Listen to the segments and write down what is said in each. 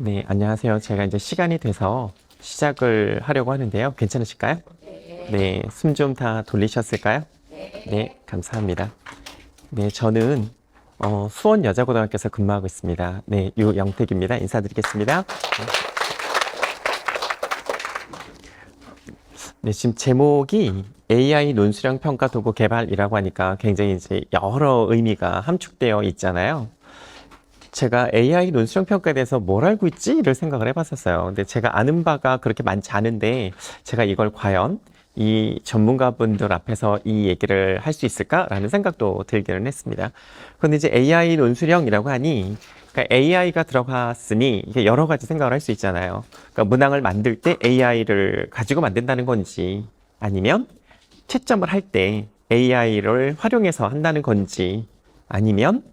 네, 안녕하세요. 제가 이제 시간이 돼서 시작을 하려고 하는데요. 괜찮으실까요? 네, 숨 좀 다 돌리셨을까요? 네, 감사합니다. 네, 저는 수원여자고등학교에서 근무하고 있습니다. 네, 유영택입니다. 인사드리겠습니다. 네, 지금 제목이 AI 논술형 평가 도구 개발이라고 하니까 굉장히 이제 여러 의미가 함축되어 있잖아요. 제가 AI 논술형 평가에 대해서 뭘 알고 있지를 생각을 해봤었어요. 근데 제가 아는 바가 그렇게 많지 않은데 제가 이걸 과연 이 전문가분들 앞에서 이 얘기를 할 수 있을까라는 생각도 들기는 했습니다. 그런데 이제 AI 논술형이라고 하니 그러니까 AI가 들어갔으니 이게 여러 가지 생각을 할 수 있잖아요. 그러니까 문항을 만들 때 AI를 가지고 만든다는 건지 아니면 채점을 할 때 AI를 활용해서 한다는 건지 아니면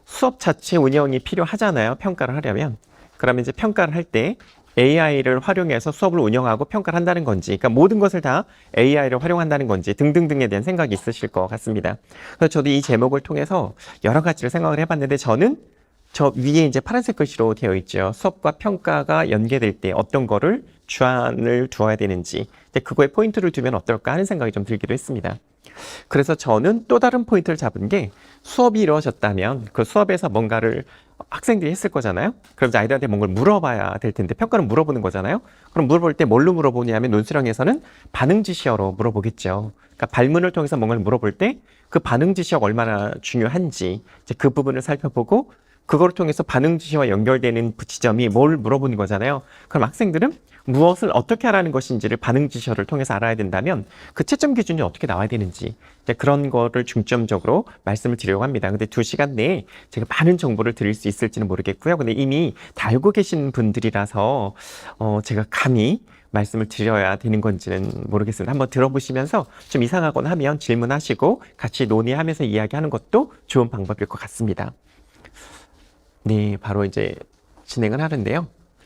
수업 자체 운영이 필요하잖아요. 평가를 하려면. 그러면 이제 평가를 할 때 AI를 활용해서 수업을 운영하고 평가를 한다는 건지, 그러니까 모든 것을 다 AI를 활용한다는 건지 등등등에 대한 생각이 있으실 것 같습니다. 그래서 저도 이 제목을 통해서 여러 가지를 생각을 해봤는데 저는 저 위에 이제 파란색 글씨로 되어 있죠. 수업과 평가가 연계될 때 어떤 거를 주안을 두어야 되는지, 그거에 포인트를 두면 어떨까 하는 생각이 좀 들기도 했습니다. 그래서 저는 또 다른 포인트를 잡은 게 수업이 이루어졌다면 그 수업에서 뭔가를 학생들이 했을 거잖아요. 그럼 이제 아이들한테 뭔가를 물어봐야 될 텐데 평가는 물어보는 거잖아요. 그럼 물어볼 때 뭘로 물어보냐면 논술형에서는 반응 지시어로 물어보겠죠. 그러니까 발문을 통해서 뭔가를 물어볼 때 그 반응 지시어가 얼마나 중요한지 이제 그 부분을 살펴보고 그거를 통해서 반응 지시와 연결되는 지점이 뭘 물어보는 거잖아요. 그럼 학생들은 무엇을 어떻게 하라는 것인지를 반응 지시어를 통해서 알아야 된다면 그 채점 기준이 어떻게 나와야 되는지 이제 그런 거를 중점적으로 말씀을 드리려고 합니다. 근데 2시간 내에 제가 많은 정보를 드릴 수 있을지는 모르겠고요. 근데 이미 다 알고 계신 분들이라서 제가 감히 말씀을 드려야 되는 건지는 모르겠습니다. 한번 들어보시면서 좀 이상하거나 하면 질문하시고 같이 논의하면서 이야기하는 것도 좋은 방법일 것 같습니다. 네, 바로 이제 진행을 하는데요.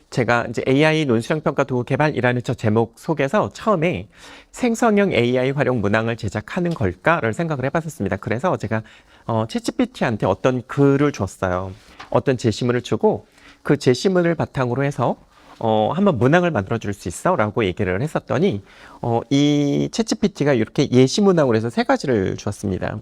제가 이제 AI 논술형 평가 도구 개발이라는 저 제목 속에서 처음에 생성형 AI 활용 문항을 제작하는 걸까를 생각을 해봤었습니다. 그래서 제가 챗GPT한테 어떤 글을 줬어요. 어떤 제시문을 주고 그 제시문을 바탕으로 해서 한번 문항을 만들어 줄 수 있어? 라고 얘기를 했었더니 이 챗GPT가 이렇게 예시 문항으로 해서 3가지를 주었습니다.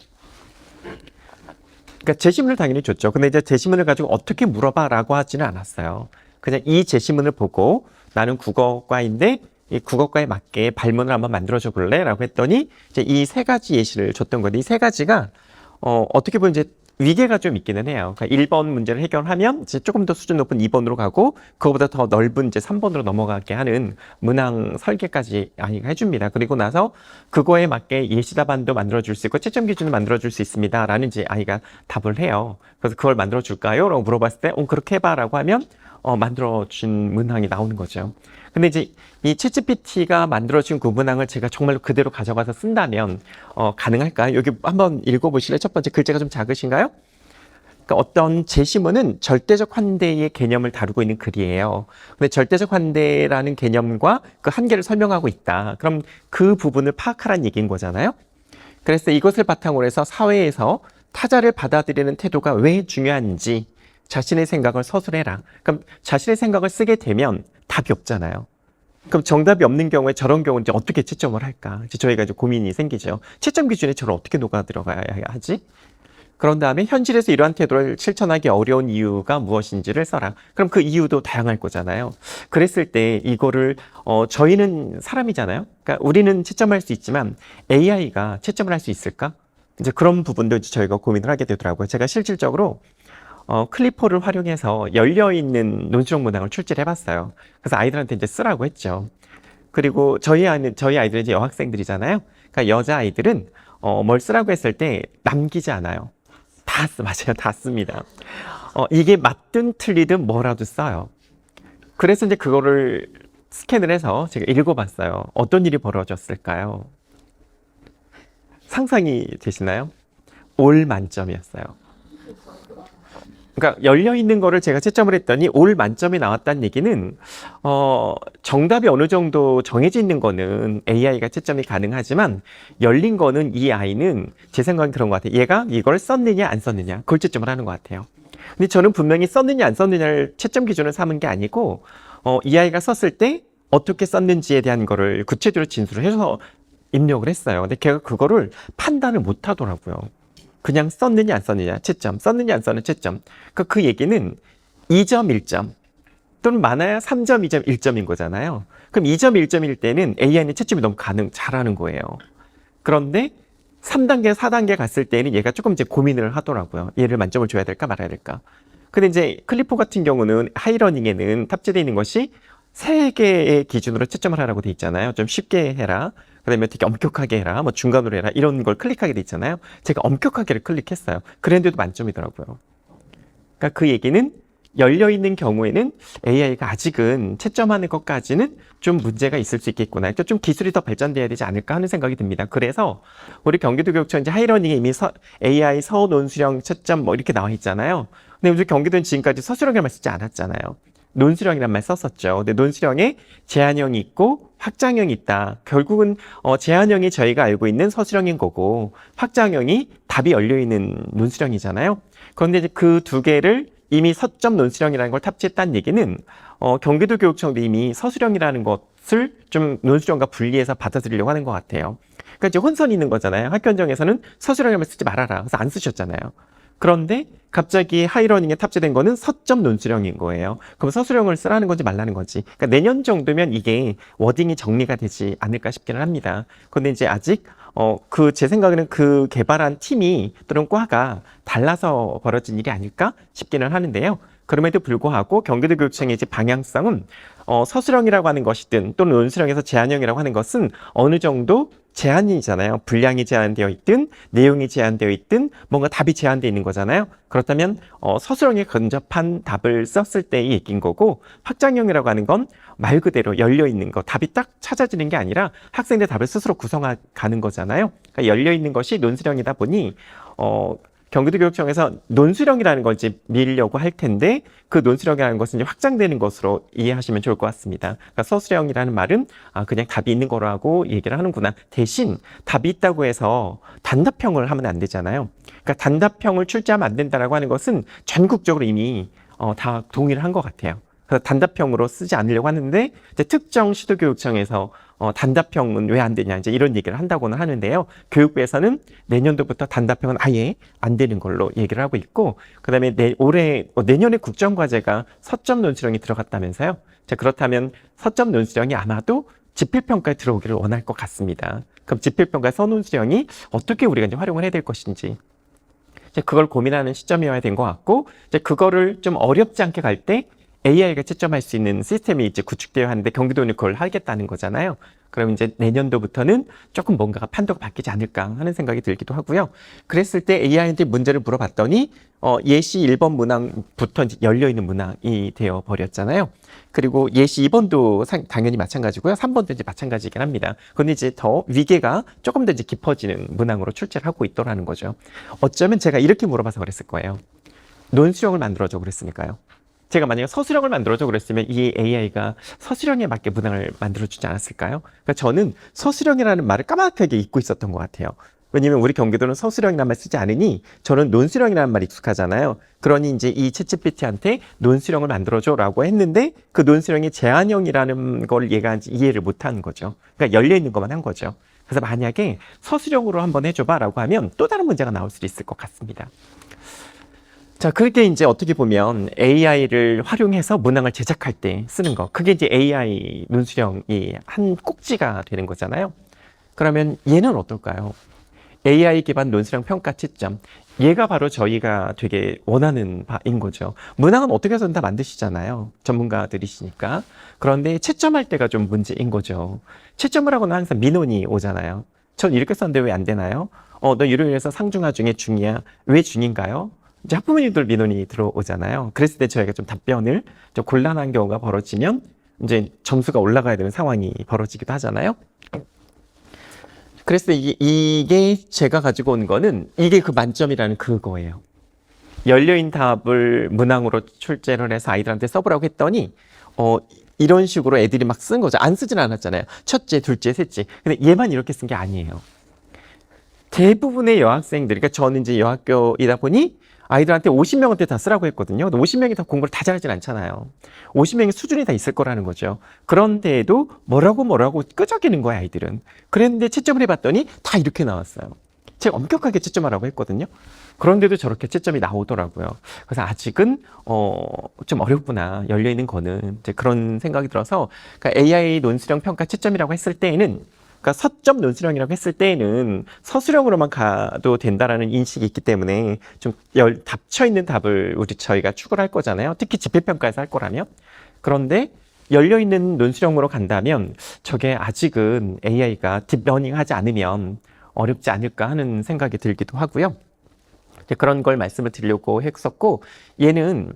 그러니까 제시문을 당연히 줬죠. 근데 이제 제시문을 가지고 어떻게 물어봐라고 하지는 않았어요. 그냥 이 제시문을 보고 나는 국어과인데 이 국어과에 맞게 발문을 한번 만들어줘 볼래? 라고 했더니 이제 이 3가지 예시를 줬던 건데 이 3가지가 어떻게 보면 이제 위계가 좀 있기는 해요. 그러니까 1번 문제를 해결하면 이제 조금 더 수준 높은 2번으로 가고 그거보다 더 넓은 이제 3번으로 넘어가게 하는 문항 설계까지 아이가 해줍니다. 그리고 나서 그거에 맞게 예시 답안도 만들어줄 수 있고 채점 기준을 만들어줄 수 있습니다. 라는 이제 아이가 답을 해요. 그래서 그걸 만들어줄까요? 라고 물어봤을 때 그렇게 해봐라고 하면 만들어준 문항이 나오는 거죠. 근데 이제 이 챗GPT가 만들어준 그 문항을 제가 정말로 그대로 가져가서 쓴다면 가능할까요? 여기 한번 읽어보실래요? 첫 번째 글자가 좀 작으신가요? 그러니까 어떤 제시문은 절대적 환대의 개념을 다루고 있는 글이에요. 근데 절대적 환대라는 개념과 그 한계를 설명하고 있다. 그럼 그 부분을 파악하라는 얘기인 거잖아요. 그래서 이것을 바탕으로 해서 사회에서 타자를 받아들이는 태도가 왜 중요한지 자신의 생각을 서술해라. 그럼 자신의 생각을 쓰게 되면 답이 없잖아요. 그럼 정답이 없는 경우에 저런 경우는 이제 어떻게 채점을 할까? 이제 저희가 이제 고민이 생기죠. 채점 기준에 저를 어떻게 녹아 들어가야 하지? 그런 다음에 현실에서 이러한 태도를 실천하기 어려운 이유가 무엇인지를 써라. 그럼 그 이유도 다양할 거잖아요. 그랬을 때 이거를 저희는 사람이잖아요. 그러니까 우리는 채점할 수 있지만 AI가 채점을 할 수 있을까? 이제 그런 부분도 이제 저희가 고민을 하게 되더라고요. 제가 실질적으로 클리포를 활용해서 열려있는 논술형 문항을 출제를 해봤어요. 그래서 아이들한테 이제 쓰라고 했죠. 그리고 저희 아이들은 이제 여학생들이잖아요. 그러니까 여자아이들은 뭘 쓰라고 했을 때 남기지 않아요. 맞아요. 다 씁니다. 이게 맞든 틀리든 뭐라도 써요. 그래서 이제 그거를 스캔을 해서 제가 읽어봤어요. 어떤 일이 벌어졌을까요? 상상이 되시나요? 올 만점이었어요. 그러니까 열려있는 거를 제가 채점을 했더니 올 만점이 나왔다는 얘기는 정답이 어느 정도 정해져 있는 거는 AI가 채점이 가능하지만 열린 거는 이 아이는 제 생각엔 그런 것 같아요. 얘가 이걸 썼느냐 안 썼느냐 그걸 채점을 하는 것 같아요. 근데 저는 분명히 썼느냐 안 썼느냐를 채점 기준을 삼은 게 아니고 이 아이가 썼을 때 어떻게 썼는지에 대한 거를 구체적으로 진술을 해서 입력을 했어요. 근데 걔가 그거를 판단을 못 하더라고요. 그냥 썼느냐 안 썼느냐 채점, 썼느냐 안 썼느냐 채점. 그러니까 그 얘기는 2점 1점 또는 많아야 3점 2점 1점인 거잖아요. 그럼 2점 1점일 때는 AI는 채점이 너무 잘하는 거예요. 그런데 3단계, 4단계 갔을 때는 얘가 조금 이제 고민을 하더라고요. 얘를 만점을 줘야 될까 말아야 될까. 근데 이제 클리포 같은 경우는 하이러닝에는 탑재되어 있는 것이 3개의 기준으로 채점을 하라고 돼 있잖아요. 좀 쉽게 해라. 그다음에 되게 엄격하게 해라. 뭐 중간으로 해라. 이런 걸 클릭하게 돼 있잖아요. 제가 엄격하게를 클릭했어요. 그랬는데도 만점이더라고요. 그러니까 그 얘기는 열려있는 경우에는 AI가 아직은 채점하는 것까지는 좀 문제가 있을 수 있겠구나. 그러니까 좀 기술이 더 발전돼야 되지 않을까 하는 생각이 듭니다. 그래서 우리 경기도교육청 이제 하이러닝에 이미 AI 서논수령 채점 뭐 이렇게 나와 있잖아요. 근데 우리 경기도는 지금까지 서술형이란 말 쓰지 않았잖아요. 논수령이란 말 썼었죠. 근데 논수령에 제한형이 있고 확장형이 있다. 결국은 제한형이 저희가 알고 있는 서술형인 거고 확장형이 답이 열려있는 논수령이잖아요. 그런데 이제 그 두 개를 이미 서점 논수령이라는 걸 탑재했다는 얘기는 경기도 교육청도 이미 서술형이라는 것을 좀 논수령과 분리해서 받아들이려고 하는 것 같아요. 그러니까 이제 혼선이 있는 거잖아요. 학교안정에서는 서술형을 쓰지 말아라. 그래서 안 쓰셨잖아요. 그런데 갑자기 하이러닝에 탑재된 거는 서점 논수령인 거예요. 그럼 서술형을 쓰라는 건지 말라는 건지. 그러니까 내년 정도면 이게 워딩이 정리가 되지 않을까 싶기는 합니다. 그런데 이제 아직 제 생각에는 그 개발한 팀이 또는 과가 달라서 벌어진 일이 아닐까 싶기는 하는데요. 그럼에도 불구하고 경기도교육청의 이제 방향성은 서술형이라고 하는 것이든 또는 논술형에서 제한형이라고 하는 것은 어느 정도 제한이잖아요. 분량이 제한되어 있든 내용이 제한되어 있든 뭔가 답이 제한되어 있는 거잖아요. 그렇다면 서술형에 근접한 답을 썼을 때의 얘기인 거고 확장형이라고 하는 건 말 그대로 열려 있는 거, 답이 딱 찾아지는 게 아니라 학생들 답을 스스로 구성하는 거잖아요. 그러니까 열려 있는 것이 논술형이다 보니 경기도교육청에서 논술형이라는 걸 이제 밀려고 할 텐데 그 논술형이라는 것은 이제 확장되는 것으로 이해하시면 좋을 것 같습니다. 그러니까 서술형이라는 말은 그냥 답이 있는 거라고 얘기를 하는구나. 대신 답이 있다고 해서 단답형을 하면 안 되잖아요. 그러니까 단답형을 출제하면 안 된다라고 하는 것은 전국적으로 이미 다 동의를 한 것 같아요. 그래서 단답형으로 쓰지 않으려고 하는데 이제 특정 시도교육청에서 단답형은 왜 안 되냐 이제 이런 얘기를 한다고는 하는데요. 교육부에서는 내년도부터 단답형은 아예 안 되는 걸로 얘기를 하고 있고, 그다음에 내년에 국정과제가 서점 논술형이 들어갔다면서요. 자, 그렇다면 서점 논술형이 아마도 지필평가에 들어오기를 원할 것 같습니다. 그럼 지필평가 서논술형이 어떻게 우리가 이제 활용을 해야 될 것인지. 그걸 고민하는 시점이어야 된 것 같고, 이제 그거를 좀 어렵지 않게 갈 때 AI가 채점할 수 있는 시스템이 이제 구축되어 하는데 경기도는 그걸 하겠다는 거잖아요. 그럼 이제 내년도부터는 조금 뭔가가 판도가 바뀌지 않을까 하는 생각이 들기도 하고요. 그랬을 때 AI한테 문제를 물어봤더니 예시 1번 문항부터 이제 열려있는 문항이 되어 버렸잖아요. 그리고 예시 2번도 당연히 마찬가지고요. 3번도 이제 마찬가지이긴 합니다. 그런데 이제 더 위계가 조금 더 이제 깊어지는 문항으로 출제를 하고 있더라는 거죠. 어쩌면 제가 이렇게 물어봐서 그랬을 거예요. 논술형을 만들어줘 그랬으니까요. 제가 만약에 서술형을 만들어줘 그랬으면 이 AI가 서술형에 맞게 문항을 만들어주지 않았을까요? 그러니까 저는 서술형이라는 말을 까맣게 잊고 있었던 것 같아요. 왜냐면 우리 경기도는 서술형이라는 말 쓰지 않으니 저는 논술형이라는 말이 익숙하잖아요. 그러니 이제 이 챗GPT한테 논술형을 만들어줘라고 했는데 그 논술형이 제한형이라는 걸 얘가 이해를 못한 거죠. 그러니까 열려있는 것만 한 거죠. 그래서 만약에 서술형으로 한번 해줘봐라고 하면 또 다른 문제가 나올 수도 있을 것 같습니다. 자, 그게 이제 어떻게 보면 AI를 활용해서 문항을 제작할 때 쓰는 거. 그게 이제 AI 논술형이 한 꼭지가 되는 거잖아요. 그러면 얘는 어떨까요? AI 기반 논술형 평가 채점. 얘가 바로 저희가 되게 원하는 바인 거죠. 문항은 어떻게 해서든 다 만드시잖아요. 전문가들이시니까. 그런데 채점할 때가 좀 문제인 거죠. 채점을 하고는 항상 민원이 오잖아요. 전 이렇게 썼는데 왜 안 되나요? 너 이로 인해서 상중하 중에 중이야. 왜 중인가요? 이제 학부모님들 민원이 들어오잖아요. 그랬을 때 저희가 좀 답변을 좀 곤란한 경우가 벌어지면 이제 점수가 올라가야 되는 상황이 벌어지기도 하잖아요. 그래서 이게 제가 가지고 온 거는 이게 그 만점이라는 그거예요. 열려있는 답을 문항으로 출제를 해서 아이들한테 써보라고 했더니 이런 식으로 애들이 막 쓴 거죠. 안 쓰진 않았잖아요. 첫째, 둘째, 셋째. 근데 얘만 이렇게 쓴 게 아니에요. 대부분의 여학생들, 그러니까 저는 이제 여학교이다 보니 아이들한테 50명한테 다 쓰라고 했거든요. 근데 50명이 다 공부를 다 잘하진 않잖아요. 50명의 수준이 다 있을 거라는 거죠. 그런데도 뭐라고 끄적이는 거야, 아이들은. 그랬는데 채점을 해봤더니 다 이렇게 나왔어요. 제가 엄격하게 채점하라고 했거든요. 그런데도 저렇게 채점이 나오더라고요. 그래서 아직은 좀 어렵구나. 열려있는 거는 이제 그런 생각이 들어서, 그러니까 AI 논술형 평가 채점이라고 했을 때에는, 그러니까 서점 논술형이라고 했을 때에는 서술형으로만 가도 된다라는 인식이 있기 때문에 좀 닫혀 있는 답을 저희가 추구를 할 거잖아요. 특히 집필평가에서 할 거라면. 그런데 열려있는 논술형으로 간다면 저게 아직은 AI가 딥러닝 하지 않으면 어렵지 않을까 하는 생각이 들기도 하고요. 그런 걸 말씀을 드리려고 했었고, 얘는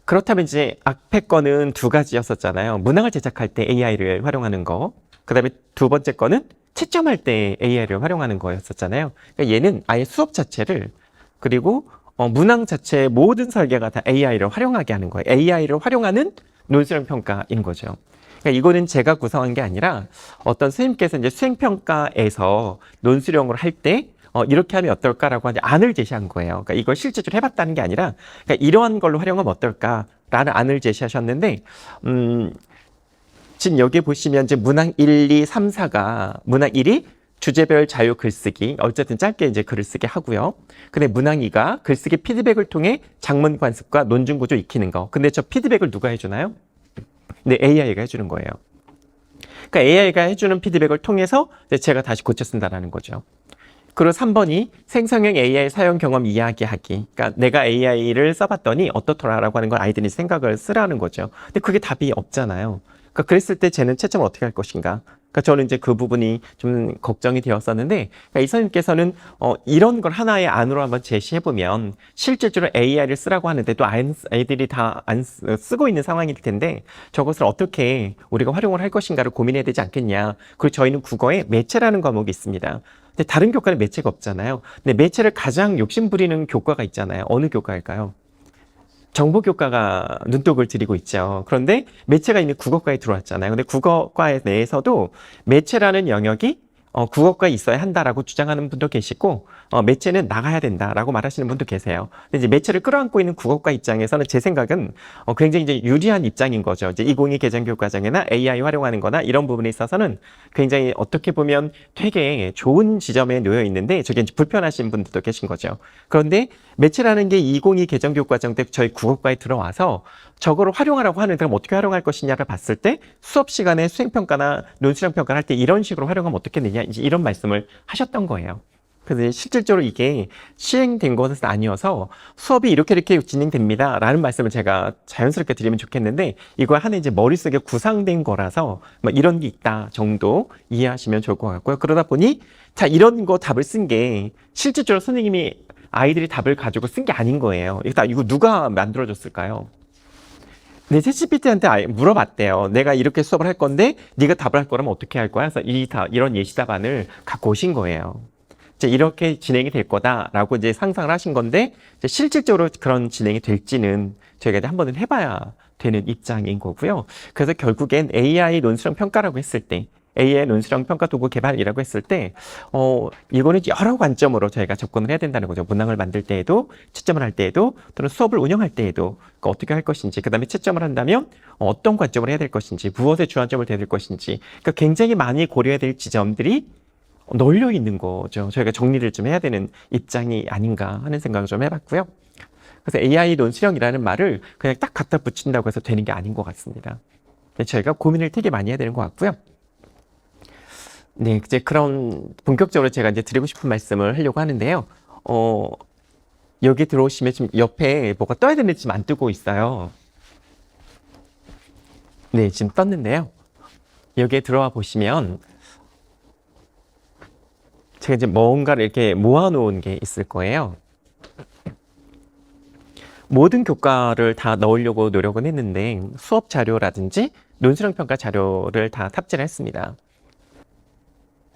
그렇다면 이제 앞에 거는 두 가지였었잖아요. 문항을 제작할 때 AI를 활용하는 거, 그 다음에 두 번째 거는 채점할 때 AI를 활용하는 거였었잖아요. 그러니까 얘는 아예 수업 자체를, 그리고 문항 자체의 모든 설계가 다 AI를 활용하게 하는 거예요. AI를 활용하는 논술형 평가인 거죠. 그러니까 이거는 제가 구성한 게 아니라 어떤 선생님께서 이제 수행평가에서 논술형으로 할 때 이렇게 하면 어떨까라고 하는 안을 제시한 거예요. 그러니까 이걸 실제로 해봤다는 게 아니라, 그러니까 이러한 걸로 활용하면 어떨까라는 안을 제시하셨는데, 지금 여기 보시면 이제 문항 1, 2, 3, 4가, 문항 1이 주제별 자유 글쓰기, 어쨌든 짧게 이제 글을 쓰게 하고요. 근데 문항 2가 글쓰기 피드백을 통해 장문 관습과 논증 구조 익히는 거. 근데 저 피드백을 누가 해주나요? 네, AI가 해주는 거예요. 그러니까 AI가 해주는 피드백을 통해서 제가 다시 고쳐 쓴다라는 거죠. 그리고 3번이 생성형 AI 사용 경험 이야기하기. 그러니까 내가 AI를 써봤더니 어떻더라라고 하는 걸 아이들이 생각을 쓰라는 거죠. 근데 그게 답이 없잖아요. 그러니까 그랬을 때 쟤는 채점을 어떻게 할 것인가. 그러니까 저는 이제 그 부분이 좀 걱정이 되었었는데, 그러니까 이 선생님께서는 이런 걸 하나의 안으로 한번 제시해보면 실질적으로 AI를 쓰라고 하는데 또 아이들이 다 안 쓰고 있는 상황일 텐데 저것을 어떻게 우리가 활용을 할 것인가를 고민해야 되지 않겠냐. 그리고 저희는 국어에 매체라는 과목이 있습니다. 근데 다른 교과는 매체가 없잖아요. 근데 매체를 가장 욕심부리는 교과가 있잖아요. 어느 교과일까요? 정보교과가 눈독을 들이고 있죠. 그런데 매체가 이미 국어과에 들어왔잖아요. 근데 국어과 내에서도 매체라는 영역이 국어과에 있어야 한다라고 주장하는 분도 계시고, 매체는 나가야 된다라고 말하시는 분도 계세요. 근데 이제 매체를 끌어안고 있는 국어과 입장에서는 제 생각은 굉장히 이제 유리한 입장인 거죠. 이제 202 개정교과정이나 AI 활용하는 거나 이런 부분에 있어서는 굉장히 어떻게 보면 되게 좋은 지점에 놓여 있는데 저게 이제 불편하신 분들도 계신 거죠. 그런데 매체라는 게 202 개정교과정 때 저희 국어과에 들어와서 저거를 활용하라고 하는데 그럼 어떻게 활용할 것이냐를 봤을 때 수업 시간에 수행평가나 논술형 평가를 할 때 이런 식으로 활용하면 어떻겠느냐 이제 이런 말씀을 하셨던 거예요. 그래서 실질적으로 이게 시행된 것은 아니어서 수업이 이렇게 진행됩니다 라는 말씀을 제가 자연스럽게 드리면 좋겠는데, 이거 하나 이제 머릿속에 구상된 거라서 뭐 이런 게 있다 정도 이해하시면 좋을 것 같고요. 그러다 보니 자, 이런 거 답을 쓴 게 실질적으로 선생님이 아이들이 답을 가지고 쓴 게 아닌 거예요. 이거 누가 만들어줬을까요? 네, 챗GPT한테 물어봤대요. 내가 이렇게 수업을 할 건데 네가 답을 할 거라면 어떻게 할 거야? 그래서 이런 예시 답안을 갖고 오신 거예요. 이제 이렇게 진행이 될 거다라고 이제 상상을 하신 건데, 이제 실질적으로 그런 진행이 될지는 저희가 이제 한 번은 해봐야 되는 입장인 거고요. 그래서 결국엔 AI 논술형 평가라고 했을 때, AI 논술형 평가 도구 개발이라고 했을 때, 이거는 여러 관점으로 저희가 접근을 해야 된다는 거죠. 문항을 만들 때에도, 채점을 할 때에도, 또는 수업을 운영할 때에도 그러니까 어떻게 할 것인지, 그 다음에 채점을 한다면 어떤 관점을 해야 될 것인지, 무엇에 주안점을 둬야 될 것인지, 그러니까 굉장히 많이 고려해야 될 지점들이 널려 있는 거죠. 저희가 정리를 좀 해야 되는 입장이 아닌가 하는 생각을 좀 해봤고요. 그래서 AI 논술형이라는 말을 그냥 딱 갖다 붙인다고 해서 되는 게 아닌 것 같습니다. 저희가 고민을 되게 많이 해야 되는 것 같고요. 네, 이제 그런 본격적으로 제가 이제 드리고 싶은 말씀을 하려고 하는데요. 여기 들어오시면 지금 옆에 뭐가 떠야 되는데 지금 안 뜨고 있어요. 네, 지금 떴는데요. 여기에 들어와 보시면 제가 이제 뭔가를 이렇게 모아놓은 게 있을 거예요. 모든 교과를 다 넣으려고 노력은 했는데 수업 자료라든지 논술형 평가 자료를 다 탑재를 했습니다.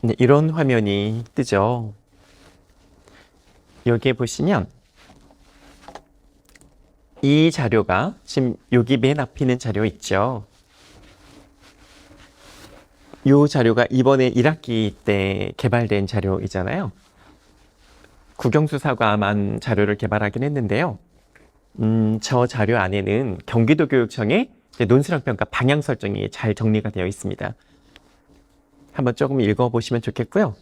네, 이런 화면이 뜨죠. 여기에 보시면 이 자료가 지금 여기 맨 앞에 있는 자료 있죠. 이 자료가 이번에 1학기 때 개발된 자료이잖아요. 국영수사과만 자료를 개발하긴 했는데요. 저 자료 안에는 경기도교육청의 논술형평가 방향 설정이 잘 정리가 되어 있습니다. 한번 조금 읽어보시면 좋겠고요.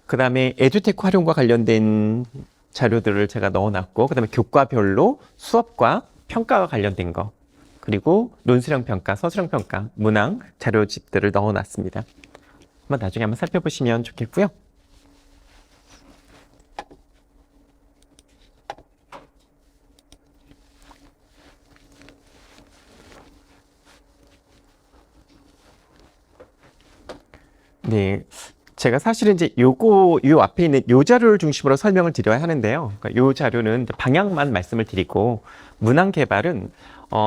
그 다음에 에듀테크 활용과 관련된 자료들을 제가 넣어놨고, 그 다음에 교과별로 수업과 평가와 관련된 거, 그리고 논술형 평가, 서술형 평가, 문항 자료집들을 넣어놨습니다. 한번 나중에 한번 살펴보시면 좋겠고요. 네, 제가 사실은 이제 요 앞에 있는 요 자료를 중심으로 설명을 드려야 하는데요. 그러니까 요 자료는 방향만 말씀을 드리고, 문항 개발은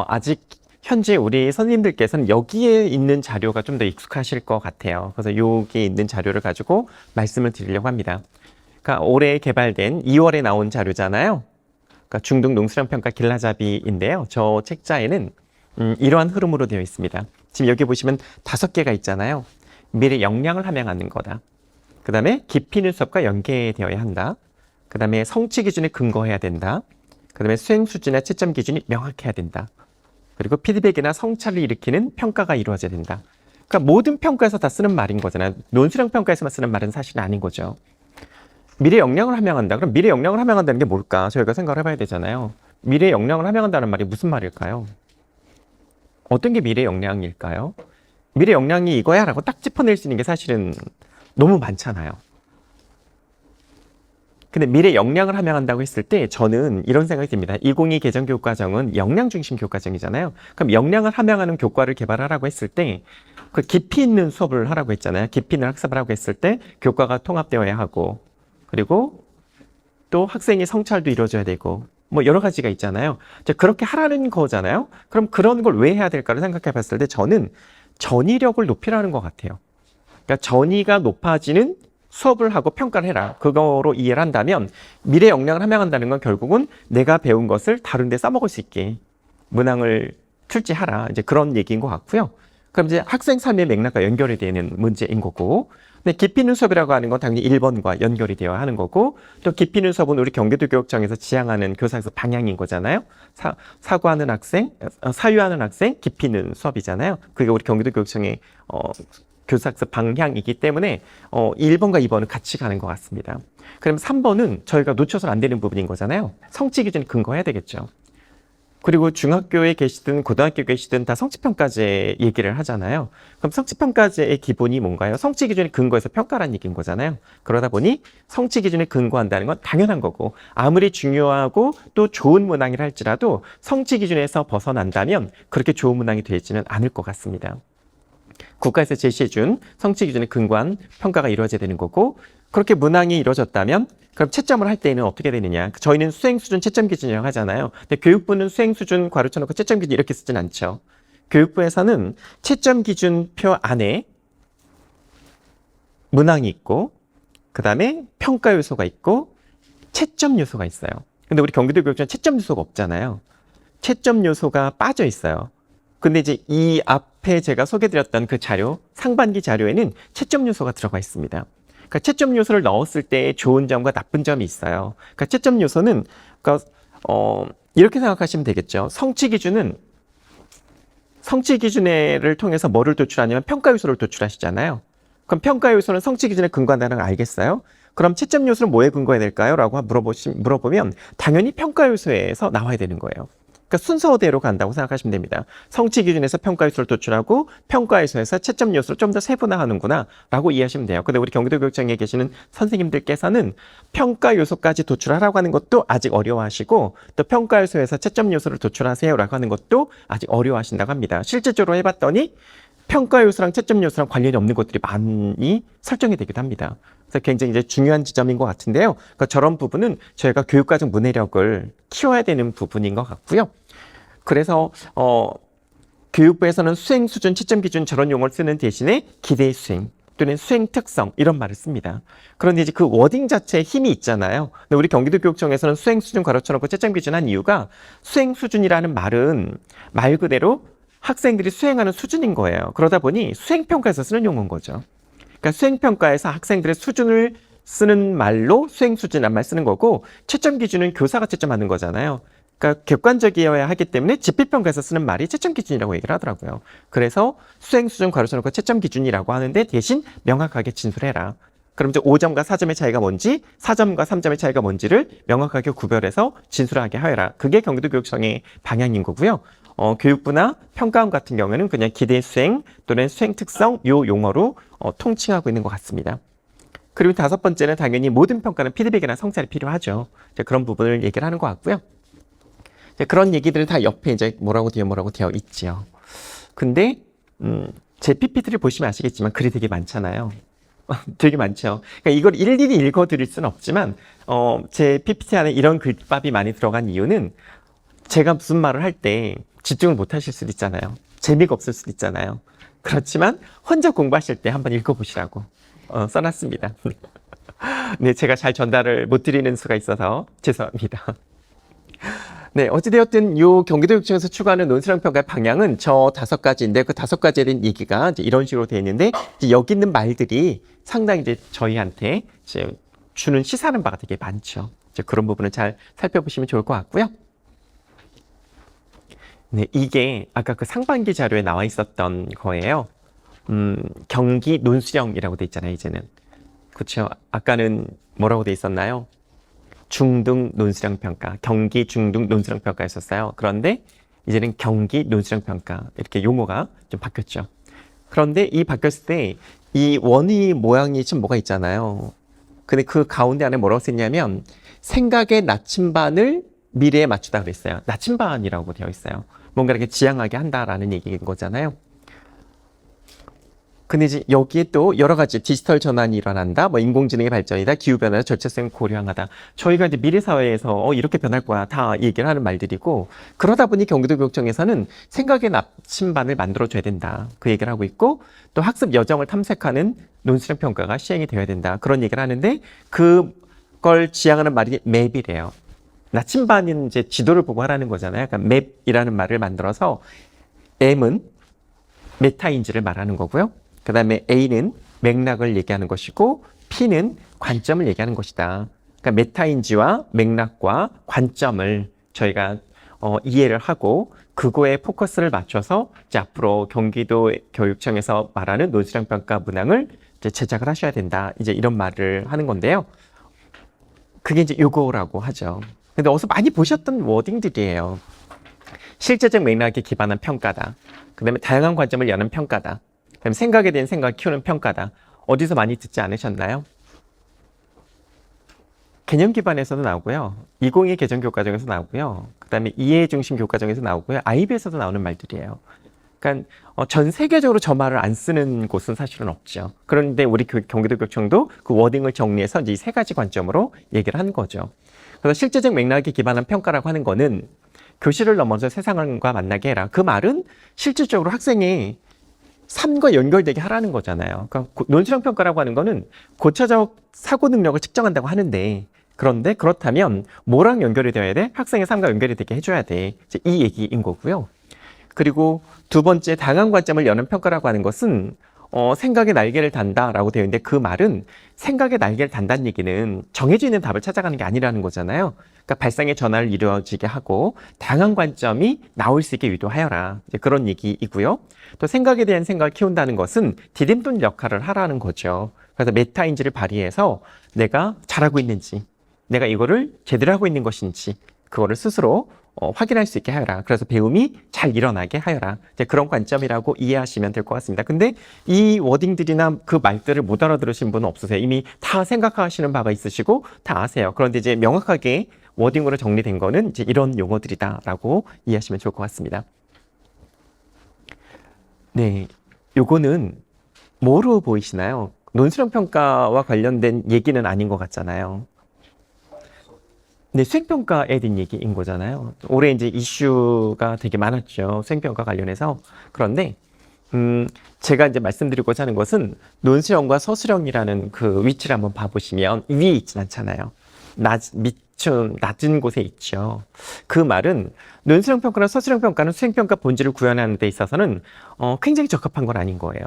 아직 현재 우리 선생님들께서는 여기에 있는 자료가 좀 더 익숙하실 것 같아요. 그래서 여기에 있는 자료를 가지고 말씀을 드리려고 합니다. 그러니까 올해 개발된 2월에 나온 자료잖아요. 그러니까 중등 농수량 평가 길라잡이인데요. 저 책자에는 이러한 흐름으로 되어 있습니다. 지금 여기 보시면 5개가 있잖아요. 미래 역량을 함양하는 거다. 그 다음에 깊이 있는 수업과 연계되어야 한다. 그 다음에 성취 기준에 근거해야 된다. 그 다음에 수행 수준이나 채점 기준이 명확해야 된다. 그리고 피드백이나 성찰을 일으키는 평가가 이루어져야 된다. 그러니까 모든 평가에서 다 쓰는 말인 거잖아요. 논술형 평가에서만 쓰는 말은 사실은 아닌 거죠. 미래 역량을 함양한다. 그럼 미래 역량을 함양한다는 게 뭘까? 저희가 생각을 해봐야 되잖아요. 미래 역량을 함양한다는 말이 무슨 말일까요? 어떤 게 미래 역량일까요? 미래 역량이 이거야 라고 딱 짚어낼 수 있는 게 사실은 너무 많잖아요. 근데 미래 역량을 함양한다고 했을 때 저는 이런 생각이 듭니다. 2022 개정교육과정은 역량 중심 교과정이잖아요. 그럼 역량을 함양하는 교과를 개발하라고 했을 때 그 깊이 있는 수업을 하라고 했잖아요. 깊이 있는 학습을 하라고 했을 때 교과가 통합되어야 하고, 그리고 또 학생의 성찰도 이루어져야 되고, 뭐 여러 가지가 있잖아요. 그렇게 하라는 거잖아요. 그럼 그런 걸 왜 해야 될까를 생각해 봤을 때 저는 전이력을 높이라는 것 같아요. 그러니까 전이가 높아지는 수업을 하고 평가를 해라. 그거로 이해를 한다면 미래 역량을 함양한다는 건 결국은 내가 배운 것을 다른 데 써먹을 수 있게 문항을 출제하라. 이제 그런 얘기인 것 같고요. 그럼 이제 학생 삶의 맥락과 연결이 되는 문제인 거고, 근데 깊이 있는 수업이라고 하는 건 당연히 1번과 연결이 되어야 하는 거고, 또 깊이 있는 수업은 우리 경기도 교육청에서 지향하는 교사학습 방향인 거잖아요. 사고하는 학생, 사유하는 학생, 깊이 있는 수업이잖아요. 그게 우리 경기도 교육청의 교사학습 방향이기 때문에 1번과 2번은 같이 가는 것 같습니다. 그럼 3번은 저희가 놓쳐서는 안 되는 부분인 거잖아요. 성취 기준에 근거해야 되겠죠. 그리고 중학교에 계시든 고등학교에 계시든 다 성취평가제 얘기를 하잖아요. 그럼 성취평가제의 기본이 뭔가요? 성취 기준에 근거해서 평가라는 얘기인 거잖아요. 그러다 보니 성취 기준에 근거한다는 건 당연한 거고, 아무리 중요하고 또 좋은 문항이라 할지라도 성취 기준에서 벗어난다면 그렇게 좋은 문항이 되지는 않을 것 같습니다. 국가에서 제시해준 성취 기준에 근거한 평가가 이루어져야 되는 거고, 그렇게 문항이 이루어졌다면 그럼 채점을 할 때는 어떻게 되느냐? 저희는 수행 수준 채점 기준이라고 하잖아요. 근데 교육부는 수행 수준 괄호쳐놓고 채점 기준 이렇게 쓰진 않죠. 교육부에서는 채점 기준표 안에 문항이 있고, 그 다음에 평가 요소가 있고, 채점 요소가 있어요. 근데 우리 경기도 교육청은 채점 요소가 없잖아요. 채점 요소가 빠져 있어요. 근데 이제 이 앞에 제가 소개드렸던 그 자료, 상반기 자료에는 채점 요소가 들어가 있습니다. 그러니까 채점 요소를 넣었을 때 좋은 점과 나쁜 점이 있어요. 그러니까 채점 요소는 이렇게 생각하시면 되겠죠. 성취 기준을 통해서 뭐를 도출하냐면 평가 요소를 도출하시잖아요. 그럼 평가 요소는 성취 기준에 근거한다는 걸 알겠어요? 그럼 채점 요소는 뭐에 근거해야 될까요? 라고 물어보면 당연히 평가 요소에서 나와야 되는 거예요. 그러니까 순서대로 간다고 생각하시면 됩니다. 성취 기준에서 평가 요소를 도출하고 평가 요소에서 채점 요소를 좀 더 세분화하는구나 라고 이해하시면 돼요. 근데 우리 경기도 교육청에 계시는 선생님들께서는 평가 요소까지 도출하라고 하는 것도 아직 어려워하시고, 또 평가 요소에서 채점 요소를 도출하세요 라고 하는 것도 아직 어려워하신다고 합니다. 실제적으로 해봤더니 평가 요소랑 채점 요소랑 관련이 없는 것들이 많이 설정이 되기도 합니다. 그래서 굉장히 이제 중요한 지점인 것 같은데요. 그러니까 저런 부분은 저희가 교육과정 문해력을 키워야 되는 부분인 것 같고요. 그래서 교육부에서는 수행 수준, 채점 기준 저런 용어를 쓰는 대신에 기대 수행 또는 수행 특성 이런 말을 씁니다. 그런데 이제 그 워딩 자체에 힘이 있잖아요. 근데 우리 경기도 교육청에서는 수행 수준 괄호쳐놓고 채점 기준 한 이유가 수행 수준이라는 말은 말 그대로 학생들이 수행하는 수준인 거예요. 그러다 보니 수행평가에서 쓰는 용어인 거죠. 그러니까 수행평가에서 학생들의 수준을 쓰는 말로 수행 수준이란 말 쓰는 거고, 채점 기준은 교사가 채점하는 거잖아요. 그러니까 객관적이어야 하기 때문에 집필평가에서 쓰는 말이 채점 기준이라고 얘기를 하더라고요. 그래서 수행 수준 괄호 쳐놓고 채점 기준이라고 하는데 대신 명확하게 진술해라. 그럼 이제 5점과 4점의 차이가 뭔지, 4점과 3점의 차이가 뭔지를 명확하게 구별해서 진술하게 하여라. 그게 경기도교육청의 방향인 거고요. 교육부나 평가원 같은 경우에는 그냥 기대 수행 또는 수행 특성 요 용어로 통칭하고 있는 것 같습니다. 그리고 5번째는 당연히 모든 평가는 피드백이나 성찰이 필요하죠. 이제 그런 부분을 얘기를 하는 것 같고요. 이제 그런 얘기들은 다 옆에 이제 뭐라고 되어 있지요. 근데 제 PPT를 보시면 아시겠지만 글이 되게 많잖아요. 되게 많죠. 그러니까 이걸 일일이 읽어드릴 수는 없지만 제 PPT 안에 이런 글밥이 많이 들어간 이유는 제가 무슨 말을 할 때 집중을 못 하실 수도 있잖아요. 재미가 없을 수도 있잖아요. 그렇지만 혼자 공부하실 때 한번 읽어보시라고 써놨습니다. 네, 제가 잘 전달을 못 드리는 수가 있어서 죄송합니다. 네, 어찌되었든 요 경기도육청에서 추구하는 논술형 평가의 방향은 저 5가지인데 그 5가지에 대한 얘기가 이제 이런 식으로 되어 있는데 이제 여기 있는 말들이 상당히 이제 저희한테 이제 주는 시사하는 바가 되게 많죠. 이제 그런 부분을 잘 살펴보시면 좋을 것 같고요. 네, 이게 아까 그 상반기 자료에 나와 있었던 거예요. 경기 논술형이라고 돼 있잖아요, 이제는. 그렇죠. 아까는 뭐라고 돼 있었나요? 중등 논술형 평가, 경기 중등 논술형 평가였었어요. 그런데 이제는 경기 논술형 평가 이렇게 용어가 좀 바뀌었죠. 그런데 이 바뀌었을 때 이 원의 모양이 좀 뭐가 있잖아요. 근데 그 가운데 안에 뭐라고 썼냐면 생각의 나침반을 미래에 맞추다 그랬어요. 나침반이라고 되어 있어요. 뭔가 이렇게 지향하게 한다라는 얘기인 거잖아요. 근데 이제 여기에 또 여러 가지 디지털 전환이 일어난다, 뭐 인공지능의 발전이다, 기후변화나 절차성을 고려하다. 저희가 이제 미래사회에서 이렇게 변할 거야 다 얘기를 하는 말들이고, 그러다 보니 경기도교육청에서는 생각의 나침반을 만들어줘야 된다. 그 얘기를 하고 있고, 또 학습 여정을 탐색하는 논술형 평가가 시행이 되어야 된다. 그런 얘기를 하는데 그걸 지향하는 말이 맵이래요. 나침반은 이제 지도를 보고 하라는 거잖아요. 그러니까 맵이라는 말을 만들어서 M은 메타인지를 말하는 거고요. 그 다음에 A는 맥락을 얘기하는 것이고 P는 관점을 얘기하는 것이다. 그러니까 메타인지와 맥락과 관점을 저희가 이해를 하고 그거에 포커스를 맞춰서 이제 앞으로 경기도 교육청에서 말하는 논술형 평가 문항을 이제 제작을 하셔야 된다. 이제 이런 말을 하는 건데요. 그게 이제 요거라고 하죠. 근데 어디서 많이 보셨던 워딩들이에요. 실제적 맥락에 기반한 평가다. 그 다음에 다양한 관점을 여는 평가다. 그 다음에 생각에 대한 생각을 키우는 평가다. 어디서 많이 듣지 않으셨나요? 개념 기반에서도 나오고요. 2022 개정 교과정에서 나오고요. 그 다음에 이해 중심 교과정에서 나오고요. IB에서도 나오는 말들이에요. 그러니까 전 세계적으로 저 말을 안 쓰는 곳은 사실은 없죠. 그런데 우리 경기도교육청도 그 워딩을 정리해서 이제 이 3가지 관점으로 얘기를 하는 거죠. 그래서 실제적 맥락에 기반한 평가라고 하는 거는 교실을 넘어서 세상과 만나게 해라. 그 말은 실질적으로 학생의 삶과 연결되게 하라는 거잖아요. 그러니까 논술형 평가라고 하는 거는 고차적 사고 능력을 측정한다고 하는데, 그런데 그렇다면 뭐랑 연결이 되어야 돼? 학생의 삶과 연결이 되게 해줘야 돼. 이제 이 얘기인 거고요. 그리고 2번째, 다양한 관점을 여는 평가라고 하는 것은 생각의 날개를 단다라고 되어 있는데, 그 말은 생각의 날개를 단다는 얘기는 정해져 있는 답을 찾아가는 게 아니라는 거잖아요. 그러니까 발상의 전환을 이루어지게 하고 다양한 관점이 나올 수 있게 유도하여라. 이제 그런 얘기이고요. 또 생각에 대한 생각을 키운다는 것은 디딤돌 역할을 하라는 거죠. 그래서 메타인지를 발휘해서 내가 잘하고 있는지, 내가 이거를 제대로 하고 있는 것인지 그거를 스스로 확인할 수 있게 하여라. 그래서 배움이 잘 일어나게 하여라. 이제 그런 관점이라고 이해하시면 될 것 같습니다. 근데 이 워딩들이나 그 말들을 못 알아들으신 분은 없으세요. 이미 다 생각하시는 바가 있으시고 다 아세요. 그런데 이제 명확하게 워딩으로 정리된 거는 이제 이런 용어들이다라고 이해하시면 좋을 것 같습니다. 네, 요거는 뭐로 보이시나요? 논술형 평가와 관련된 얘기는 아닌 것 같잖아요. 네, 수행평가에 대한 얘기인 거잖아요. 올해 이제 이슈가 되게 많았죠. 수행평가 관련해서. 그런데, 제가 이제 말씀드리고자 하는 것은 논술형과 서술형이라는 그 위치를 한번 봐보시면 위에 있진 않잖아요. 낮은 곳에 있죠. 그 말은 논술형 평가나 서술형 평가는 수행평가 본질을 구현하는 데 있어서는 굉장히 적합한 건 아닌 거예요.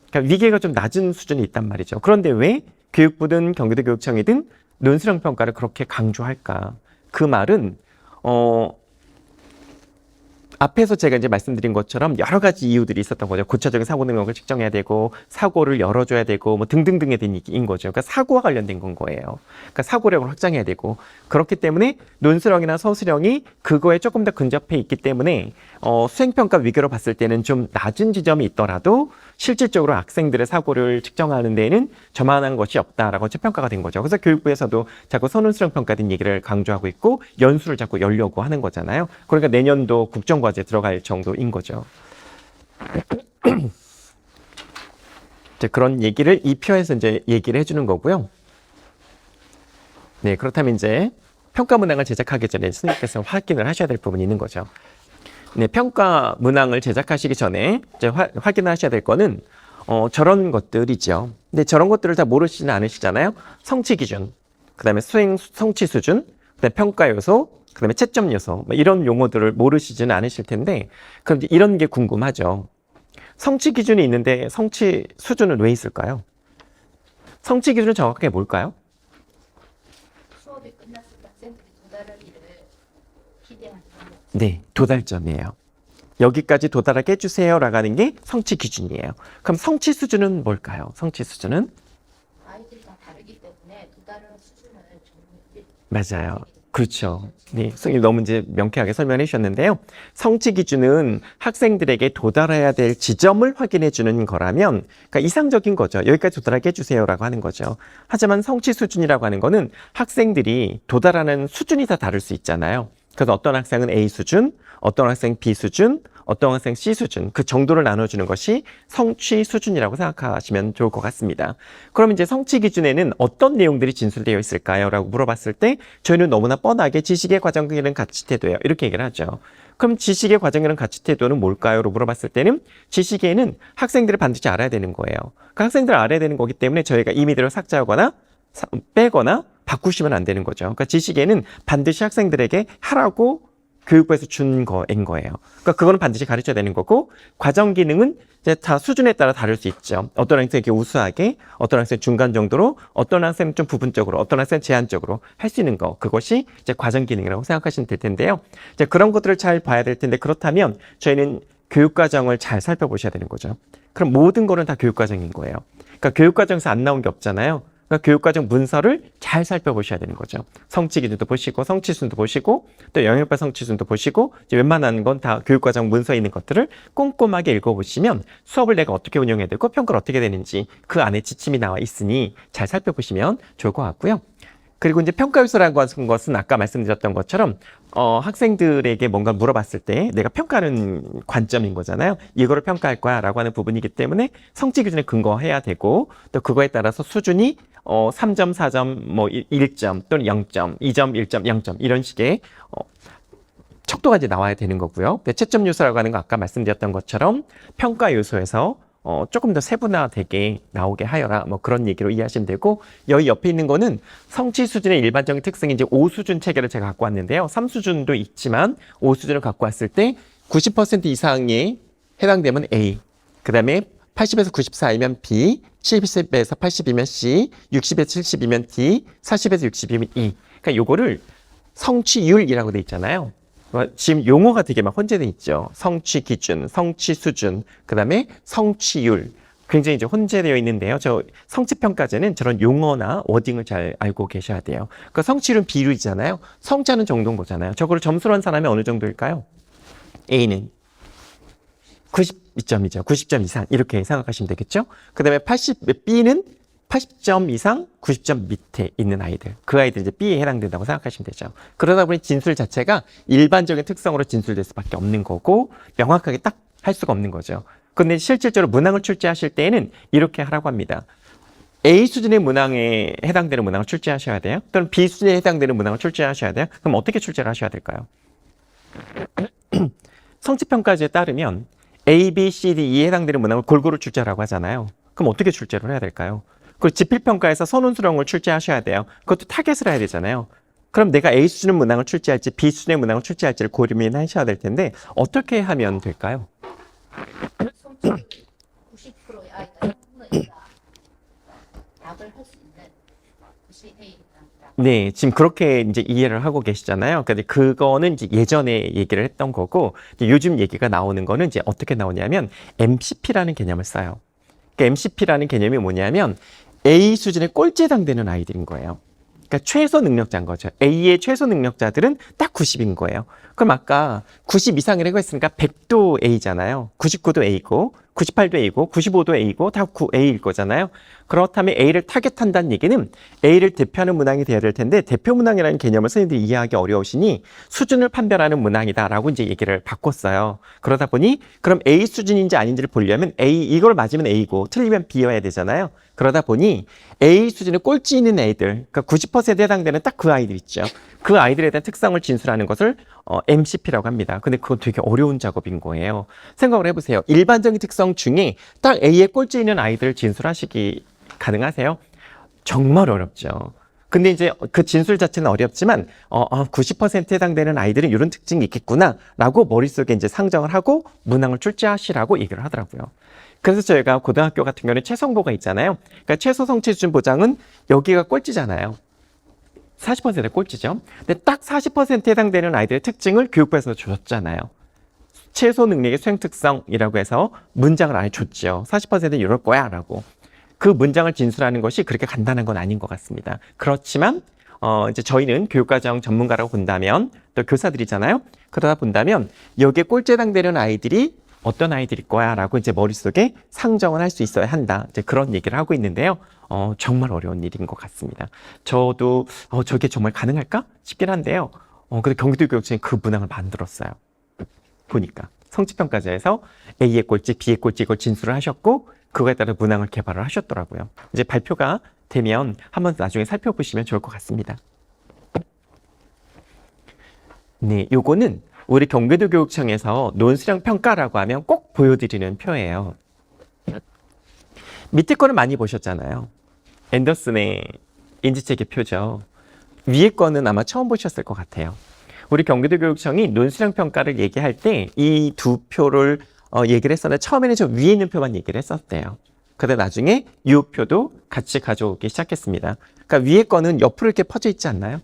그러니까 위계가 좀 낮은 수준이 있단 말이죠. 그런데 왜 교육부든 경기도교육청이든 논술형 평가를 그렇게 강조할까? 그 말은 앞에서 제가 이제 말씀드린 것처럼 여러 가지 이유들이 있었던 거죠. 고차적인 사고 능력을 측정해야 되고 사고를 열어줘야 되고 뭐 등등등에 대한 얘기인 거죠. 그러니까 사고와 관련된 건 거예요. 그러니까 사고력을 확장해야 되고 그렇기 때문에 논술형이나 서술형이 그거에 조금 더 근접해 있기 때문에 수행평가 위계로 봤을 때는 좀 낮은 지점이 있더라도 실질적으로 학생들의 사고를 측정하는 데에는 저만한 것이 없다라고 평가가 된 거죠. 그래서 교육부에서도 자꾸 선논술형 평가된 얘기를 강조하고 있고 연수를 자꾸 열려고 하는 거잖아요. 그러니까 내년도 국정과제 들어갈 정도인 거죠. 이제 그런 얘기를 이 표에서 이제 얘기를 해주는 거고요. 네, 그렇다면 이제 평가 문항을 제작하기 전에 선생님께서 확인을 하셔야 될 부분이 있는 거죠. 네, 평가 문항을 제작하시기 전에 이제 확인하셔야 될 거는 저런 것들이죠. 근데 저런 것들을 다 모르시지는 않으시잖아요. 성취 기준, 그다음에 수행 성취 수준, 그다음에 평가 요소, 그다음에 채점 요소, 뭐 이런 용어들을 모르시지는 않으실 텐데 그럼 이제 이런 게 궁금하죠. 성취 기준이 있는데 성취 수준은 왜 있을까요? 성취 기준은 정확하게 뭘까요? 수업이 끝났을 때 학생들이 도달하기를 기대하는 거죠. 네, 도달점이에요. 여기까지 도달하게 해주세요라고 하는 게 성취 기준이에요. 그럼 성취 수준은 뭘까요? 성취 수준은? 아이들이 다 다르기 때문에 도달하는 수준을 맞아요. 그렇죠. 네, 선생님 너무 이제 명쾌하게 설명해 주셨는데요. 성취 기준은 학생들에게 도달해야 될 지점을 확인해 주는 거라면, 그러니까 이상적인 거죠. 여기까지 도달하게 해주세요라고 하는 거죠. 하지만 성취 수준이라고 하는 거는 학생들이 도달하는 수준이 다 다를 수 있잖아요. 그래서 어떤 학생은 A 수준, 어떤 학생 B 수준, 어떤 학생 C 수준, 그 정도를 나눠주는 것이 성취 수준이라고 생각하시면 좋을 것 같습니다. 그럼 이제 성취 기준에는 어떤 내용들이 진술되어 있을까요? 라고 물어봤을 때 저희는 너무나 뻔하게 지식의 과정 기능 가치 태도예요. 이렇게 얘기를 하죠. 그럼 지식의 과정 기능 가치 태도는 뭘까요? 로 물어봤을 때는 지식에는 학생들이 반드시 알아야 되는 거예요. 그 학생들 알아야 되는 거기 때문에 저희가 임의대로 삭제하거나 빼거나 바꾸시면 안 되는 거죠. 그러니까 지식에는 반드시 학생들에게 하라고 교육부에서 준 거인 거예요. 그러니까 그거는 반드시 가르쳐야 되는 거고, 과정 기능은 이제 다 수준에 따라 다를 수 있죠. 어떤 학생이 우수하게, 어떤 학생 중간 정도로, 어떤 학생은 좀 부분적으로, 어떤 학생은 제한적으로 할 수 있는 거. 그것이 이제 과정 기능이라고 생각하시면 될 텐데요. 이제 그런 것들을 잘 봐야 될 텐데, 그렇다면 저희는 교육과정을 잘 살펴보셔야 되는 거죠. 그럼 모든 거는 다 교육과정인 거예요. 그러니까 교육과정에서 안 나온 게 없잖아요. 그러니까 교육과정 문서를 잘 살펴보셔야 되는 거죠. 성취 기준도 보시고, 성취 수준도 보시고, 또 영역별 성취 수준도 보시고, 이제 웬만한 건 다 교육과정 문서에 있는 것들을 꼼꼼하게 읽어보시면 수업을 내가 어떻게 운영해야 되고 평가를 어떻게 되는지 그 안에 지침이 나와 있으니 잘 살펴보시면 좋을 것 같고요. 그리고 이제 평가 요소라고 하는 것은 아까 말씀드렸던 것처럼 학생들에게 뭔가 물어봤을 때 내가 평가하는 관점인 거잖아요. 이거를 평가할 거야 라고 하는 부분이기 때문에 성취 기준에 근거해야 되고 또 그거에 따라서 수준이 3점, 4점, 뭐 1점 또는 0점, 2점, 1점, 0점 이런 식의 척도가 이제 나와야 되는 거고요. 채점 요소라고 하는 거 아까 말씀드렸던 것처럼 평가 요소에서 조금 더 세분화되게 나오게 하여라 뭐 그런 얘기로 이해하시면 되고, 여기 옆에 있는 거는 성취 수준의 일반적인 특성이 이제 5수준 체계를 제가 갖고 왔는데요. 3수준도 있지만 5수준을 갖고 왔을 때 90% 이상에 해당되면 A, 그 다음에 80에서 94이면 B, 70에서 80이면 C, 60에서 70이면 D, 40에서 60이면 E. 그러니까 요거를 성취율이라고 돼 있잖아요. 지금 용어가 되게 막 혼재돼 있죠. 성취 기준, 성취 수준, 그 다음에 성취율. 굉장히 이제 혼재되어 있는데요. 저 성취평가제는 저런 용어나 워딩을 잘 알고 계셔야 돼요. 그 성취율은 비율이잖아요. 성취하는 정도인 거잖아요. 저거를 점수로 한 사람이 어느 정도일까요? A는 92점이죠. 90점 이상 이렇게 생각하시면 되겠죠. 그 다음에 B는 80점 이상 90점 밑에 있는 아이들, 그 아이들 이제 B에 해당된다고 생각하시면 되죠. 그러다 보니 진술 자체가 일반적인 특성으로 진술될 수밖에 없는 거고 명확하게 딱 할 수가 없는 거죠. 근데 실질적으로 문항을 출제하실 때에는 이렇게 하라고 합니다. A 수준의 문항에 해당되는 문항을 출제하셔야 돼요. 또는 B 수준에 해당되는 문항을 출제하셔야 돼요. 그럼 어떻게 출제를 하셔야 될까요? 성취평가제에 따르면 A, B, C, D, E에 해당되는 문항을 골고루 출제하라고 하잖아요. 그럼 어떻게 출제를 해야 될까요? 그리고 지필평가에서 선운수령을 출제하셔야 돼요. 그것도 타겟을 해야 되잖아요. 그럼 내가 A 수준의 문항을 출제할지 B 수준의 문항을 출제할지를 고민하셔야 될 텐데 어떻게 하면 될까요? 성취율 90%의 아이가 형문이다 답을 할 수 있는 같이 돼 있답니다. 네, 지금 그렇게 이제 이해를 하고 계시잖아요. 근데 그거는 이제 예전에 얘기를 했던 거고, 이제 요즘 얘기가 나오는 거는 이제 어떻게 나오냐면 MCP라는 개념을 써요. 그러니까 MCP라는 개념이 뭐냐면 A 수준의 꼴찌에 해당되는 아이들인 거예요. 그러니까 최소 능력자인 거죠. A의 최소 능력자들은 딱 90인 거예요. 그럼 아까 90 이상이라고 했으니까 100도 A잖아요. 99도 A고, 98도 A고, 95도 A고, 다 A일 거잖아요. 그렇다면 A를 타겟한다는 얘기는 A를 대표하는 문항이 돼야 될 텐데, 대표 문항이라는 개념을 선생님들이 이해하기 어려우시니 수준을 판별하는 문항이다라고 이제 얘기를 바꿨어요. 그러다 보니 그럼 A 수준인지 아닌지를 보려면 이걸 맞으면 A고 틀리면 B여야 되잖아요. 그러다 보니 A 수준의 꼴찌 있는 애들, 그러니까 90%에 해당되는 딱 그 아이들 있죠. 그 아이들에 대한 특성을 진술하는 것을 MCP라고 합니다. 근데 그건 되게 어려운 작업인 거예요. 생각을 해보세요. 일반적인 특성 중에 딱 A의 꼴찌 있는 아이들을 진술하시기 가능하세요? 정말 어렵죠. 근데 이제 그 진술 자체는 어렵지만 90%에 해당되는 아이들은 이런 특징이 있겠구나라고 머릿속에 이제 상정을 하고 문항을 출제하시라고 얘기를 하더라고요. 그래서 저희가 고등학교 같은 경우는 최성보가 있잖아요. 그러니까 최소 성취 수준 보장은 여기가 꼴찌잖아요. 40%의 꼴찌죠. 근데 딱 40%에 해당되는 아이들의 특징을 교육부에서 줬잖아요. 최소 능력의 수행 특성이라고 해서 문장을 안에 줬죠. 40%는 이럴 거야 라고. 그 문장을 진술하는 것이 그렇게 간단한 건 아닌 것 같습니다. 그렇지만 이제 저희는 교육과정 전문가라고 본다면 또 교사들이잖아요. 그러다 본다면 여기에 꼴찌에 해당되는 아이들이 어떤 아이들일 거야 라고 이제 머릿속에 상정을 할 수 있어야 한다. 이제 그런 얘기를 하고 있는데요. 정말 어려운 일인 것 같습니다. 저도 저게 정말 가능할까 싶긴 한데요. 근데 경기도교육청이 그 문항을 만들었어요. 보니까 성취평가자에서 A의 꼴찌, B의 꼴찌 이걸 진술을 하셨고 그거에 따라 문항을 개발을 하셨더라고요. 이제 발표가 되면 한번 나중에 살펴보시면 좋을 것 같습니다. 네, 요거는 우리 경기도교육청에서 논수량 평가라고 하면 꼭 보여드리는 표예요. 밑에 거는 많이 보셨잖아요. 앤더슨의 인지체계 표죠. 위에 거는 아마 처음 보셨을 것 같아요. 우리 경기도교육청이 논수량 평가를 얘기할 때 이 두 표를 얘기를 했었는데 처음에는 저 위에 있는 표만 얘기를 했었대요. 근데 나중에 이 표도 같이 가져오기 시작했습니다. 그러니까 위에 거는 옆으로 이렇게 퍼져 있지 않나요?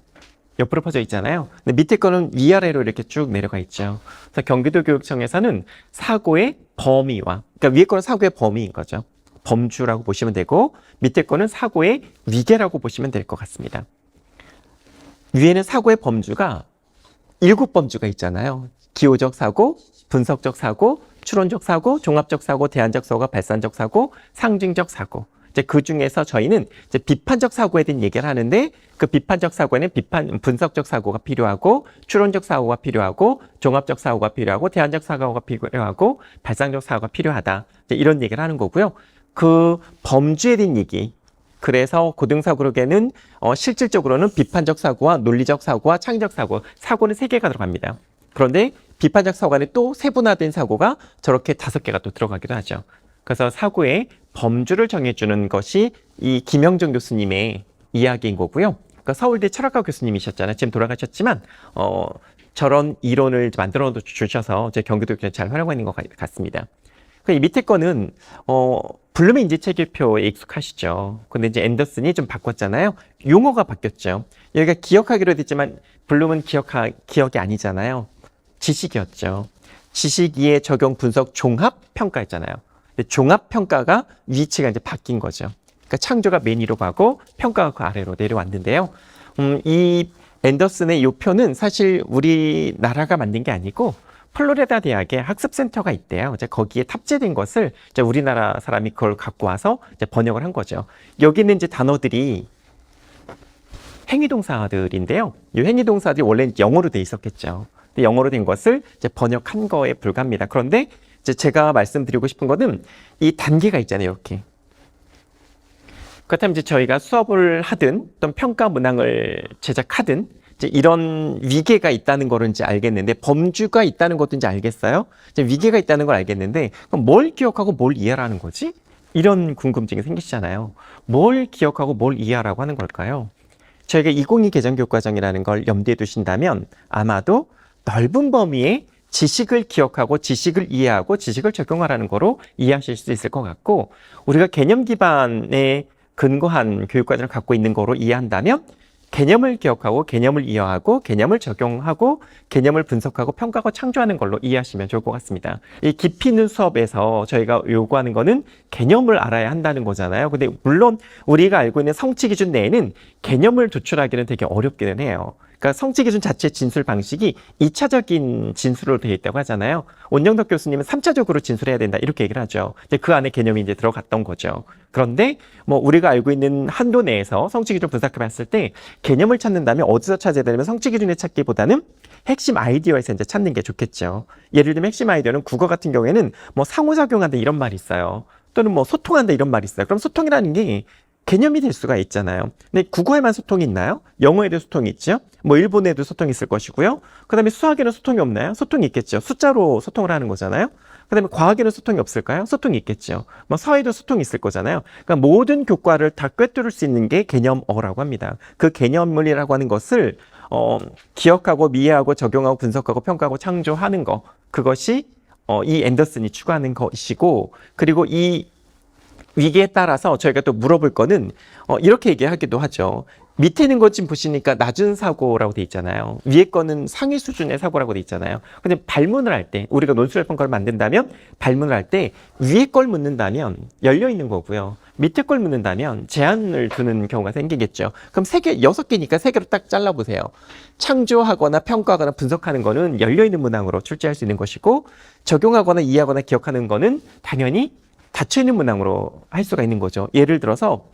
옆으로 퍼져 있잖아요. 근데 밑에 거는 위아래로 이렇게 쭉 내려가 있죠. 그래서 경기도교육청에서는 사고의 범위와, 그러니까 위에 거는 사고의 범위인 거죠. 범주라고 보시면 되고 밑에 거는 사고의 위계라고 보시면 될 것 같습니다. 위에는 사고의 범주가 7범주가 있잖아요. 기호적 사고, 분석적 사고, 추론적 사고, 종합적 사고, 대안적 사고, 발산적 사고, 상징적 사고. 이제 그 중에서 저희는 이제 비판적 사고에 대한 얘기를 하는데 그 비판적 사고에는 분석적 사고가 필요하고 추론적 사고가 필요하고 종합적 사고가 필요하고 대안적 사고가 필요하고 발상적 사고가 필요하다. 이제 이런 얘기를 하는 거고요. 그 범주에 대한 얘기. 그래서 고등사고록에는 실질적으로는 비판적 사고와 논리적 사고와 창의적 사고, 사고는 3개가 들어갑니다. 그런데 비판적 사고 안에 또 세분화된 사고가 저렇게 5개가 또 들어가기도 하죠. 그래서 사고의 범주를 정해주는 것이 이 김영정 교수님의 이야기인 거고요. 그러니까 서울대 철학과 교수님이셨잖아요. 지금 돌아가셨지만 저런 이론을 만들어 주셔서 제 경기도교육청에 잘 활용하고 있는 것 같습니다. 이 밑에 거는 블룸의 인지체계표에 익숙하시죠. 근데 이제 앤더슨이 좀 바꿨잖아요. 용어가 바뀌었죠. 여기가 기억하기로 됐지만 블룸은 기억이 아니잖아요. 지식이었죠. 지식 이해 적용 분석 종합 평가였잖아요. 근데 종합 평가가 위치가 이제 바뀐 거죠. 그러니까 창조가 맨 위로 가고 평가가 그 아래로 내려왔는데요. 이 앤더슨의 이 표는 사실 우리나라가 만든 게 아니고 플로리다 대학의 학습센터가 있대요. 이제 거기에 탑재된 것을 이제 우리나라 사람이 그걸 갖고 와서 이제 번역을 한 거죠. 여기 있는 이제 단어들이 행위동사들인데요. 이 행위동사들이 원래 영어로 돼 있었겠죠. 근데 영어로 된 것을 이제 번역한 거에 불과합니다. 그런데 이제 제가 말씀드리고 싶은 거는 이 단계가 있잖아요. 이렇게. 그렇다면 이제 저희가 수업을 하든 또는 평가 문항을 제작하든 이제 이런 위계가 있다는 거를 이제 알겠는데 범주가 있다는 것도 이제 알겠어요. 이제 위계가 있다는 걸 알겠는데 그럼 뭘 기억하고 뭘 이해하라는 거지? 이런 궁금증이 생기시잖아요. 뭘 기억하고 뭘 이해하라고 하는 걸까요? 저희가 2022 개정교육과정이라는 걸 염두에 두신다면 아마도 넓은 범위의 지식을 기억하고 지식을 이해하고 지식을 적용하라는 거로 이해하실 수 있을 것 같고 우리가 개념 기반의 근거한 교육과정을 갖고 있는 거로 이해한다면 개념을 기억하고 개념을 이해하고 개념을 적용하고 개념을 분석하고 평가하고 창조하는 걸로 이해하시면 좋을 것 같습니다. 이 깊이 있는 수업에서 저희가 요구하는 거는 개념을 알아야 한다는 거잖아요. 근데 물론 우리가 알고 있는 성취 기준 내에는 개념을 도출하기는 되게 어렵기는 해요. 그러니까 성취 기준 자체의 진술 방식이 2차적인 진술로 되어 있다고 하잖아요. 온영덕 교수님은 3차적으로 진술해야 된다 이렇게 얘기를 하죠. 이제 그 안에 개념이 이제 들어갔던 거죠. 그런데 뭐 우리가 알고 있는 한도 내에서 성취 기준 분석해 봤을 때 개념을 찾는다면 어디서 찾아야 되냐면 성취 기준을 찾기보다는 핵심 아이디어에서 이제 찾는 게 좋겠죠. 예를 들면 핵심 아이디어는 국어 같은 경우에는 뭐 상호작용한다 이런 말이 있어요. 또는 뭐 소통한다 이런 말이 있어요. 그럼 소통이라는 게 개념이 될 수가 있잖아요. 근데 국어에만 소통이 있나요? 영어에도 소통이 있죠. 뭐 일본에도 소통이 있을 것이고요. 그다음에 수학에는 소통이 없나요? 소통이 있겠죠. 숫자로 소통을 하는 거잖아요. 그다음에 과학에는 소통이 없을까요? 소통이 있겠죠. 뭐 사회도 소통이 있을 거잖아요. 그러니까 모든 교과를 다 꿰뚫을 수 있는 게 개념어라고 합니다. 그 개념물이라고 하는 것을 기억하고 이해하고 적용하고 분석하고 평가하고 창조하는 거, 그것이 이 앤더슨이 추구하는 것이고, 그리고 이 위기에 따라서 저희가 또 물어볼 거는 이렇게 얘기하기도 하죠. 밑에 있는 것 지금 보시니까 낮은 사고라고 돼 있잖아요. 위에 거는 상위 수준의 사고라고 돼 있잖아요. 근데 발문을 할 때, 우리가 논술할 평가를 만든다면 발문을 할 때 위에 걸 묻는다면 열려 있는 거고요. 밑에 걸 묻는다면 제한을 두는 경우가 생기겠죠. 그럼 6개니까 3개로 딱 잘라보세요. 창조하거나 평가하거나 분석하는 거는 열려 있는 문항으로 출제할 수 있는 것이고, 적용하거나 이해하거나 기억하는 거는 당연히 닫혀있는 문항으로 할 수가 있는 거죠. 예를 들어서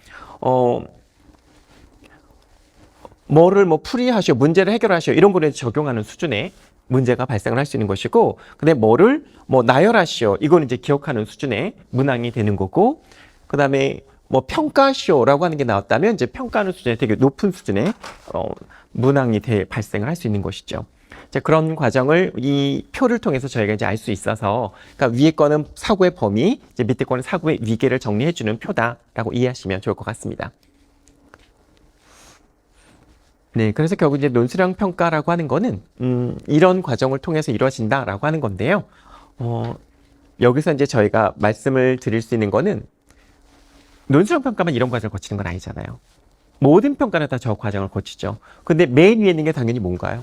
뭐를 뭐 풀이하시오, 문제를 해결하시오 이런 거에 적용하는 수준의 문제가 발생을 할 수 있는 것이고, 근데 뭐를 뭐 나열하시오 이거는 이제 기억하는 수준의 문항이 되는 거고, 그 다음에 뭐 평가시오라고 하는 게 나왔다면 이제 평가하는 수준의 되게 높은 수준의 문항이 발생을 할 수 있는 것이죠. 자, 그런 과정을 이 표를 통해서 저희가 이제 알 수 있어서, 그러니까 위에 거는 사고의 범위, 이제 밑에 거는 사고의 위계를 정리해주는 표다라고 이해하시면 좋을 것 같습니다. 네, 그래서 결국 이제 논술형 평가라고 하는 거는 이런 과정을 통해서 이루어진다라고 하는 건데요. 여기서 이제 저희가 말씀을 드릴 수 있는 거는 논술형 평가만 이런 과정을 거치는 건 아니잖아요. 모든 평가는 다 저 과정을 거치죠. 근데 맨 위에 있는 게 당연히 뭔가요?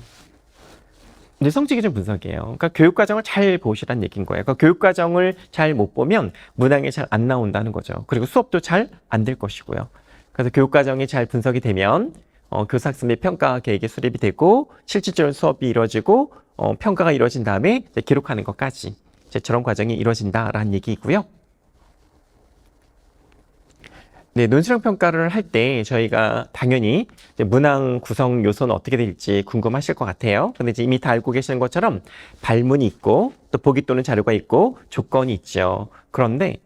이제 성취 기준 분석이에요. 그러니까 교육 과정을 잘 보시라는 얘기인 거예요. 그러니까 교육 과정을 잘 못 보면 문항이 잘 안 나온다는 거죠. 그리고 수업도 잘 안 될 것이고요. 그래서 교육 과정이 잘 분석이 되면 교사 학습 평가 계획이 수립이 되고 실질적으로 수업이 이루어지고 평가가 이루어진 다음에 이제 기록하는 것까지 이제 저런 과정이 이루어진다라는 얘기이고요. 네, 논술형 평가를 할 때 저희가 당연히 이제 문항 구성 요소는 어떻게 될지 궁금하실 것 같아요. 근데 이제 이미 다 알고 계시는 것처럼 발문이 있고 또 보기 또는 자료가 있고 조건이 있죠. 그런데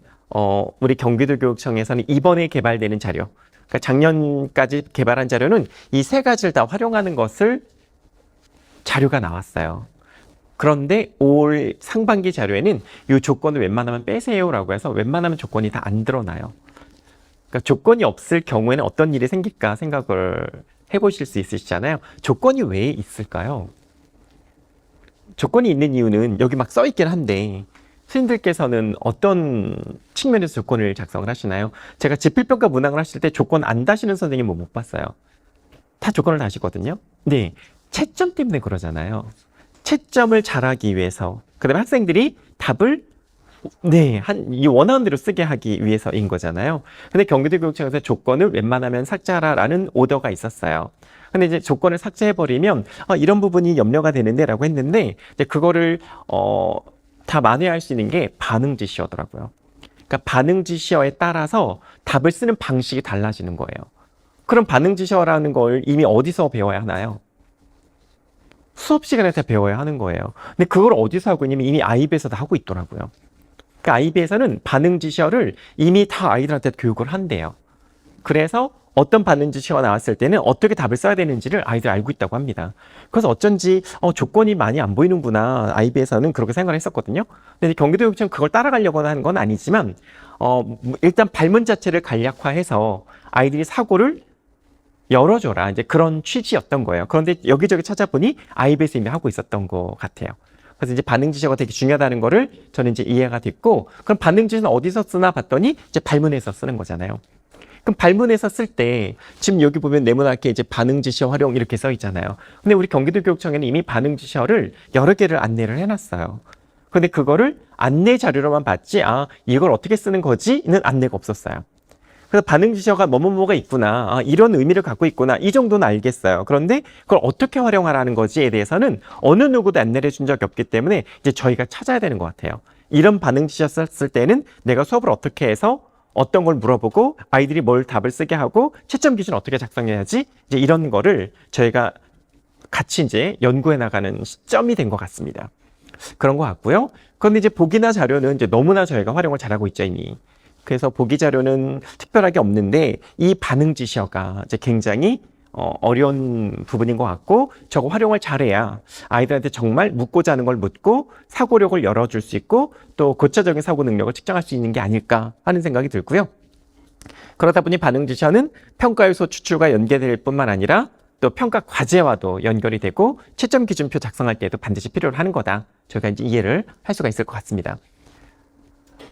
우리 경기도교육청에서는 이번에 개발되는 자료, 그러니까 작년까지 개발한 자료는 이 3가지를 다 활용하는 것을 자료가 나왔어요. 그런데 올 상반기 자료에는 이 조건을 웬만하면 빼세요라고 해서 웬만하면 조건이 다 안 드러나요. 그러니까 조건이 없을 경우에는 어떤 일이 생길까 생각을 해보실 수 있으시잖아요. 조건이 왜 있을까요? 조건이 있는 이유는 여기 막 써있긴 한데 선생님들께서는 어떤 측면에서 조건을 작성을 하시나요? 제가 지필평가 문항을 하실 때 조건 안 다시는 선생님은 못 봤어요. 다 조건을 다시거든요. 네, 채점 때문에 그러잖아요. 채점을 잘하기 위해서, 그 다음에 학생들이 답을 이 원하는 대로 쓰게 하기 위해서인 거잖아요. 근데 경기도교육청에서 조건을 웬만하면 삭제하라라는 오더가 있었어요. 근데 이제 조건을 삭제해버리면 이런 부분이 염려가 되는데 라고 했는데, 이제 그거를 다 만회할 수 있는 게 반응 지시어더라고요. 그러니까 반응 지시어에 따라서 답을 쓰는 방식이 달라지는 거예요. 그럼 반응 지시어라는 걸 이미 어디서 배워야 하나요? 수업 시간에 다 배워야 하는 거예요. 근데 그걸 어디서 하고 있냐면 이미 아이비에서 다 하고 있더라고요. 그러니까 아이비에서는 반응 지시어를 이미 다 아이들한테 교육을 한대요. 그래서 어떤 반응 지시어가 나왔을 때는 어떻게 답을 써야 되는지를 아이들이 알고 있다고 합니다. 그래서 어쩐지 조건이 많이 안 보이는구나, 아이비에서는 그렇게 생각을 했었거든요. 근데 경기도교육청은 그걸 따라가려고 하는 건 아니지만 일단 발문 자체를 간략화해서 아이들이 사고를 열어줘라, 이제 그런 취지였던 거예요. 그런데 여기저기 찾아보니 아이비에서 이미 하고 있었던 것 같아요. 그래서 이제 반응 지시어가 되게 중요하다는 거를 저는 이제 이해가 됐고, 그럼 반응 지시는 어디서 쓰나 봤더니 이제 발문에서 쓰는 거잖아요. 그럼 발문에서 쓸 때 지금 여기 보면 네모나게 이제 반응 지시어 활용 이렇게 써 있잖아요. 근데 우리 경기도교육청에는 이미 반응 지시어를 여러 개를 안내를 해놨어요. 근데 그거를 안내 자료로만 봤지, 이걸 어떻게 쓰는 거지는 안내가 없었어요. 그래서 반응 지시어가 뭐뭐뭐가 있구나, 이런 의미를 갖고 있구나, 이 정도는 알겠어요. 그런데 그걸 어떻게 활용하라는 거지에 대해서는 어느 누구도 안내를 해준 적이 없기 때문에 이제 저희가 찾아야 되는 것 같아요. 이런 반응 지시어 썼을 때는 내가 수업을 어떻게 해서 어떤 걸 물어보고 아이들이 뭘 답을 쓰게 하고 채점 기준 어떻게 작성해야지, 이제 이런 거를 저희가 같이 이제 연구해 나가는 시점이 된 것 같습니다. 그런 것 같고요. 그런데 이제 보기나 자료는 이제 너무나 저희가 활용을 잘하고 있죠, 이미. 그래서 보기 자료는 특별하게 없는데 이 반응 지시어가 이제 굉장히 어려운 부분인 것 같고, 저거 활용을 잘해야 아이들한테 정말 묻고자 하는 걸 묻고 사고력을 열어줄 수 있고 또 고차적인 사고 능력을 측정할 수 있는 게 아닐까 하는 생각이 들고요. 그러다 보니 반응 지시어는 평가 요소 추출과 연계될 뿐만 아니라 또 평가 과제와도 연결이 되고 채점 기준표 작성할 때에도 반드시 필요로 하는 거다. 저희가 이제 이해를 할 수가 있을 것 같습니다.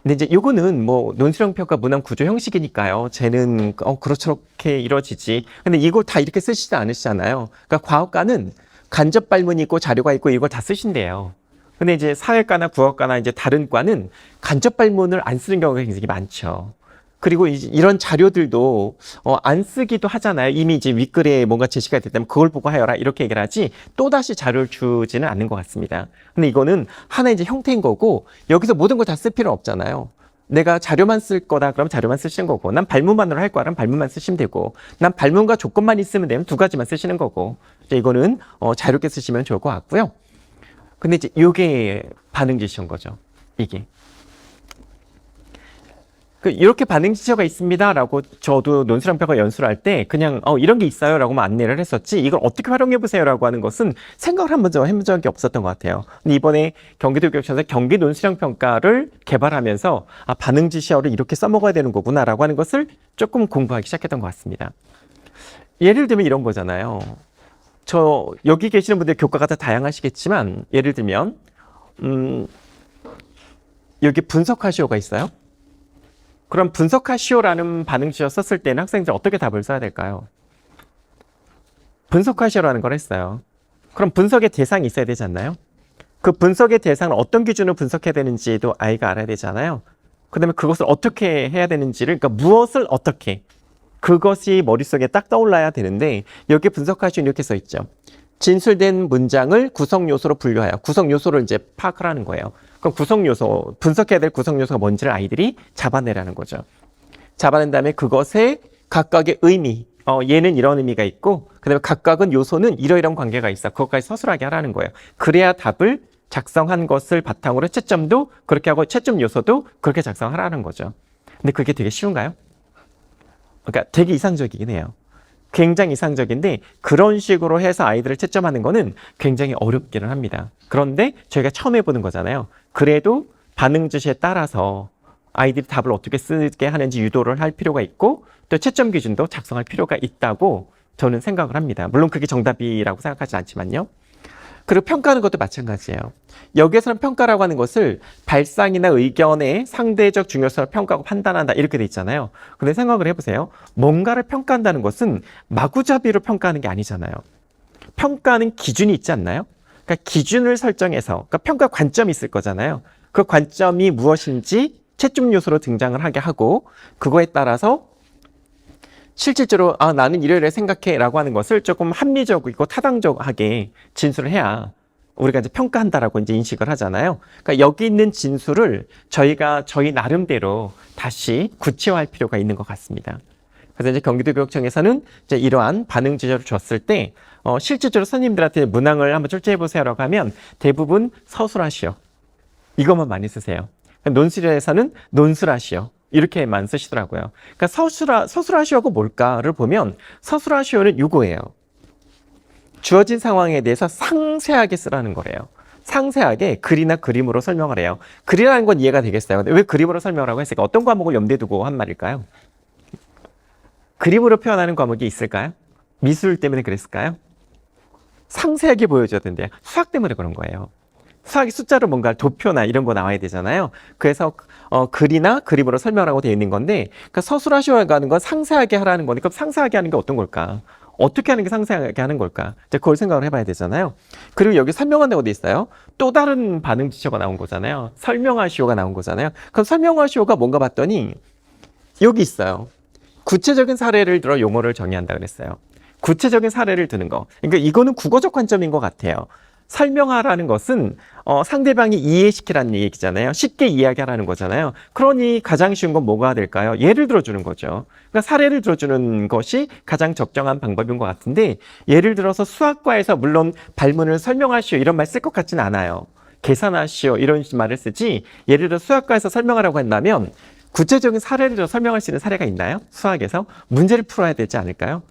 근데 이제 요거는 뭐 논술형 평가 문항 구조 형식이니까요. 쟤는 그렇게 이루어지지. 근데 이걸 다 이렇게 쓰시지 않으시잖아요. 그러니까 과학과는 간접 발문이 있고 자료가 있고 이걸 다 쓰신대요. 근데 이제 사회과나 국어과나 이제 다른 과는 간접 발문을 안 쓰는 경우가 굉장히 많죠. 그리고 이런 자료들도 안 쓰기도 하잖아요. 이미 이제 윗글에 뭔가 제시가 됐다면 그걸 보고 하여라 이렇게 얘기를 하지 또다시 자료를 주지는 않는 것 같습니다. 근데 이거는 하나의 이제 형태인 거고 여기서 모든 걸 다 쓸 필요 없잖아요. 내가 자료만 쓸 거다 그럼 자료만 쓰시는 거고, 난 발문만으로 할 거야 그럼 발문만 쓰시면 되고, 난 발문과 조건만 있으면 되면 두 가지만 쓰시는 거고, 이거는 자유롭게 쓰시면 좋을 것 같고요. 근데 이제 이게 반응 지시인 거죠. 이게. 이렇게 반응 지시어가 있습니다라고 저도 논술형 평가 연수를 할 때 그냥 이런 게 있어요라고만 안내를 했었지 이걸 어떻게 활용해 보세요라고 하는 것은 생각을 한 번도 해본 적이 없었던 것 같아요. 근데 이번에 경기도교육청에서 경기 논술형 평가를 개발하면서 반응 지시어를 이렇게 써먹어야 되는 거구나라고 하는 것을 조금 공부하기 시작했던 것 같습니다. 예를 들면 이런 거잖아요. 저 여기 계시는 분들 교과가 다 다양하시겠지만 예를 들면 여기 분석하시오가 있어요. 그럼 분석하시오라는 반응 지시어 썼을 때는 학생들 어떻게 답을 써야 될까요? 분석하시오라는 걸 했어요. 그럼 분석의 대상이 있어야 되지 않나요? 그 분석의 대상을 어떤 기준으로 분석해야 되는지도 아이가 알아야 되잖아요. 그 다음에 그것을 어떻게 해야 되는지를, 그러니까 무엇을 어떻게, 그것이 머릿속에 딱 떠올라야 되는데 여기 분석하시오 이렇게 써 있죠. 진술된 문장을 구성 요소로 분류하여, 구성 요소를 이제 파악을 하는 거예요. 그럼 구성 요소, 분석해야 될 구성 요소가 뭔지를 아이들이 잡아내라는 거죠. 잡아낸 다음에 그것의 각각의 의미, 얘는 이런 의미가 있고, 그 다음에 각각은 요소는 이러이러한 관계가 있어. 그것까지 서술하게 하라는 거예요. 그래야 답을 작성한 것을 바탕으로 채점도 그렇게 하고 채점 요소도 그렇게 작성하라는 거죠. 근데 그게 되게 쉬운가요? 그러니까 되게 이상적이긴 해요. 굉장히 이상적인데 그런 식으로 해서 아이들을 채점하는 거는 굉장히 어렵기는 합니다. 그런데 저희가 처음 해보는 거잖아요. 그래도 반응 지시에 따라서 아이들이 답을 어떻게 쓰게 하는지 유도를 할 필요가 있고 또 채점 기준도 작성할 필요가 있다고 저는 생각을 합니다. 물론 그게 정답이라고 생각하지 않지만요. 그리고 평가하는 것도 마찬가지예요. 여기에서는 평가라고 하는 것을 발상이나 의견의 상대적 중요성을 평가하고 판단한다 이렇게 돼 있잖아요. 근데 생각을 해보세요. 뭔가를 평가한다는 것은 마구잡이로 평가하는 게 아니잖아요. 평가하는 기준이 있지 않나요? 그러니까 기준을 설정해서, 그러니까 평가 관점이 있을 거잖아요. 그 관점이 무엇인지 채점 요소로 등장을 하게 하고 그거에 따라서 실질적으로 나는 이래이래 생각해 라고 하는 것을 조금 합리적이고 타당하게 진술을 해야 우리가 이제 평가한다라고 이제 인식을 하잖아요. 그러니까 여기 있는 진술을 저희가 저희 나름대로 다시 구체화할 필요가 있는 것 같습니다. 그래서 이제 경기도교육청에서는 이제 이러한 반응 지시를 줬을 때 실질적으로 선생님들한테 문항을 한번 출제해 보세요라고 하면 대부분 서술하시오 이것만 많이 쓰세요. 논술에서는 논술하시오 이렇게만 쓰시더라고요. 그러니까 서술하시오가 뭘까를 보면 서술하시오는 이거예요. 주어진 상황에 대해서 상세하게 쓰라는 거래요. 상세하게 글이나 그림으로 설명을 해요. 글이라는 건 이해가 되겠어요. 근데 왜 그림으로 설명을 하고 했을까? 어떤 과목을 염두에 두고 한 말일까요? 그림으로 표현하는 과목이 있을까요? 미술 때문에 그랬을까요? 상세하게 보여줘야 된대요. 수학 때문에 그런 거예요. 수학이 숫자로 뭔가 도표나 이런 거 나와야 되잖아요. 그래서 글이나 그림으로 설명하고 되어 있는 건데, 그러니까 서술하셔야 하는 건 상세하게 하라는 거니까 상세하게 하는 게 어떤 걸까? 어떻게 하는 게 상세하게 하는 걸까? 이제 그걸 생각을 해봐야 되잖아요. 그리고 여기 설명한다고 돼 있어요. 또 다른 반응 지표가 나온 거잖아요. 설명하시오가 나온 거잖아요. 그럼 설명하시오가 뭔가 봤더니 여기 있어요. 구체적인 사례를 들어 용어를 정의한다 그랬어요. 구체적인 사례를 드는 거. 그러니까 이거는 국어적 관점인 것 같아요. 설명하라는 것은 상대방이 이해시키라는 얘기잖아요. 쉽게 이야기하라는 거잖아요. 그러니 가장 쉬운 건 뭐가 될까요? 예를 들어주는 거죠. 그러니까 사례를 들어주는 것이 가장 적정한 방법인 것 같은데, 예를 들어서 수학과에서 물론 발문을 설명하시오 이런 말 쓸 것 같진 않아요. 계산하시오 이런 말을 쓰지, 예를 들어 수학과에서 설명하라고 한다면 구체적인 사례를 들어 설명할 수 있는 사례가 있나요? 수학에서 문제를 풀어야 되지 않을까요?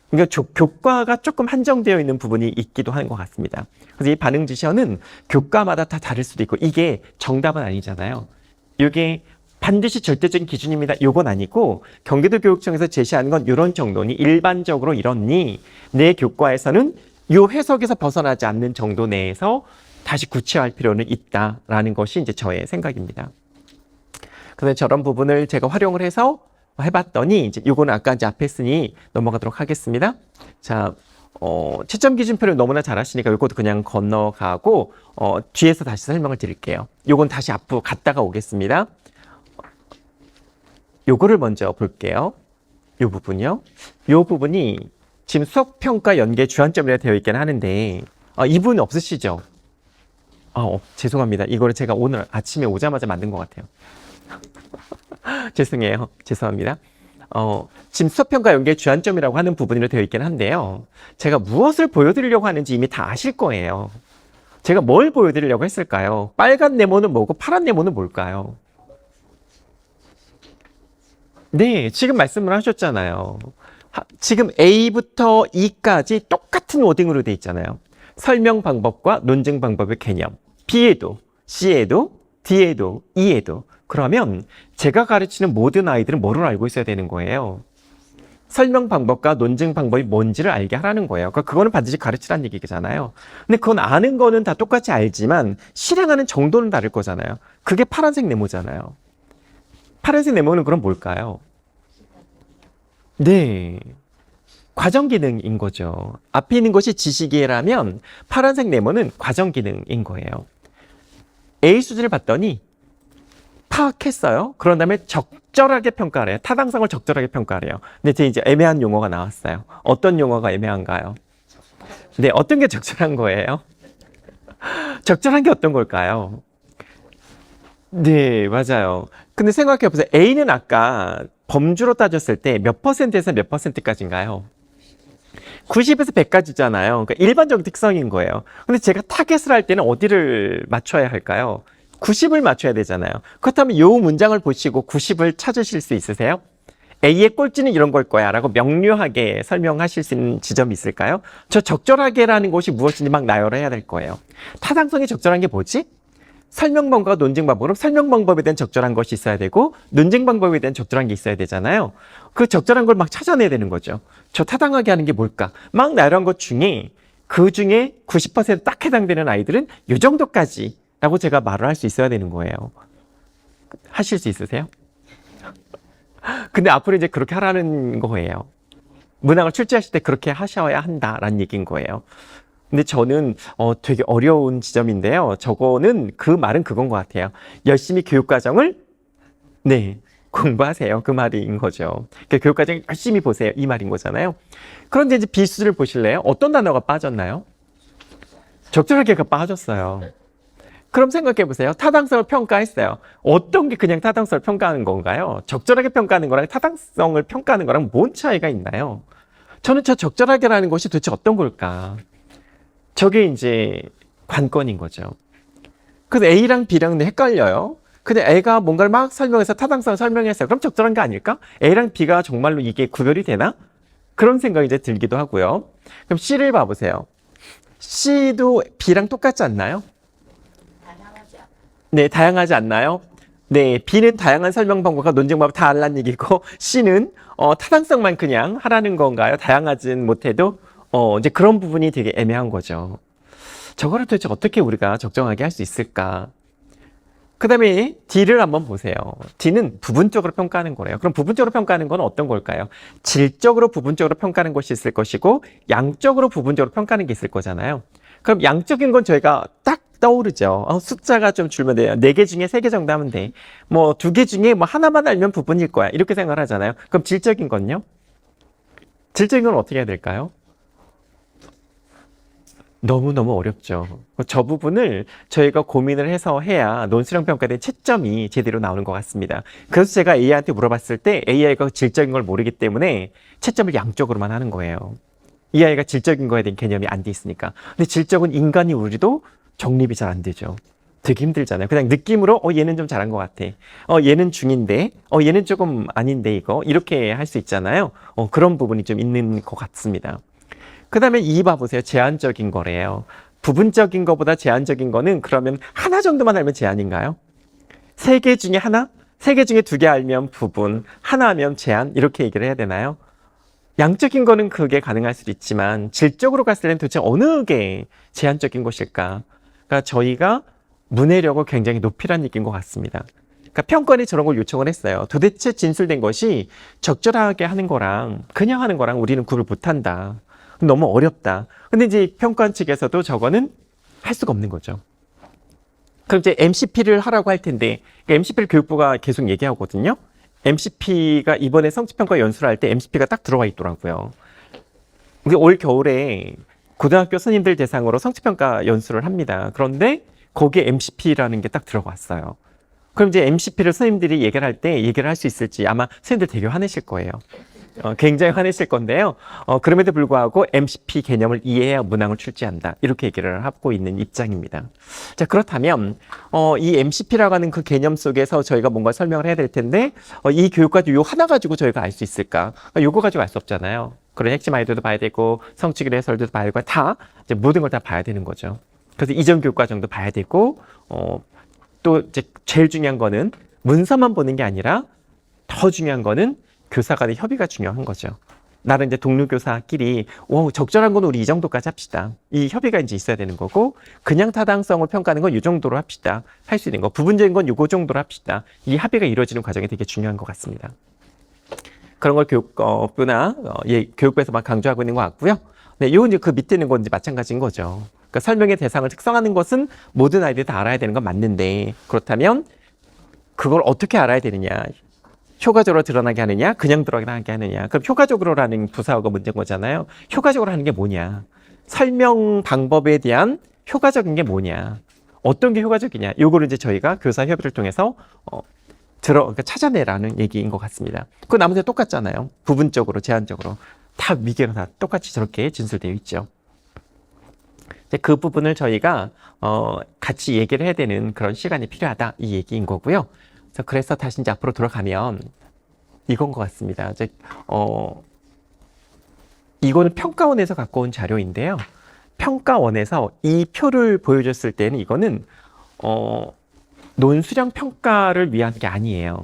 그러니까 교과가 조금 한정되어 있는 부분이 있기도 하는 것 같습니다. 그래서 이 반응 지시어는 교과마다 다 다를 수도 있고, 이게 정답은 아니잖아요. 이게 반드시 절대적인 기준입니다. 이건 아니고, 경기도 교육청에서 제시하는 건 이런 정도니, 일반적으로 이렇니, 내 교과에서는 이 해석에서 벗어나지 않는 정도 내에서 다시 구체화할 필요는 있다라는 것이 이제 저의 생각입니다. 그래서 저런 부분을 제가 활용을 해서 해봤더니, 이제 요거는 아까 이제 앞에 했으니 넘어가도록 하겠습니다. 자, 채점 기준표를 너무나 잘 하시니까 요것도 그냥 건너가고, 뒤에서 다시 설명을 드릴게요. 요건 다시 앞으로 갔다가 오겠습니다. 요거를 먼저 볼게요. 요 부분이요. 요 부분이 지금 수학평가 연계 주안점이라 되어 있긴 하는데, 이 부분 없으시죠? 죄송합니다. 이거를 제가 오늘 아침에 오자마자 만든 것 같아요. 죄송해요. 죄송합니다. 지금 수업평가 연계 주안점이라고 하는 부분으로 되어 있긴 한데요. 제가 무엇을 보여드리려고 하는지 이미 다 아실 거예요. 제가 뭘 보여드리려고 했을까요? 빨간 네모는 뭐고 파란 네모는 뭘까요? 네, 지금 말씀을 하셨잖아요. 지금 A부터 E까지 똑같은 워딩으로 되어 있잖아요. 설명 방법과 논증 방법의 개념. B에도, C에도, D에도, E에도. 그러면 제가 가르치는 모든 아이들은 뭐를 알고 있어야 되는 거예요? 설명 방법과 논증 방법이 뭔지를 알게 하라는 거예요. 그러니까 그거는 반드시 가르치라는 얘기잖아요. 근데 그건 아는 거는 다 똑같이 알지만 실행하는 정도는 다를 거잖아요. 그게 파란색 네모잖아요. 파란색 네모는 그럼 뭘까요? 네, 과정 기능인 거죠. 앞에 있는 것이 지식이라면 파란색 네모는 과정 기능인 거예요. A 수준을 봤더니 파악했어요. 그런 다음에 적절하게 평가를 해요. 타당성을 적절하게 평가를 해요. 근데 이제 애매한 용어가 나왔어요. 어떤 용어가 애매한가요? 네, 어떤 게 적절한 거예요? 적절한 게 어떤 걸까요? 네, 맞아요. 근데 생각해 보세요. A는 아까 범주로 따졌을 때 몇 퍼센트에서 몇 퍼센트까지인가요? 90에서 100까지잖아요. 그러니까 일반적인 특성인 거예요. 근데 제가 타겟을 할 때는 어디를 맞춰야 할까요? 90을 맞춰야 되잖아요. 그렇다면 이 문장을 보시고 90을 찾으실 수 있으세요? A의 꼴찌는 이런 걸 거야 라고 명료하게 설명하실 수 있는 지점이 있을까요? 저 적절하게라는 것이 무엇인지 막 나열을 해야 될 거예요. 타당성이 적절한 게 뭐지? 설명 방법과 논증 방법. 그럼 설명 방법에 대한 적절한 것이 있어야 되고 논증 방법에 대한 적절한 게 있어야 되잖아요. 그 적절한 걸 막 찾아내야 되는 거죠. 저 타당하게 하는 게 뭘까? 막 나열한 것 중에 그 중에 90%딱 해당되는 아이들은 이 정도까지 라고 제가 말을 할 수 있어야 되는 거예요. 하실 수 있으세요? 근데 앞으로 이제 그렇게 하라는 거예요. 문항을 출제하실 때 그렇게 하셔야 한다라는 얘기인 거예요. 근데 저는 되게 어려운 지점인데요. 저거는 그 말은 그건 것 같아요. 열심히 교육과정을 공부하세요. 그 말인 거죠. 그러니까 교육과정 열심히 보세요. 이 말인 거잖아요. 그런데 이제 B수를 보실래요? 어떤 단어가 빠졌나요? 적절하게가 빠졌어요. 그럼 생각해 보세요. 타당성을 평가했어요. 어떤 게 그냥 타당성을 평가하는 건가요? 적절하게 평가하는 거랑 타당성을 평가하는 거랑 뭔 차이가 있나요? 저는 저 적절하게라는 것이 도대체 어떤 걸까? 저게 이제 관건인 거죠. 그래서 A랑 B랑 헷갈려요. 근데 A가 뭔가를 막 설명해서 타당성을 설명했어요. 그럼 적절한 게 아닐까? A랑 B가 정말로 이게 구별이 되나? 그런 생각이 이제 들기도 하고요. 그럼 C를 봐보세요. C도 B랑 똑같지 않나요? 네, 다양하지 않나요? 네, B는 다양한 설명 방법과 논증 방법 다 알란 얘기고 C는 타당성만 그냥 하라는 건가요? 다양하진 못해도 이제 그런 부분이 되게 애매한 거죠. 저거를 도대체 어떻게 우리가 적정하게 할 수 있을까? 그 다음에 D를 한번 보세요. D는 부분적으로 평가하는 거래요. 그럼 부분적으로 평가하는 건 어떤 걸까요? 질적으로 부분적으로 평가하는 것이 있을 것이고 양적으로 부분적으로 평가하는 게 있을 거잖아요. 그럼 양적인 건 저희가 딱 떠오르죠. 숫자가 좀 줄면 돼요. 4개 중에 3개 정도 하면 돼. 뭐 2개 중에 뭐 하나만 알면 부분일 거야. 이렇게 생각을 하잖아요. 그럼 질적인 건요? 질적인 건 어떻게 해야 될까요? 너무너무 어렵죠. 저 부분을 저희가 고민을 해서 해야 논술형 평가된 채점이 제대로 나오는 것 같습니다. 그래서 제가 AI한테 물어봤을 때 AI가 질적인 걸 모르기 때문에 채점을 양적으로만 하는 거예요. 이 아이가 질적인 거에 대한 개념이 안 돼 있으니까. 근데 질적은 인간이 우리도 정립이 잘 안 되죠. 되게 힘들잖아요. 그냥 느낌으로 얘는 좀 잘한 것 같아. 얘는 중인데 얘는 조금 아닌데 이거 이렇게 할 수 있잖아요. 그런 부분이 좀 있는 것 같습니다. 그 다음에 2 봐보세요. 제한적인 거래요. 부분적인 거보다 제한적인 거는 그러면 하나 정도만 알면 제한인가요? 3개 중에 하나? 3개 중에 2개 알면 부분, 하나 하면 제한 이렇게 얘기를 해야 되나요? 양적인 거는 그게 가능할 수도 있지만 질적으로 갔을 때는 도대체 어느 게 제한적인 것일까? 그러니까 저희가 문해력을 굉장히 높이란 얘기인 것 같습니다. 그러니까 평가원이 저런 걸 요청을 했어요. 도대체 진술된 것이 적절하게 하는 거랑 그냥 하는 거랑 우리는 구별 못한다. 너무 어렵다. 근데 이제 평가원 측에서도 저거는 할 수가 없는 거죠. 그럼 이제 MCP를 하라고 할 텐데 MCP를 교육부가 계속 얘기하거든요. MCP가 이번에 성취평가 연수를 할 때 MCP가 딱 들어와 있더라고요. 우리 올 겨울에 고등학교 선생님들 대상으로 성취평가 연수를 합니다. 그런데 거기에 MCP라는 게 딱 들어갔어요. 그럼 이제 MCP를 선생님들이 얘기를 할 때 얘기를 할 수 있을지 아마 선생님들 되게 화내실 거예요. 굉장히 화내실 건데요. 그럼에도 불구하고 MCP 개념을 이해해야 문항을 출제한다. 이렇게 얘기를 하고 있는 입장입니다. 자, 그렇다면 이 MCP라고 하는 그 개념 속에서 저희가 뭔가 설명을 해야 될 텐데 이 교육과도 요 하나 가지고 저희가 알 수 있을까? 요거 가지고 알 수 없잖아요. 그런 핵심 아이디어도 봐야 되고 성취기로 해설도 봐야 되고 다 이제 모든 걸 다 봐야 되는 거죠. 그래서 이전 교육 과정도 봐야 되고 또 이제 제일 중요한 거는 문서만 보는 게 아니라 더 중요한 거는 교사 간의 협의가 중요한 거죠. 나는 이제 동료 교사끼리 적절한 건 우리 이 정도까지 합시다. 이 협의가 이제 있어야 되는 거고 그냥 타당성을 평가하는 건 이 정도로 합시다. 할 수 있는 거. 부분적인 건 요거 정도로 합시다. 이 합의가 이루어지는 과정이 되게 중요한 것 같습니다. 그런 걸 교육부나 교육부에서 막 강조하고 있는 것 같고요. 네, 요 이제 그 밑에 있는 건 이제 마찬가지인 거죠. 그러니까 설명의 대상을 특성하는 것은 모든 아이들이 다 알아야 되는 건 맞는데 그렇다면 그걸 어떻게 알아야 되느냐? 효과적으로 드러나게 하느냐, 그냥 드러나게 하느냐. 그럼 효과적으로라는 부사어가 문제인 거잖아요. 효과적으로 하는 게 뭐냐? 설명 방법에 대한 효과적인 게 뭐냐? 어떤 게 효과적이냐? 요거를 이제 저희가 교사 협의를 통해서 그러니까 찾아내라는 얘기인 것 같습니다. 그 나머지 똑같잖아요. 부분적으로, 제한적으로 다 위계가 다 똑같이 저렇게 진술되어 있죠. 이제 그 부분을 저희가 같이 얘기를 해야 되는 그런 시간이 필요하다 이 얘기인 거고요. 그래서 다시 이제 앞으로 돌아가면 이건 것 같습니다. 이제 이거는 평가원에서 갖고 온 자료인데요. 평가원에서 이 표를 보여줬을 때는 이거는 논수량 평가를 위한 게 아니에요.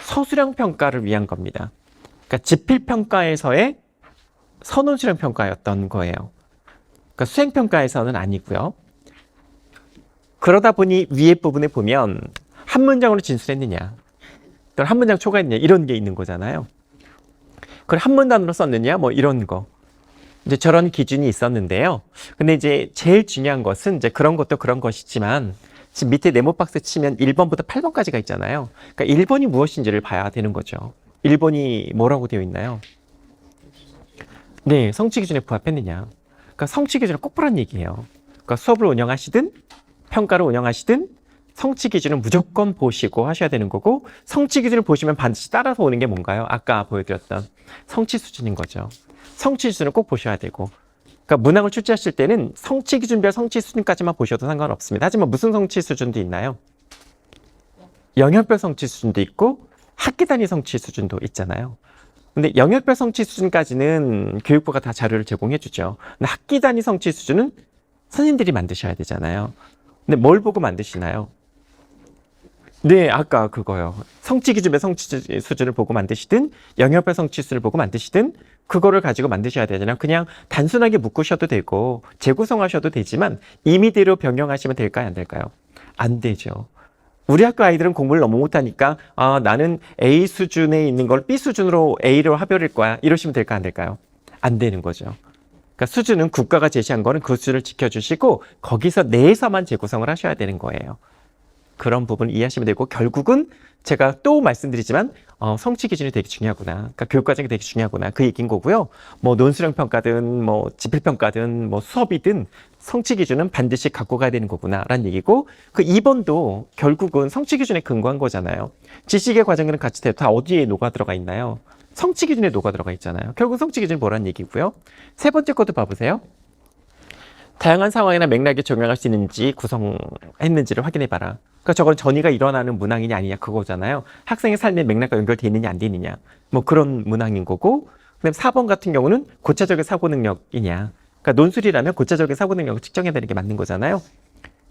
서술형 평가를 위한 겁니다. 그러니까 지필평가에서의 선논수량 평가였던 거예요. 그러니까 수행평가에서는 아니고요. 그러다 보니 위에 부분에 보면 한 문장으로 진술했느냐, 또는 한 문장 초과했느냐 이런 게 있는 거잖아요. 그걸 한 문단으로 썼느냐 뭐 이런 거. 이제 저런 기준이 있었는데요. 근데 이제 제일 중요한 것은 이제 그런 것도 그런 것이지만 지금 밑에 네모 박스 치면 1번부터 8번까지가 있잖아요. 그러니까 1번이 무엇인지를 봐야 되는 거죠. 1번이 뭐라고 되어 있나요? 네, 성취 기준에 부합했느냐. 그러니까 성취 기준을 꼭 보라는 얘기예요. 그러니까 수업을 운영하시든 평가를 운영하시든 성취 기준을 무조건 보시고 하셔야 되는 거고 성취 기준을 보시면 반드시 따라서 오는 게 뭔가요? 아까 보여드렸던 성취 수준인 거죠. 성취 수준을 꼭 보셔야 되고 그러니까 문항을 출제하실 때는 성취 기준별 성취 수준까지만 보셔도 상관없습니다. 하지만 무슨 성취 수준도 있나요? 영역별 성취 수준도 있고 학기 단위 성취 수준도 있잖아요. 근데 영역별 성취 수준까지는 교육부가 다 자료를 제공해 주죠. 근데 학기 단위 성취 수준은 선생님들이 만드셔야 되잖아요. 근데 뭘 보고 만드시나요? 네, 아까 그거요. 성취 기준의 성취 수준을 보고 만드시든 영역별 성취 수를 보고 만드시든 그거를 가지고 만드셔야 되잖아요. 그냥 단순하게 묶으셔도 되고 재구성하셔도 되지만 임의대로 변경하시면 될까요? 안 될까요? 안 되죠. 우리 학교 아이들은 공부를 너무 못하니까 나는 A 수준에 있는 걸 B 수준으로 A로 하별일 거야. 이러시면 될까 안 될까요? 안 되는 거죠. 그러니까 수준은 국가가 제시한 거는 그 수준을 지켜주시고 거기서 내에서만 재구성을 하셔야 되는 거예요. 그런 부분을 이해하시면 되고 결국은 제가 또 말씀드리지만 성취 기준이 되게 중요하구나. 그러니까 교육 과정이 되게 중요하구나. 그 얘기인 거고요. 뭐 논술형 평가든 뭐 지필 평가든 뭐 수업이든 성취 기준은 반드시 갖고 가야 되는 거구나라는 얘기고 그 2번도 결국은 성취 기준에 근거한 거잖아요. 지식의 과정에는 같이 다 어디에 녹아 들어가 있나요? 성취 기준에 녹아 들어가 있잖아요. 결국 성취 기준이 뭐라는 얘기고요. 세 번째 것도 봐보세요. 다양한 상황이나 맥락에 적용할 수 있는지 구성했는지를 확인해봐라. 그러니까 저건 전이가 일어나는 문항이냐 아니냐 그거잖아요. 학생의 삶의 맥락과 연결되어 있느냐 안 되느냐 뭐 그런 문항인 거고 그다음에 4번 같은 경우는 고차적인 사고 능력이냐 그러니까 논술이라면 고차적인 사고 능력을 측정해야 되는 게 맞는 거잖아요.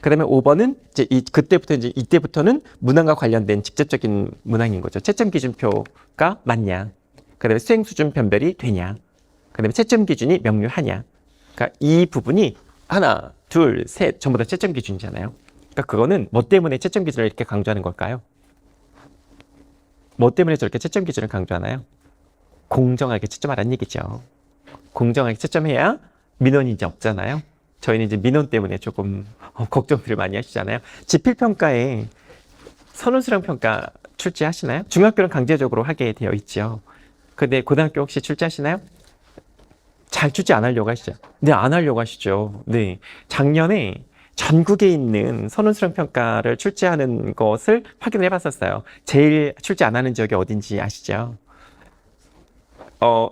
그다음에 5번은 이제 그때부터 이제 이때부터는 문항과 관련된 직접적인 문항인 거죠. 채점 기준표가 맞냐 그다음에 수행 수준 변별이 되냐 그다음에 채점 기준이 명료하냐 그러니까 이 부분이 하나, 둘, 셋 전부 다 채점 기준이잖아요. 그러니까 그거는 뭐 때문에 채점 기준을 이렇게 강조하는 걸까요? 뭐 때문에 저렇게 채점 기준을 강조하나요? 공정하게 채점하라는 얘기죠. 공정하게 채점해야 민원이 이제 없잖아요. 저희는 이제 민원 때문에 조금 걱정들을 많이 하시잖아요. 지필평가에 선운수량 평가 출제하시나요? 중학교는 강제적으로 하게 되어 있죠. 근데 고등학교 혹시 출제하시나요? 잘 출제 안 하려고 하시죠? 네, 안 하려고 하시죠. 네. 작년에 전국에 있는 선운수량 평가를 출제하는 것을 확인을 해봤었어요. 제일 출제 안 하는 지역이 어딘지 아시죠?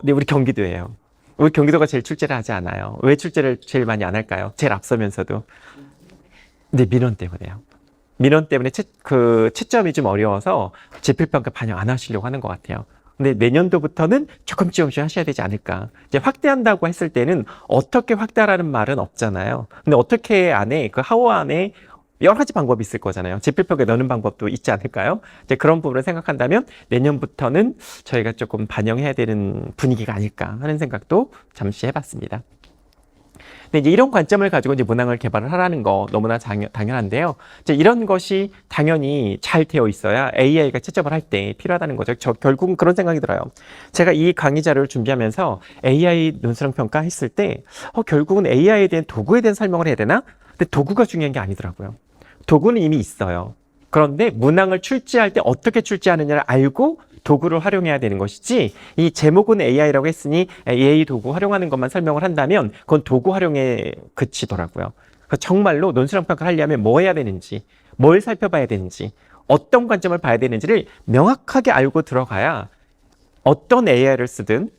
네, 우리 경기도예요. 우리 경기도가 제일 출제를 하지 않아요. 왜 출제를 제일 많이 안 할까요? 제일 앞서면서도. 네, 민원 때문에요. 민원 때문에 채점이 좀 어려워서 지필평가 반영 안 하시려고 하는 것 같아요. 근데 내년도부터는 조금씩 하셔야 되지 않을까. 이제 확대한다고 했을 때는 어떻게 확대하라는 말은 없잖아요. 근데 어떻게 안에, 그 하워 안에 여러 가지 방법이 있을 거잖아요. 지필평가에 넣는 방법도 있지 않을까요? 이제 그런 부분을 생각한다면 내년부터는 저희가 조금 반영해야 되는 분위기가 아닐까 하는 생각도 잠시 해봤습니다. 근데 이제 이런 관점을 가지고 이제 문항을 개발을 하라는 거 너무나 당연한데요. 이제 이런 것이 당연히 잘 되어 있어야 AI가 채점을 할 때 필요하다는 거죠. 저 결국은 그런 생각이 들어요. 제가 이 강의 자료를 준비하면서 AI 논술형 평가 했을 때 결국은 AI에 대한 도구에 대한 설명을 해야 되나? 근데 도구가 중요한 게 아니더라고요. 도구는 이미 있어요. 그런데 문항을 출제할 때 어떻게 출제하느냐를 알고 도구를 활용해야 되는 것이지 이 제목은 AI라고 했으니 AI 도구 활용하는 것만 설명을 한다면 그건 도구 활용에 그치더라고요. 그래서 정말로 논술형 평가를 하려면 뭐 해야 되는지 뭘 살펴봐야 되는지 어떤 관점을 봐야 되는지를 명확하게 알고 들어가야 어떤 AI를 쓰든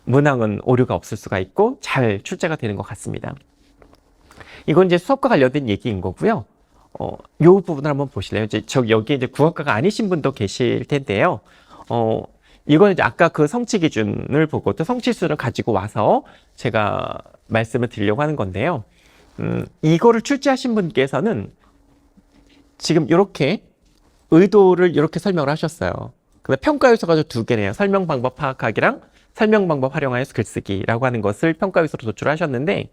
문항은 오류가 없을 수가 있고 잘 출제가 되는 것 같습니다. 이건 이제 수업과 관련된 얘기인 거고요. 요 부분을 한번 보실래요? 이제 여기에 이제 국어과가 아니신 분도 계실 텐데요. 이거는 이제 아까 그 성취 기준을 보고 또 성취수를 가지고 와서 제가 말씀을 드리려고 하는 건데요. 이거를 출제하신 분께서는 지금 이렇게 의도를 이렇게 설명을 하셨어요. 근데 평가 요소가 두 개네요. 설명 방법 파악하기랑 설명 방법 활용하여서 글쓰기라고 하는 것을 평가 요소로 도출하셨는데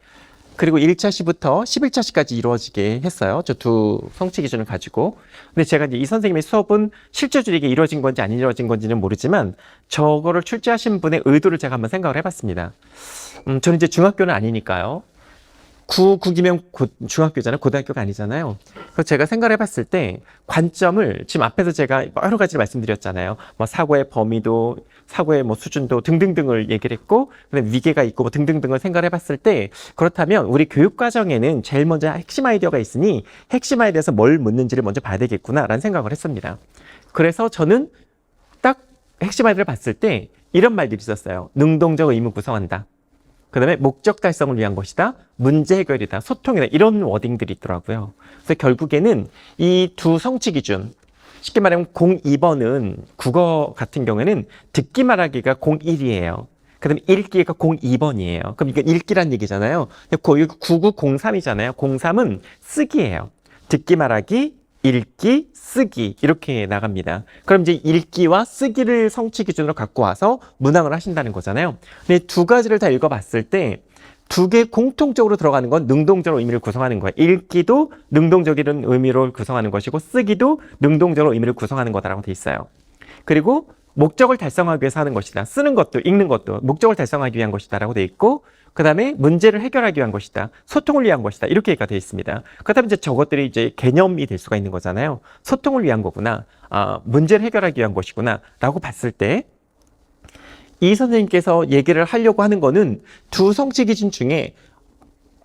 그리고 1차 시부터 11차 시까지 이루어지게 했어요. 저 두 성취 기준을 가지고. 근데 제가 이제 이 선생님의 수업은 실제적으로 이게 이루어진 건지 안 이루어진 건지는 모르지만 저거를 출제하신 분의 의도를 제가 한번 생각을 해봤습니다. 저는 이제 중학교는 아니니까요. 9기면 중학교잖아요. 고등학교가 아니잖아요. 그래서 제가 생각을 해봤을 때 관점을 지금 앞에서 제가 여러 가지를 말씀드렸잖아요. 뭐 사고의 범위도, 사고의 뭐 수준도 등등등을 얘기를 했고, 그다음에 위계가 있고 뭐 등등등을 생각을 해봤을 때 그렇다면 우리 교육 과정에는 제일 먼저 핵심 아이디어가 있으니 핵심 아이디어에서 뭘 묻는지를 먼저 봐야 되겠구나라는 생각을 했습니다. 그래서 저는 딱 핵심 아이디어를 봤을 때 이런 말들이 있었어요. 능동적 의무 구성한다. 그 다음에 목적 달성을 위한 것이다. 문제 해결이다. 소통이다. 이런 워딩들이 있더라고요. 그래서 결국에는 이 두 성취 기준, 쉽게 말하면 02번은 국어 같은 경우에는 듣기 말하기가 01이에요. 그 다음에 읽기가 02번이에요. 그럼 이건 읽기란 얘기잖아요. 9903이잖아요. 03은 쓰기예요. 듣기 말하기, 읽기, 쓰기 이렇게 나갑니다. 그럼 이제 읽기와 쓰기를 성취 기준으로 갖고 와서 문항을 하신다는 거잖아요. 근데 두 가지를 다 읽어봤을 때 두 개 공통적으로 들어가는 건 능동적으로 의미를 구성하는 거예요. 읽기도 능동적인 의미로 구성하는 것이고 쓰기도 능동적으로 의미를 구성하는 거다라고 돼 있어요. 그리고 목적을 달성하기 위해서 하는 것이다. 쓰는 것도 읽는 것도 목적을 달성하기 위한 것이다라고 돼 있고 그 다음에 문제를 해결하기 위한 것이다. 소통을 위한 것이다. 이렇게가 되어 있습니다. 그렇다면 이제 저것들이 이제 개념이 될 수가 있는 거잖아요. 소통을 위한 거구나. 문제를 해결하기 위한 것이구나. 라고 봤을 때 이 선생님께서 얘기를 하려고 하는 거는 두 성취 기준 중에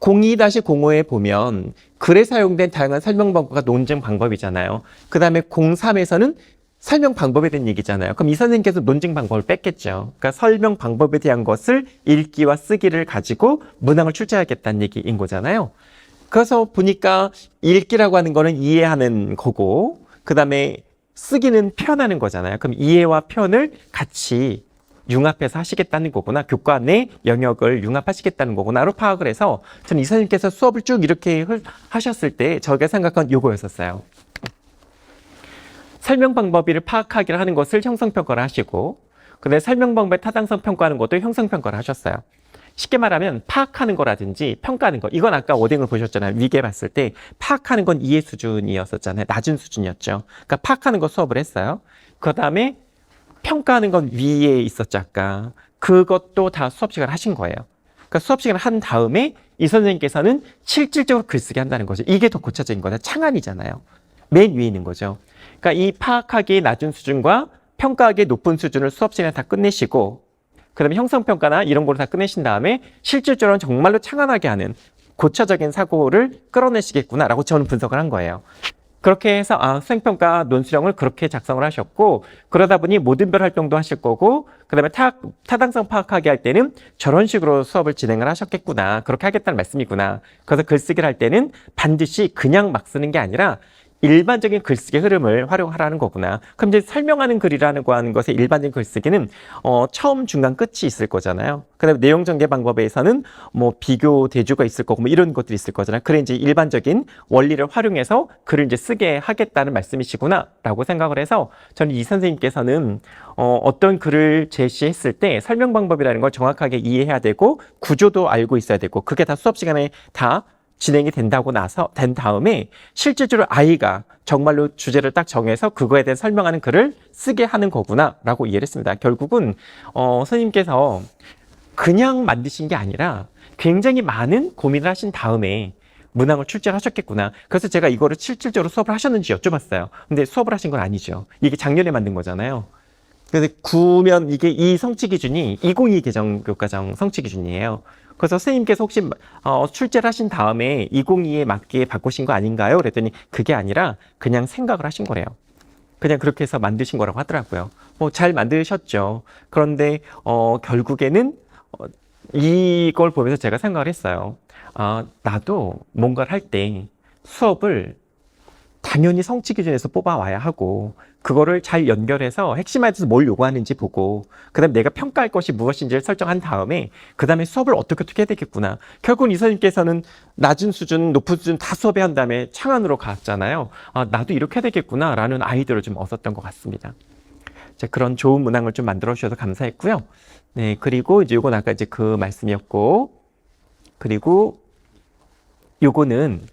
02-05에 보면 글에 사용된 다양한 설명 방법과 논증 방법이잖아요. 그 다음에 03에서는 설명 방법에 대한 얘기잖아요. 그럼 이 선생님께서 논증 방법을 뺐겠죠. 그러니까 설명 방법에 대한 것을 읽기와 쓰기를 가지고 문항을 출제하겠다는 얘기인 거잖아요. 그래서 보니까 읽기라고 하는 거는 이해하는 거고 그 다음에 쓰기는 표현하는 거잖아요. 그럼 이해와 표현을 같이 융합해서 하시겠다는 거구나. 교과 내 영역을 융합하시겠다는 거구나로 파악을 해서 저는 이 선생님께서 수업을 쭉 이렇게 하셨을 때 저희가 생각한 요거였었어요. 설명 방법을 파악하기를 하는 것을 형성평가를 하시고 근데 설명 방법의 타당성 평가하는 것도 형성평가를 하셨어요. 쉽게 말하면 파악하는 거라든지 평가하는 거 이건 아까 워딩을 보셨잖아요. 위계 봤을 때 파악하는 건 이해 수준이었었잖아요. 낮은 수준이었죠. 그러니까 파악하는 거 수업을 했어요. 그 다음에 평가하는 건 위에 있었죠, 아까. 그것도 다 수업 시간을 하신 거예요. 그러니까 수업 시간을 한 다음에 이 선생님께서는 실질적으로 글쓰기 한다는 거죠. 이게 더 고차적인 거다. 창안이잖아요. 맨 위에 있는 거죠. 그러니까 이 파악하기의 낮은 수준과 평가하기의 높은 수준을 수업 시간에 다 끝내시고 그 다음에 형성평가나 이런 거를 다 끝내신 다음에 실질적으로 정말로 창안하게 하는 고차적인 사고를 끌어내시겠구나라고 저는 분석을 한 거예요. 그렇게 해서 수행평가 논술형을 그렇게 작성을 하셨고 그러다 보니 모든별 활동도 하실 거고 그 다음에 타당성 파악하게 할 때는 저런 식으로 수업을 진행을 하셨겠구나. 그렇게 하겠다는 말씀이구나. 그래서 글쓰기를 할 때는 반드시 그냥 막 쓰는 게 아니라 일반적인 글쓰기 흐름을 활용하라는 거구나. 그럼 이제 설명하는 글이라는 거 하는 것의 일반적인 글쓰기는 처음, 중간, 끝이 있을 거잖아요. 그다음에 내용 전개 방법에서는 뭐 비교 대조가 있을 거고 뭐 이런 것들이 있을 거잖아요. 그래 이제 일반적인 원리를 활용해서 글을 이제 쓰게 하겠다는 말씀이시구나라고 생각을 해서 저는 이 선생님께서는 어떤 글을 제시했을 때 설명 방법이라는 걸 정확하게 이해해야 되고 구조도 알고 있어야 되고 그게 다 수업 시간에 다 진행이 된 다음에 실질적으로 아이가 정말로 주제를 딱 정해서 그거에 대해 설명하는 글을 쓰게 하는 거구나 라고 이해를 했습니다. 결국은 선생님께서 그냥 만드신 게 아니라 굉장히 많은 고민을 하신 다음에 문항을 출제를 하셨겠구나. 그래서 제가 이거를 실질적으로 수업을 하셨는지 여쭤봤어요. 근데 수업을 하신 건 아니죠. 이게 작년에 만든 거잖아요. 근데 구면 이게 이 성취 기준이 2022 개정교과정 성취 기준이에요. 그래서 선생님께서 혹시 출제를 하신 다음에 2022에 맞게 바꾸신 거 아닌가요? 그랬더니 그게 아니라 그냥 생각을 하신 거래요. 그냥 그렇게 해서 만드신 거라고 하더라고요. 뭐 잘 만드셨죠. 그런데 결국에는 이걸 보면서 제가 생각을 했어요. 나도 뭔가를 할 때 수업을 당연히 성취 기준에서 뽑아와야 하고 그거를 잘 연결해서 핵심화해서 뭘 요구하는지 보고 그 다음에 내가 평가할 것이 무엇인지를 설정한 다음에 그 다음에 수업을 어떻게 해야 되겠구나. 결국은 이 선생님께서는 낮은 수준, 높은 수준 다 수업에 한 다음에 창안으로 갔잖아요. 나도 이렇게 해야 되겠구나 라는 아이디어를 좀 얻었던 것 같습니다. 자, 그런 좋은 문항을 좀 만들어 주셔서 감사했고요. 네, 그리고 이제 요건 아까 이제 그 말씀이었고 그리고 요거는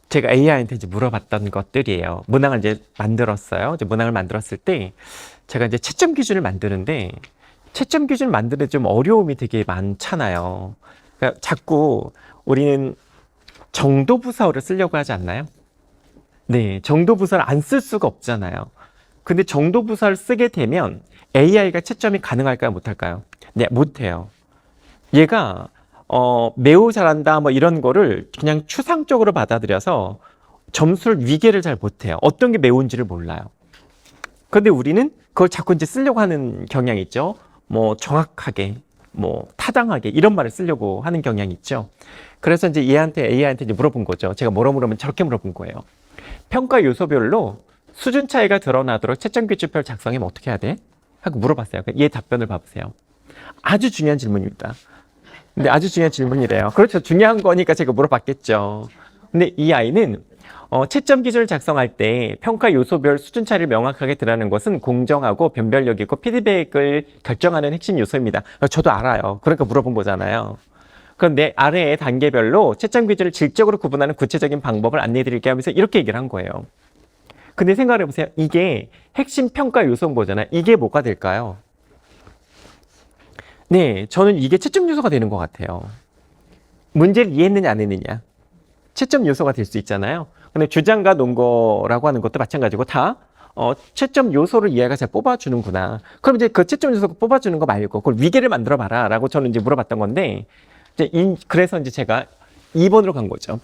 제가 AI한테 이제 물어봤던 것들이에요. 문항을 이제 만들었어요. 이제 문항을 만들었을 때 제가 이제 채점 기준을 만드는데 채점 기준을 만드는데 좀 어려움이 되게 많잖아요. 그러니까 자꾸 우리는 정도부사어를 쓰려고 하지 않나요? 네, 정도부사를 안 쓸 수가 없잖아요. 근데 정도부사를 쓰게 되면 AI가 채점이 가능할까요? 못할까요? 네, 못해요. 얘가 매우 잘한다 뭐 이런 거를 그냥 추상적으로 받아들여서 점수를 위계를 잘 못해요. 어떤 게 매운지를 몰라요. 그런데 우리는 그걸 자꾸 이제 쓰려고 하는 경향이 있죠. 뭐 정확하게, 뭐 타당하게 이런 말을 쓰려고 하는 경향이 있죠. 그래서 이제 AI한테 이제 물어본 거죠. 제가 뭐라 물으면 저렇게 물어본 거예요. 평가 요소별로 수준 차이가 드러나도록 채점 기준표를 작성하면 어떻게 해야 돼? 하고 물어봤어요. 얘 답변을 봐보세요. 아주 중요한 질문입니다. 근데 아주 중요한 질문이래요. 그렇죠. 중요한 거니까 제가 물어봤겠죠. 근데 이 아이는 채점 기준을 작성할 때 평가 요소별 수준 차이를 명확하게 드러내는 것은 공정하고 변별력 있고 피드백을 결정하는 핵심 요소입니다. 저도 알아요. 그러니까 물어본 거잖아요. 그런데 아래의 단계별로 채점 기준을 질적으로 구분하는 구체적인 방법을 안내해 드릴게요 하면서 이렇게 얘기를 한 거예요. 근데 생각을 해보세요. 이게 핵심 평가 요소인 거잖아요. 이게 뭐가 될까요? 네, 저는 이게 채점 요소가 되는 것 같아요. 문제를 이해했느냐 안 했느냐. 채점 요소가 될 수 있잖아요. 근데 주장과 논거라고 하는 것도 마찬가지고 다 채점 요소를 이해가 잘 뽑아주는구나. 그럼 이제 그 채점 요소 뽑아주는 거 말고 그걸 위계를 만들어 봐라 라고 저는 이제 물어봤던 건데 이제 그래서 이제 제가 2번으로 간 거죠.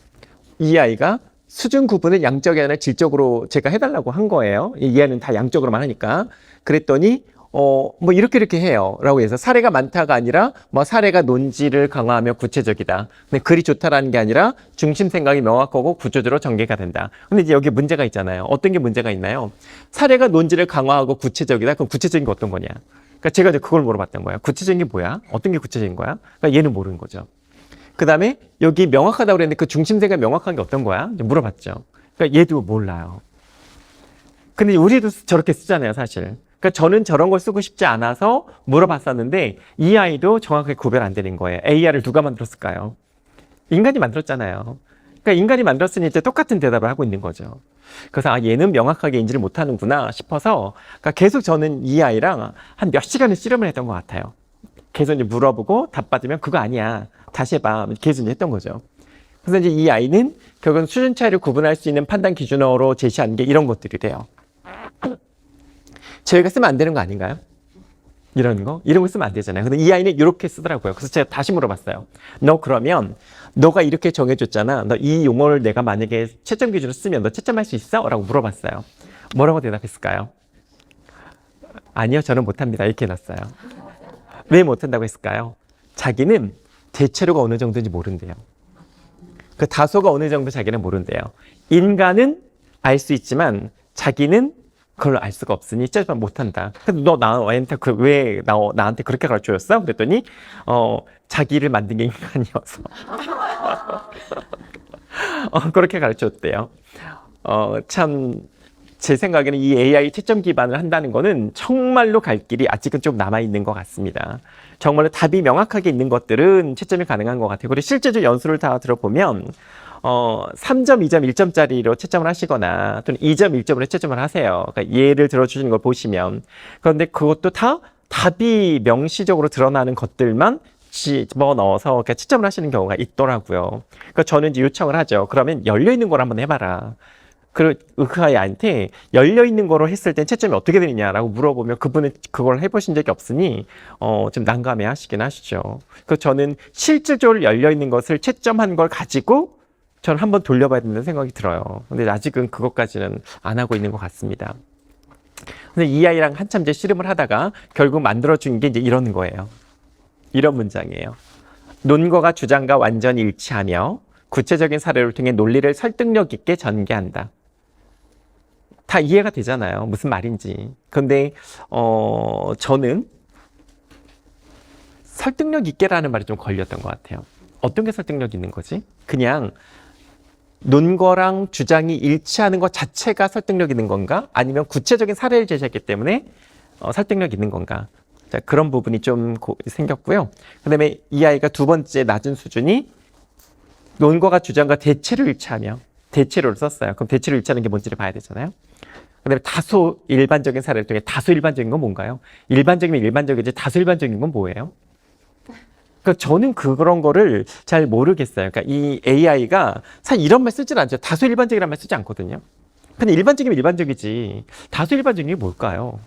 이 아이가 수준 구분을 양적이 아니라 질적으로 제가 해달라고 한 거예요. 이 아이는 다 양적으로만 하니까. 그랬더니 뭐 이렇게 해요 라고 해서 사례가 많다가 아니라 뭐 사례가 논지를 강화하며 구체적이다. 근데 글이 좋다라는 게 아니라 중심 생각이 명확하고 구조적으로 전개가 된다. 근데 이제 여기 문제가 있잖아요. 어떤 게 문제가 있나요? 사례가 논지를 강화하고 구체적이다. 그럼 구체적인 게 어떤 거냐? 그러니까 제가 이제 그걸 물어봤던 거예요. 구체적인 게 뭐야? 어떤 게 구체적인 거야? 그러니까 얘는 모르는 거죠. 그 다음에 여기 명확하다고 그랬는데 그 중심 생각이 명확한 게 어떤 거야? 이제 물어봤죠. 그러니까 얘도 몰라요. 근데 우리도 저렇게 쓰잖아요, 사실. 그러니까 저는 저런 걸 쓰고 싶지 않아서 물어봤었는데 이 아이도 정확하게 구별 안 되는 거예요. AR을 누가 만들었을까요? 인간이 만들었잖아요. 그러니까 인간이 만들었으니 이제 똑같은 대답을 하고 있는 거죠. 그래서 얘는 명확하게 인지를 못하는구나 싶어서 그러니까 계속 저는 이 아이랑 한 몇 시간을 씨름을 했던 것 같아요. 계속 이제 물어보고 답 받으면 그거 아니야. 다시 해봐. 계속 이제 했던 거죠. 그래서 이제 이 아이는 결국은 수준 차이를 구분할 수 있는 판단 기준으로 제시한 게 이런 것들이 돼요. 저희가 쓰면 안 되는 거 아닌가요? 이런 거? 이런 거 쓰면 안 되잖아요. 근데 이 아이는 이렇게 쓰더라고요. 그래서 제가 다시 물어봤어요. 너 그러면 너가 이렇게 정해줬잖아. 너 이 용어를 내가 만약에 채점 기준으로 쓰면 너 채점할 수 있어? 라고 물어봤어요. 뭐라고 대답했을까요? 아니요, 저는 못합니다. 이렇게 해놨어요. 왜 못한다고 했을까요? 자기는 대체로가 어느 정도인지 모른대요. 그 다소가 어느 정도 자기는 모른대요. 인간은 알 수 있지만 자기는 그걸 알 수가 없으니 채점 못한다. 근데 너 나한테 왜 나한테 그렇게 가르쳐줬어? 그랬더니 자기를 만든 게 인간이어서 그렇게 가르쳐줬대요. 참 제 생각에는 이 AI 채점 기반을 한다는 거는 정말로 갈 길이 아직은 좀 남아있는 것 같습니다. 정말로 답이 명확하게 있는 것들은 채점이 가능한 것 같아요. 그리고 실제로 연수를 다 들어보면 3점, 2점, 1점짜리로 채점을 하시거나 또는 2점, 1점으로 채점을 하세요. 그러니까 예를 들어주시는 걸 보시면. 그런데 그것도 다 답이 명시적으로 드러나는 것들만 집어넣어서 채점을 하시는 경우가 있더라고요. 그러니까 저는 이제 요청을 하죠. 그러면 열려있는 걸 한번 해봐라. 그 아이한테 열려있는 거로 했을 땐 채점이 어떻게 되느냐라고 물어보면 그분은 그걸 해보신 적이 없으니 좀 난감해 하시긴 하시죠. 그래서 저는 실질적으로 열려있는 것을 채점한 걸 가지고 저는 한번 돌려봐야 된다는 생각이 들어요. 근데 아직은 그것까지는 안 하고 있는 것 같습니다. 근데 이 아이랑 한참 이제 씨름을 하다가 결국 만들어준 게 이제 이런 거예요. 이런 문장이에요. 논거가 주장과 완전히 일치하며 구체적인 사례를 통해 논리를 설득력 있게 전개한다. 다 이해가 되잖아요. 무슨 말인지. 근데 저는 설득력 있게라는 말이 좀 걸렸던 것 같아요. 어떤 게 설득력 있는 거지? 그냥 논거랑 주장이 일치하는 것 자체가 설득력 있는 건가? 아니면 구체적인 사례를 제시했기 때문에 설득력 있는 건가? 자, 그런 부분이 좀 생겼고요. 그 다음에 이 아이가 두 번째 낮은 수준이 논거가 주장과 대체로 일치하며 대체로를 썼어요. 그럼 대체로 일치하는 게 뭔지를 봐야 되잖아요. 그 다음에 다소 일반적인 사례를 통해 다소 일반적인 건 뭔가요? 일반적이면 일반적이지 다소 일반적인 건 뭐예요? 그러니까 저는 그런 거를 잘 모르겠어요. 그러니까 이 AI가 사실 이런 말 쓰질 않죠. 다소 일반적이라는 말 쓰지 않거든요. 근데 일반적이면 일반적이지 다소 일반적인 게 뭘까요?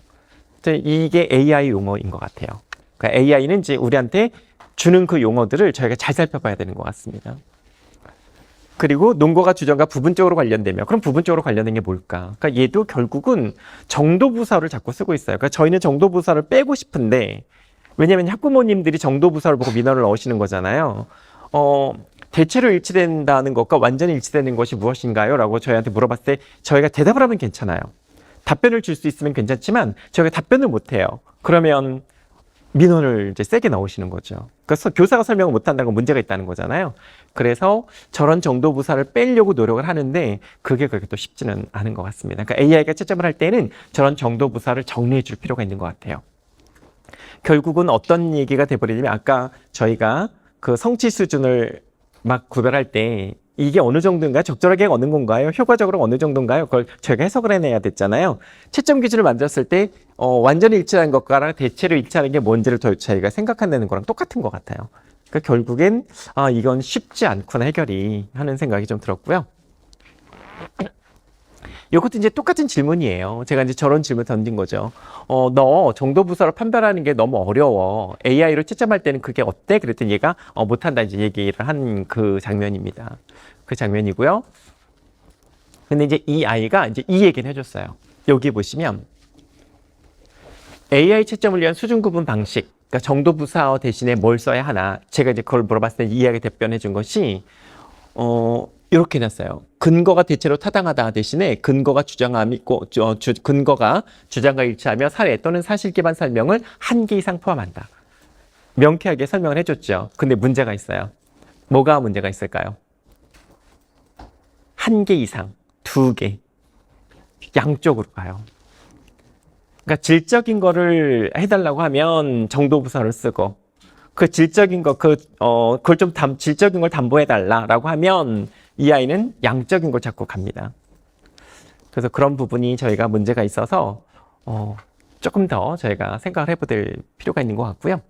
이게 AI 용어인 것 같아요. 그러니까 AI는 이제 우리한테 주는 그 용어들을 저희가 잘 살펴봐야 되는 것 같습니다. 그리고 논거가 주장과 부분적으로 관련되며 그럼 부분적으로 관련된 게 뭘까? 그러니까 얘도 결국은 정도부사를 자꾸 쓰고 있어요. 그러니까 저희는 정도부사를 빼고 싶은데 왜냐하면 학부모님들이 정도부사를 보고 민원을 넣으시는 거잖아요. 대체로 일치된다는 것과 완전히 일치되는 것이 무엇인가요? 라고 저희한테 물어봤을 때 저희가 대답을 하면 괜찮아요. 답변을 줄 수 있으면 괜찮지만 저희가 답변을 못 해요. 그러면 민원을 이제 세게 넣으시는 거죠. 그래서 교사가 설명을 못한다는 건 문제가 있다는 거잖아요. 그래서 저런 정도 부사를 빼려고 노력을 하는데 그게 그렇게 또 쉽지는 않은 것 같습니다. 그러니까 AI가 채점을 할 때는 저런 정도 부사를 정리해 줄 필요가 있는 것 같아요. 결국은 어떤 얘기가 돼버리냐면 아까 저희가 그 성취 수준을 막 구별할 때 이게 어느 정도인가요? 적절하게 어느 건가요? 효과적으로 어느 정도인가요? 그걸 저희가 해석을 해내야 됐잖아요. 채점 기준을 만들었을 때 완전히 일치하는 것과 대체로 일치하는 게 뭔지를 저희가 생각한다는 거랑 똑같은 것 같아요. 그러니까 결국엔 이건 쉽지 않구나 해결이 하는 생각이 좀 들었고요. 이것도 이제 똑같은 질문이에요. 제가 이제 저런 질문 던진 거죠. 너 정도 부서를 판별하는 게 너무 어려워. AI로 채점할 때는 그게 어때? 그랬더니 얘가 못한다 이제 얘기를 한 그 장면입니다. 그 장면이고요. 근데 이제 이 아이가 이제 이 얘기는 해줬어요. 여기 보시면 AI 채점을 위한 수준 구분 방식, 그러니까 정도 부사 대신에 뭘 써야 하나. 제가 이제 그걸 물어봤을 때 이 이야기 답변해 준 것이 이렇게 해놨어요. 근거가 대체로 타당하다 대신에 근거가 주장함이 있고 근거가 주장과 일치하며 사례 또는 사실 기반 설명을 한 개 이상 포함한다. 명쾌하게 설명을 해줬죠. 근데 문제가 있어요. 뭐가 문제가 있을까요? 한 개 이상, 두 개, 양쪽으로 가요. 그러니까 질적인 거를 해달라고 하면 정도 부사를 쓰고 그 질적인 거, 그걸 좀 질적인 걸 담보해달라라고 하면 이 아이는 양적인 걸 자꾸 갑니다. 그래서 그런 부분이 저희가 문제가 있어서 조금 더 저희가 생각을 해볼 필요가 있는 것 같고요.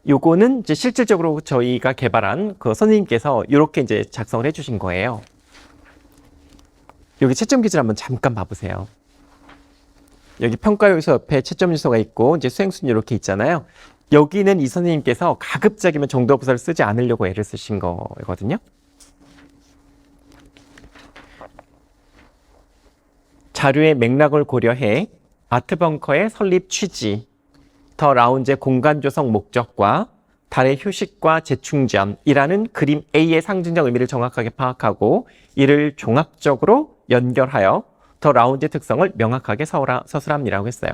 요거는 이제 실질적으로 저희가 개발한 그 선생님께서 이렇게 이제 작성을 해주신 거예요. 여기 채점 기준 한번 잠깐 봐보세요. 여기 평가 요소 옆에 채점 요소가 있고 이제 수행순위 이렇게 있잖아요. 여기는 이 선생님께서 가급적이면 정도 부사를 쓰지 않으려고 애를 쓰신 거거든요. 자료의 맥락을 고려해 아트벙커의 설립 취지, 더 라운지의 공간 조성 목적과 달의 휴식과 재충전이라는 그림 A의 상징적 의미를 정확하게 파악하고 이를 종합적으로 연결하여 더 라운지의 특성을 명확하게 서술함이라고 했어요.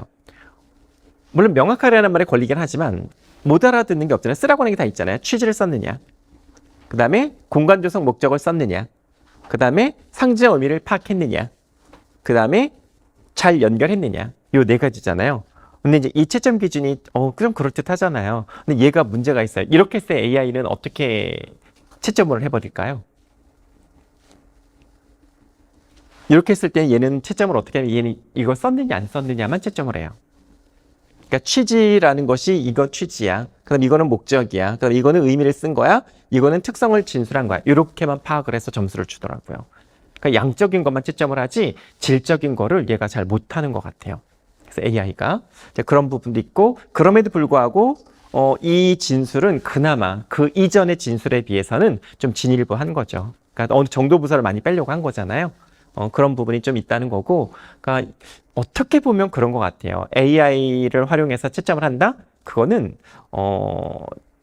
물론 명확하려는 말에 걸리긴 하지만 못 알아듣는 게 없잖아요. 쓰라고 하는 게 다 있잖아요. 취지를 썼느냐, 그 다음에 공간 조성 목적을 썼느냐, 그 다음에 상징적 의미를 파악했느냐, 그 다음에 잘 연결했느냐, 요 네 가지잖아요. 근데 이제 이 채점 기준이 좀 그럴듯하잖아요. 근데 얘가 문제가 있어요. 이렇게 했을 때 AI는 어떻게 채점을 해버릴까요? 이렇게 했을 때 얘는 채점을 어떻게 하면 얘는 이걸 썼느냐 안 썼느냐만 채점을 해요. 그러니까 취지라는 것이 이거 취지야. 그다음 이거는 목적이야. 그다음 이거는 의미를 쓴 거야. 이거는 특성을 진술한 거야. 이렇게만 파악을 해서 점수를 주더라고요. 그러니까 양적인 것만 채점을 하지 질적인 거를 얘가 잘 못하는 것 같아요. 그래서 AI가 그런 부분도 있고 그럼에도 불구하고 이 진술은 그나마 그 이전의 진술에 비해서는 좀 진일보한 거죠. 그러니까 어느 정도 부서를 많이 빼려고 한 거잖아요. 그런 부분이 좀 있다는 거고, 그러니까 어떻게 보면 그런 것 같아요. AI를 활용해서 채점을 한다? 그거는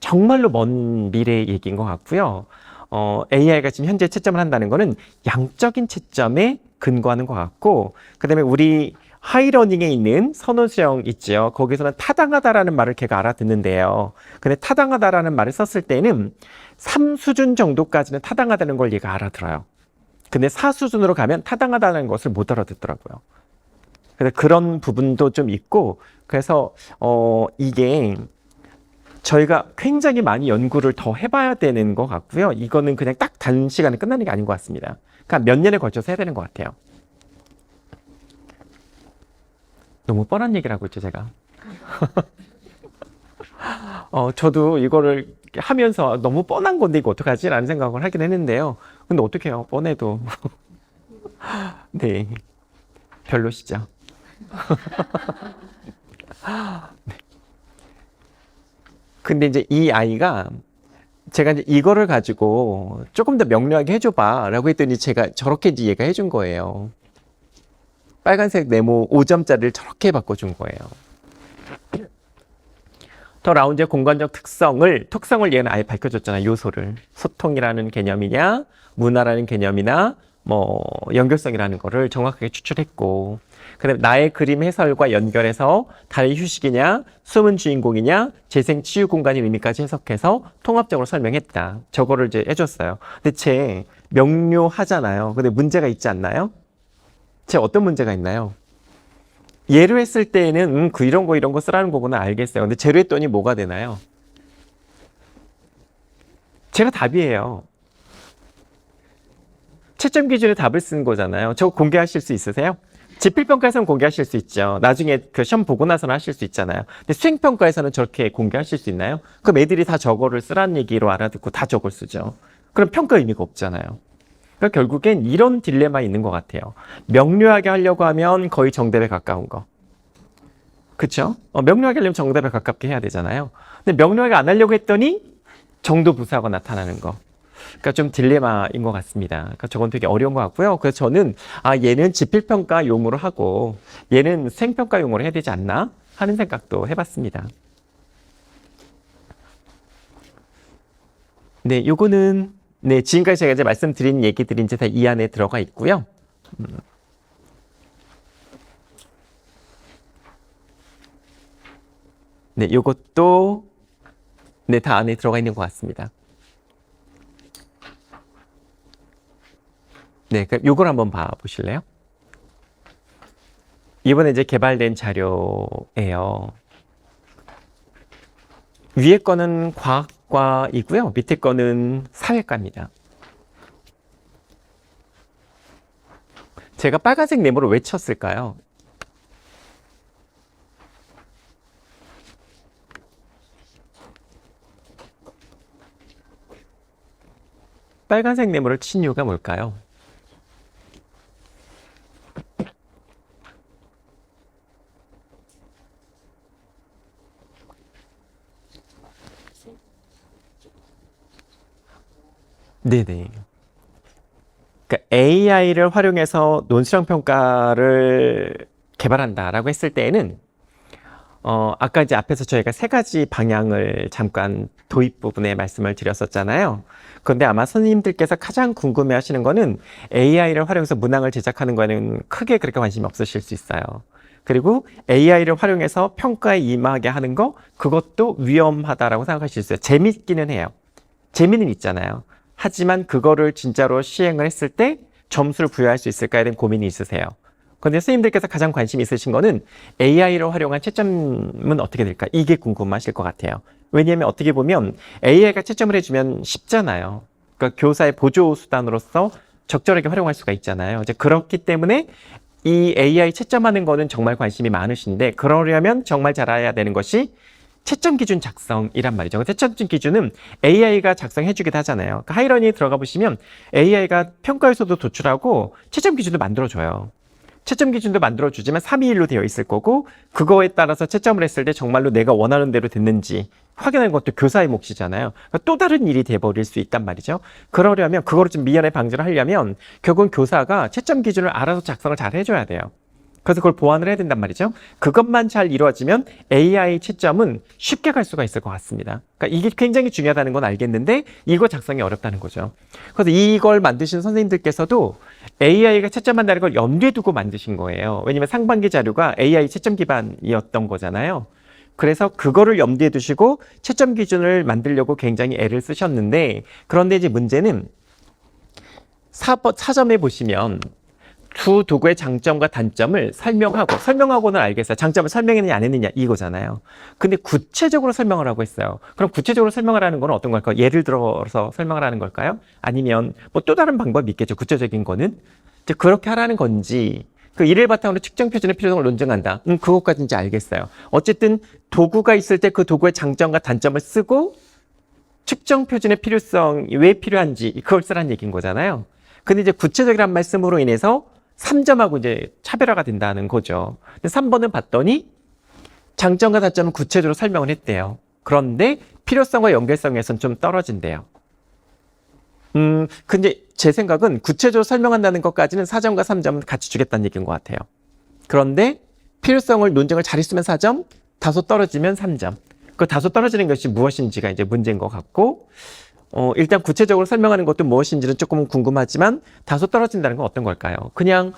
정말로 먼 미래의 얘기인 것 같고요. AI가 지금 현재 채점을 한다는 거는 양적인 채점에 근거하는 것 같고, 그 다음에 우리 하이러닝에 있는 선호수형 있죠. 거기서는 타당하다라는 말을 걔가 알아듣는데요. 근데 타당하다라는 말을 썼을 때는 3수준 정도까지는 타당하다는 걸 얘가 알아들어요. 근데 4수준으로 가면 타당하다는 것을 못 알아듣더라고요. 그래서 그런 부분도 좀 있고, 그래서 이게 저희가 굉장히 많이 연구를 더 해봐야 되는 것 같고요. 이거는 그냥 딱 단시간에 끝나는 게 아닌 것 같습니다. 그러니까 몇 년에 걸쳐서 해야 되는 것 같아요. 너무 뻔한 얘기를 하고 있죠, 제가. 저도 이거를 하면서 너무 뻔한 건데 이거 어떡하지? 라는 생각을 하긴 했는데요. 근데 어떡해요, 뻔해도. 네, 별로시죠. 네. 근데 이제 이 아이가 제가 이제 이거를 가지고 조금 더 명료하게 해줘봐 라고 했더니 제가 저렇게 이제 얘가 해준 거예요. 빨간색 네모 5점짜리를 저렇게 바꿔준 거예요. 더 라운지의 공간적 특성을 얘는 아예 밝혀줬잖아요. 요소를. 소통이라는 개념이냐, 문화라는 개념이나 뭐 연결성이라는 거를 정확하게 추출했고, 그다음에 나의 그림 해설과 연결해서 달의 휴식이냐, 숨은 주인공이냐, 재생 치유 공간의 의미까지 해석해서 통합적으로 설명했다. 저거를 이제 해줬어요. 근데 쟤 명료하잖아요. 근데 문제가 있지 않나요? 쟤 어떤 문제가 있나요? 얘로 했을 때에는 이런 거 쓰라는 거구나 알겠어요. 근데 쟤로 했더니 뭐가 되나요? 제가 답이에요. 채점 기준의 답을 쓴 거잖아요. 저거 공개하실 수 있으세요? 지필평가에서는 공개하실 수 있죠. 나중에 그 시험 보고 나서는 하실 수 있잖아요. 근데 수행평가에서는 저렇게 공개하실 수 있나요? 그럼 애들이 다 저거를 쓰라는 얘기로 알아듣고 다 저걸 쓰죠. 그럼 평가 의미가 없잖아요. 그러니까 결국엔 이런 딜레마 있는 것 같아요. 명료하게 하려고 하면 거의 정답에 가까운 거. 그쵸? 명료하게 하려면 정답에 가깝게 해야 되잖아요. 근데 명료하게 안 하려고 했더니 정도부사가 나타나는 거. 그러니까 좀 딜레마인 것 같습니다. 그러니까 저건 되게 어려운 것 같고요. 그래서 저는 얘는 지필평가용으로 하고 얘는 수행평가용으로 해야 되지 않나 하는 생각도 해봤습니다. 네, 요거는 네, 지금까지 제가 이제 말씀드린 얘기들이 이제 다 이 안에 들어가 있고요. 네, 요것도 네, 다 안에 들어가 있는 것 같습니다. 네, 그럼 요걸 한번 봐보실래요? 이번에 이제 개발된 자료예요. 위에 거는 과학과이고요. 밑에 거는 사회과입니다. 제가 빨간색 네모를 왜 쳤을까요? 빨간색 네모를 친 이유가 뭘까요? 네네. 그러니까 AI를 활용해서 논술형 평가를 개발한다라고 했을 때에는 아까 이제 앞에서 저희가 세 가지 방향을 잠깐 도입 부분에 말씀을 드렸었잖아요. 그런데 아마 선생님들께서 가장 궁금해 하시는 거는 AI를 활용해서 문항을 제작하는 거에는 크게 그렇게 관심이 없으실 수 있어요. 그리고 AI를 활용해서 평가에 임하게 하는 거, 그것도 위험하다라고 생각하실 수 있어요. 재밌기는 해요. 재미는 있잖아요. 하지만 그거를 진짜로 시행을 했을 때 점수를 부여할 수 있을까에 대한 고민이 있으세요. 그런데 선생님들께서 가장 관심 있으신 거는 AI를 활용한 채점은 어떻게 될까? 이게 궁금하실 것 같아요. 왜냐하면 어떻게 보면 AI가 채점을 해주면 쉽잖아요. 그러니까 교사의 보조 수단으로서 적절하게 활용할 수가 있잖아요. 이제 그렇기 때문에 이 AI 채점하는 거는 정말 관심이 많으신데, 그러려면 정말 잘 알아야 되는 것이 채점 기준 작성이란 말이죠. 채점 기준은 AI가 작성해주기도 하잖아요. 그러니까 하이러니에 들어가 보시면 AI가 평가 요소도 도출하고 채점 기준도 만들어줘요. 채점 기준도 만들어주지만 321로 되어 있을 거고, 그거에 따라서 채점을 했을 때 정말로 내가 원하는 대로 됐는지 확인하는 것도 교사의 몫이잖아요. 그러니까 또 다른 일이 돼버릴 수 있단 말이죠. 그러려면, 그거를 좀 미연에 방지를 하려면 결국은 교사가 채점 기준을 알아서 작성을 잘 해줘야 돼요. 그래서 그걸 보완을 해야 된단 말이죠. 그것만 잘 이루어지면 AI 채점은 쉽게 갈 수가 있을 것 같습니다. 그러니까 이게 굉장히 중요하다는 건 알겠는데 이거 작성이 어렵다는 거죠. 그래서 이걸 만드신 선생님들께서도 AI가 채점한다는 걸 염두에 두고 만드신 거예요. 왜냐면 상반기 자료가 AI 채점 기반이었던 거잖아요. 그래서 그거를 염두에 두시고 채점 기준을 만들려고 굉장히 애를 쓰셨는데, 그런데 이제 문제는 사점에 보시면 두 도구의 장점과 단점을 설명하고는 알겠어요. 장점을 설명했느냐 안 했느냐 이거잖아요. 근데 구체적으로 설명을 하고 있어요. 그럼 구체적으로 설명을 하는 건 어떤 걸까요? 예를 들어서 설명을 하는 걸까요? 아니면 뭐 또 다른 방법이 있겠죠. 구체적인 거는 이제 그렇게 하라는 건지, 그 이를 바탕으로 측정 표준의 필요성을 논증한다. 그것까지는 이제 알겠어요. 어쨌든 도구가 있을 때 그 도구의 장점과 단점을 쓰고 측정 표준의 필요성이 왜 필요한지 그걸 쓰라는 얘기인 거잖아요. 근데 이제 구체적이란 말씀으로 인해서 3점하고 이제 차별화가 된다는 거죠. 근데 3번은 봤더니 장점과 단점은 구체적으로 설명을 했대요. 그런데 필요성과 연결성에선 좀 떨어진대요. 근데 제 생각은 구체적으로 설명한다는 것까지는 4점과 3점은 같이 주겠다는 얘기인 것 같아요. 그런데 필요성을 논증을 잘했으면 4점, 다소 떨어지면 3점. 그 다소 떨어지는 것이 무엇인지가 이제 문제인 것 같고, 일단 구체적으로 설명하는 것도 무엇인지는 조금 궁금하지만 다소 떨어진다는 건 어떤 걸까요? 그냥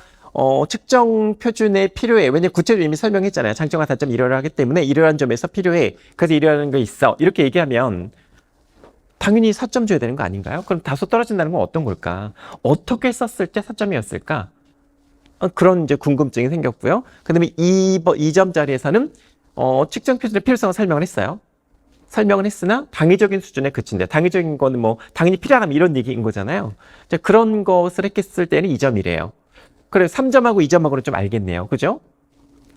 측정 표준에 필요해. 왜냐면 구체적으로 이미 설명했잖아요. 장점과 단점 이러려 하기 때문에 이러한 점에서 필요해. 그래서 이러한 거 있어. 이렇게 얘기하면 당연히 4점 줘야 되는 거 아닌가요? 그럼 다소 떨어진다는 건 어떤 걸까? 어떻게 썼을 때 4점이었을까? 그런 이제 궁금증이 생겼고요. 그 다음에 2점짜리에서는 측정 표준의 필요성을 설명을 했어요. 설명을 했으나 당위적인 수준에 그친대. 당위적인 거는 뭐 당연히 필요하면 이런 얘기인 거잖아요. 이제 그런 것을 했을 때는 2점이래요. 그래 3점하고 2점하고는 좀 알겠네요. 그죠?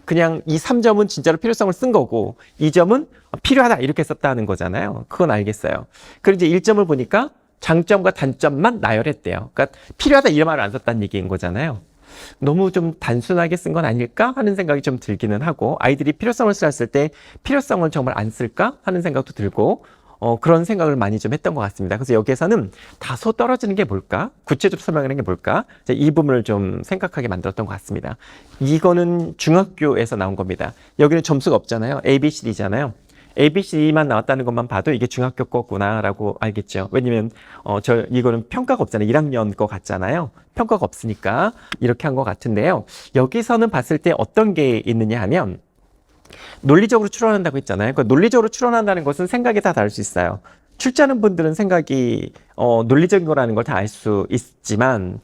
그냥 이 3점은 진짜로 필요성을 쓴 거고 2점은 필요하다 이렇게 썼다는 거잖아요. 그건 알겠어요. 그리고 이제 1점을 보니까 장점과 단점만 나열했대요. 그러니까 필요하다 이런 말을 안 썼다는 얘기인 거잖아요. 너무 좀 단순하게 쓴 건 아닐까 하는 생각이 좀 들기는 하고 아이들이 필요성을 썼을 때 필요성을 정말 안 쓸까 하는 생각도 들고 그런 생각을 많이 좀 했던 것 같습니다. 그래서 여기에서는 다소 떨어지는 게 뭘까? 구체적으로 설명하는 게 뭘까? 이 부분을 좀 생각하게 만들었던 것 같습니다. 이거는 중학교에서 나온 겁니다. 여기는 점수가 없잖아요. ABCD잖아요. ABCD만 나왔다는 것만 봐도 이게 중학교 거구나라고 알겠죠. 왜냐면 이거는 평가가 없잖아요. 1학년 거 같잖아요. 평가가 없으니까 이렇게 한 것 같은데요. 여기서는 봤을 때 어떤 게 있느냐 하면 논리적으로 추론한다고 했잖아요. 그러니까 논리적으로 추론한다는 것은 생각이 다 다를 수 있어요. 출제하는 분들은 생각이 논리적인 거라는 걸 다 알 수 있지만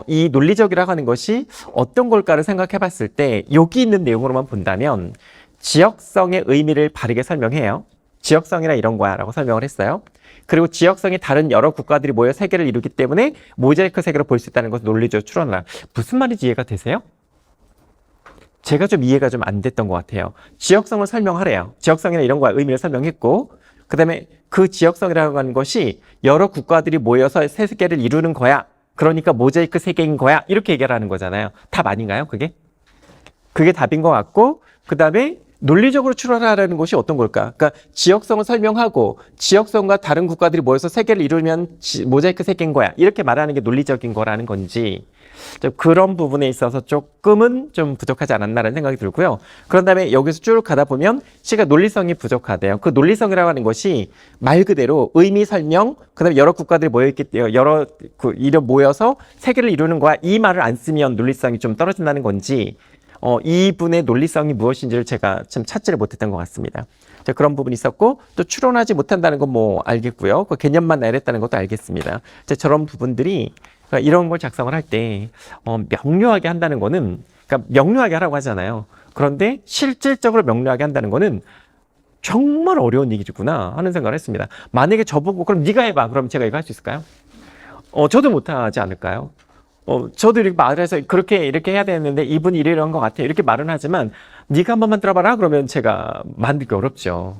이 논리적이라고 하는 것이 어떤 걸까를 생각해 봤을 때 여기 있는 내용으로만 본다면 지역성의 의미를 바르게 설명해요. 지역성이라 이런 거야 라고 설명을 했어요. 그리고 지역성이 다른 여러 국가들이 모여 세계를 이루기 때문에 모자이크 세계로 볼 수 있다는 것을 논리적으로 추론하라. 무슨 말인지 이해가 되세요? 제가 좀 이해가 좀 안 됐던 것 같아요. 지역성을 설명하래요. 지역성이나 이런 거야 의미를 설명했고 그 다음에 그 지역성이라고 하는 것이 여러 국가들이 모여서 세계를 이루는 거야. 그러니까 모자이크 세계인 거야. 이렇게 얘기하는 거잖아요. 답 아닌가요? 그게? 그게 답인 것 같고 그 다음에 논리적으로 추론하라는 것이 어떤 걸까? 그러니까 지역성을 설명하고 지역성과 다른 국가들이 모여서 세계를 이루면 모자이크 세계인 거야. 이렇게 말하는 게 논리적인 거라는 건지 좀 그런 부분에 있어서 조금은 좀 부족하지 않았나라는 생각이 들고요. 그런 다음에 여기서 쭉 가다 보면 시가 논리성이 부족하대요. 그 논리성이라고 하는 것이 말 그대로 의미 설명, 그 다음에 여러 국가들이 모여있기 때문에 이런 모여서 세계를 이루는 거야. 이 말을 안 쓰면 논리성이 좀 떨어진다는 건지 이분의 논리성이 무엇인지를 제가 참 찾지를 못했던 것 같습니다. 그런 부분이 있었고 또 추론하지 못한다는 건 뭐 알겠고요. 그 개념만 나열했다는 것도 알겠습니다. 저런 부분들이 이런 걸 작성을 할 때 명료하게 한다는 거는 그러니까 명료하게 하라고 하잖아요. 그런데 실질적으로 명료하게 한다는 거는 정말 어려운 얘기구나 하는 생각을 했습니다. 만약에 저보고 그럼 네가 해봐. 그럼 제가 이거 할 수 있을까요? 저도 못하지 않을까요? 저도 이렇게 말을 해서 그렇게 이렇게 해야 되는데 이분이 이런 것 같아요. 이렇게 말은 하지만 네가 한번 만들어봐라 그러면 제가 만들기 어렵죠.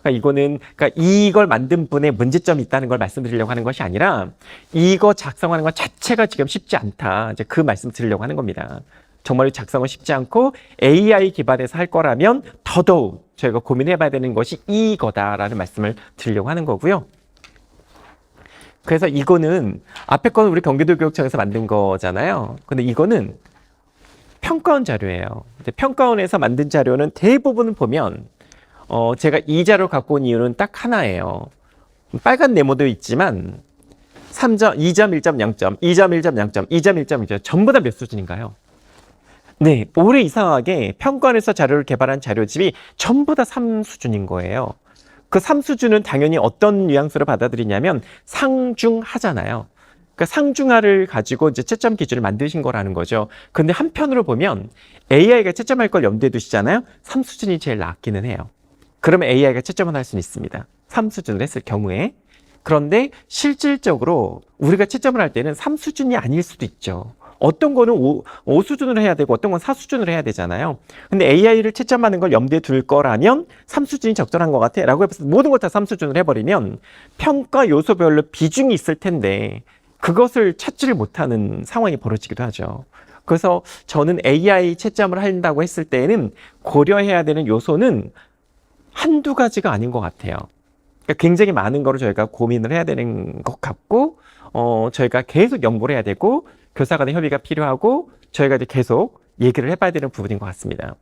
그러니까 이걸 만든 분의 문제점이 있다는 걸 말씀드리려고 하는 것이 아니라 이거 작성하는 것 자체가 지금 쉽지 않다. 이제 그 말씀 드리려고 하는 겁니다. 정말 작성은 쉽지 않고 AI 기반에서 할 거라면 더더욱 저희가 고민해 봐야 되는 것이 이거다라는 말씀을 드리려고 하는 거고요. 그래서 이거는 앞에 거는 우리 경기도교육청에서 만든 거잖아요. 근데 이거는 평가원 자료예요. 평가원에서 만든 자료는 대부분 보면 제가 이 자료를 갖고 온 이유는 딱 하나예요. 빨간 네모도 있지만 3점, 2점, 1점, 0점, 2점, 1점, 0점, 2점, 1점, 1점 전부 다 몇 수준인가요? 네, 올해 이상하게 평가원에서 자료를 개발한 자료집이 전부 다 3수준인 거예요. 그 3수준은 당연히 어떤 뉘앙스로 받아들이냐면 상중하잖아요. 그러니까 상중하를 가지고 이제 채점 기준을 만드신 거라는 거죠. 근데 한편으로 보면 AI가 채점할 걸 염두에 두시잖아요. 3수준이 제일 낫기는 해요. 그러면 AI가 채점을 할 수는 있습니다. 3수준을 했을 경우에. 그런데 실질적으로 우리가 채점을 할 때는 3수준이 아닐 수도 있죠. 어떤 거는 5수준으로 해야 되고 어떤 건 4수준으로 해야 되잖아요. 근데 AI를 채점하는 걸 염두에 둘 거라면 3수준이 적절한 것 같아 라고 해서 모든 걸 다 3수준으로 해버리면 평가 요소별로 비중이 있을 텐데 그것을 찾지를 못하는 상황이 벌어지기도 하죠. 그래서 저는 AI 채점을 한다고 했을 때에는 고려해야 되는 요소는 한두 가지가 아닌 것 같아요. 그러니까 굉장히 많은 거를 저희가 고민을 해야 되는 것 같고 저희가 계속 연구를 해야 되고 교사 간의 협의가 필요하고 저희가 이제 계속 얘기를 해봐야 되는 부분인 것 같습니다.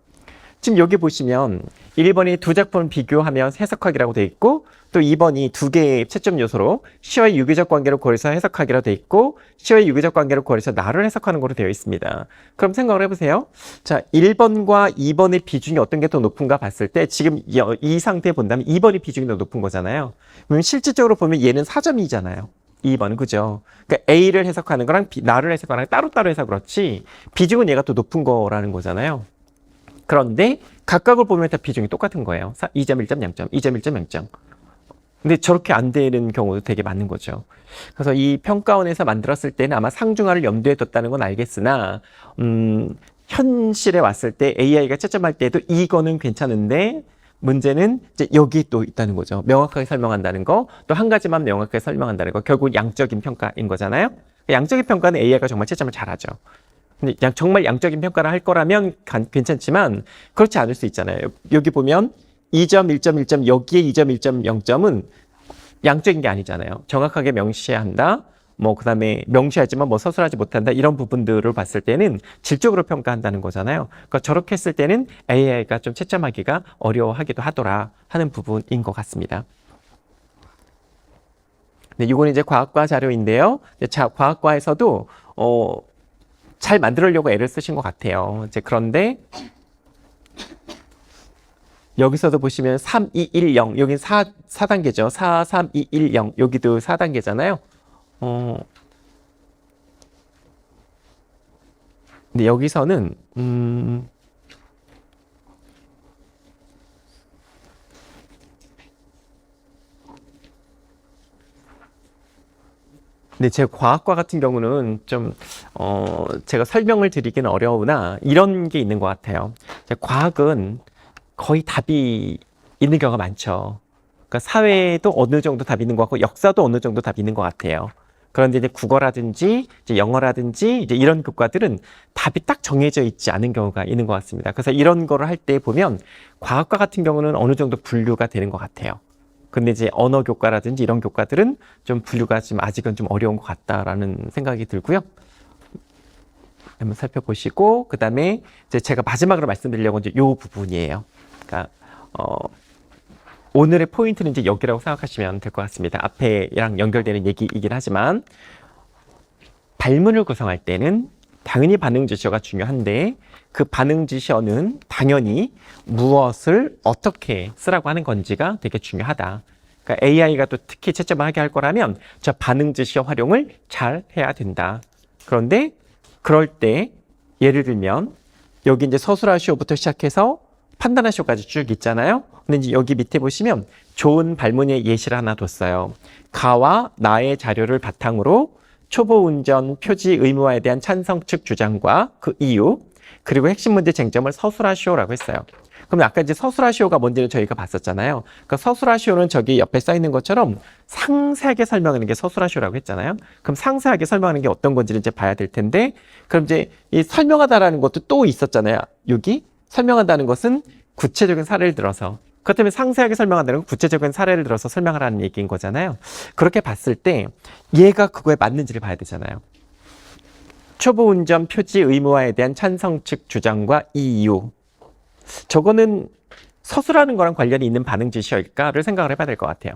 지금 여기 보시면 1번이 두 작품을 비교하며 해석하기라고 돼 있고 또 2번이 두 개의 채점 요소로 시와의 유기적 관계를 고려해서 해석하기로 돼 있고 시와의 유기적 관계를 고려해서 나를 해석하는 거로 되어 있습니다. 그럼 생각을 해보세요. 자, 1번과 2번의 비중이 어떤 게 더 높은가 봤을 때 지금 이 상태에 본다면 2번의 비중이 더 높은 거잖아요. 그러면 실질적으로 보면 얘는 4점이잖아요. 2번 그죠? 그러니까 A를 해석하는 거랑 나를 해석하는 거랑 따로따로 해서 그렇지 비중은 얘가 더 높은 거라는 거잖아요. 그런데 각각을 보면 다 비중이 똑같은 거예요. 2점, 1점, 0점, 2점, 1점, 0점. 근데 저렇게 안 되는 경우도 되게 많은 거죠. 그래서 이 평가원에서 만들었을 때는 아마 상중하를 염두에 뒀다는 건 알겠으나 현실에 왔을 때 AI가 채점할 때도 이거는 괜찮은데 문제는 이제 여기 또 있다는 거죠. 명확하게 설명한다는 거, 또 한 가지만 명확하게 설명한다는 거. 결국 양적인 평가인 거잖아요. 양적인 평가는 AI가 정말 채점을 잘하죠. 근데 정말 양적인 평가를 할 거라면 괜찮지만 그렇지 않을 수 있잖아요. 여기 보면 2점, 1점, 1점, 여기에 2점, 1점, 0점은 양적인 게 아니잖아요. 정확하게 명시한다. 뭐 그다음에 명시하지만 뭐 서술하지 못한다. 이런 부분들을 봤을 때는 질적으로 평가한다는 거잖아요. 그러니까 저렇게 했을 때는 AI가 좀 채점하기가 어려워하기도 하더라 하는 부분인 것 같습니다. 네, 이거는 이제 과학과 자료인데요. 자, 과학과에서도 잘 만들려고 애를 쓰신 것 같아요. 이제 그런데 여기서도 보시면 3, 2, 1, 0 여긴 4단계죠. 4, 3, 2, 1, 0 여기도 4단계잖아요. 근데 여기서는 근데 제 과학과 같은 경우는 좀 제가 설명을 드리기는 어려우나 이런 게 있는 것 같아요. 제 과학은 거의 답이 있는 경우가 많죠. 그러니까 사회도 어느 정도 답이 있는 것 같고 역사도 어느 정도 답이 있는 것 같아요. 그런데 이제 국어라든지 이제 영어라든지 이제 이런 교과들은 답이 딱 정해져 있지 않은 경우가 있는 것 같습니다. 그래서 이런 거를 할 때 보면 과학과 같은 경우는 어느 정도 분류가 되는 것 같아요. 근데 이제 언어 교과라든지 이런 교과들은 좀 분류가 지금 아직은 좀 어려운 것 같다라는 생각이 들고요. 한번 살펴보시고 그다음에 이제 제가 마지막으로 말씀드리려고 이제 요 부분이에요. 그러니까 오늘의 포인트는 이제 여기라고 생각하시면 될 것 같습니다. 앞에랑 연결되는 얘기이긴 하지만 발문을 구성할 때는 당연히 반응 지시어가 중요한데 그 반응 지시어는 당연히 무엇을 어떻게 쓰라고 하는 건지가 되게 중요하다. 그러니까 AI가 또 특히 채점을 하게 할 거라면 저 반응 지시어 활용을 잘 해야 된다. 그런데 그럴 때 예를 들면 여기 이제 서술하시오부터 시작해서 판단하시오까지 쭉 있잖아요. 근데 이제 여기 밑에 보시면 좋은 발문의 예시를 하나 뒀어요. 가와 나의 자료를 바탕으로 초보 운전 표지 의무화에 대한 찬성 측 주장과 그 이유 그리고 핵심 문제 쟁점을 서술하시오라고 했어요. 그럼 아까 이제 서술하시오가 뭔지를 저희가 봤었잖아요. 그러니까 서술하시오는 저기 옆에 써 있는 것처럼 상세하게 설명하는 게 서술하시오라고 했잖아요. 그럼 상세하게 설명하는 게 어떤 건지를 이제 봐야 될 텐데 그럼 이제 이 설명하다라는 것도 또 있었잖아요. 여기 설명한다는 것은 구체적인 사례를 들어서 그렇다면 상세하게 설명한다는 건 구체적인 사례를 들어서 설명하라는 얘기인 거잖아요. 그렇게 봤을 때 얘가 그거에 맞는지를 봐야 되잖아요. 초보 운전 표지 의무화에 대한 찬성 측 주장과 이유. 저거는 서술하는 거랑 관련이 있는 반응 지시어일까를 생각을 해봐야 될 것 같아요.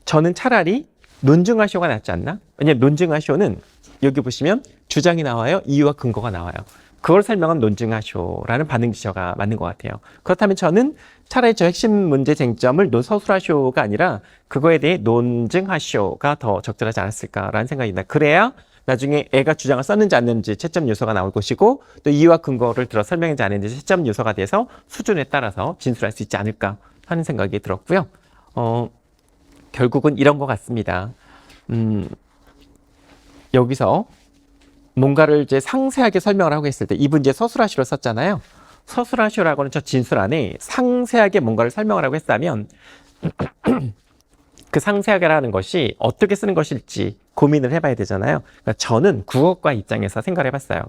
저는 차라리 논증하시오가 낫지 않나? 왜냐면 논증하시오는 여기 보시면 주장이 나와요. 이유와 근거가 나와요. 그걸 설명한 논증하시오라는 반응 지시어가 맞는 것 같아요. 그렇다면 저는 차라리 저 핵심 문제 쟁점을 서술하시오가 아니라 그거에 대해 논증하시오가 더 적절하지 않았을까라는 생각이 듭니다. 그래야 나중에 애가 주장을 썼는지 안 했는지 채점 요소가 나올 것이고 또 이유와 근거를 들어 설명했는지 안 했는지 채점 요소가 돼서 수준에 따라서 진술할 수 있지 않을까 하는 생각이 들었고요. 결국은 이런 것 같습니다. 여기서 뭔가를 이제 상세하게 설명을 하고 있을 때 이분 이제 서술하시로 썼잖아요. 서술하시오라고는 저 진술 안에 상세하게 뭔가를 설명을 하고 했다면 그 상세하게라는 것이 어떻게 쓰는 것일지 고민을 해봐야 되잖아요. 그러니까 저는 국어과 입장에서 생각을 해봤어요.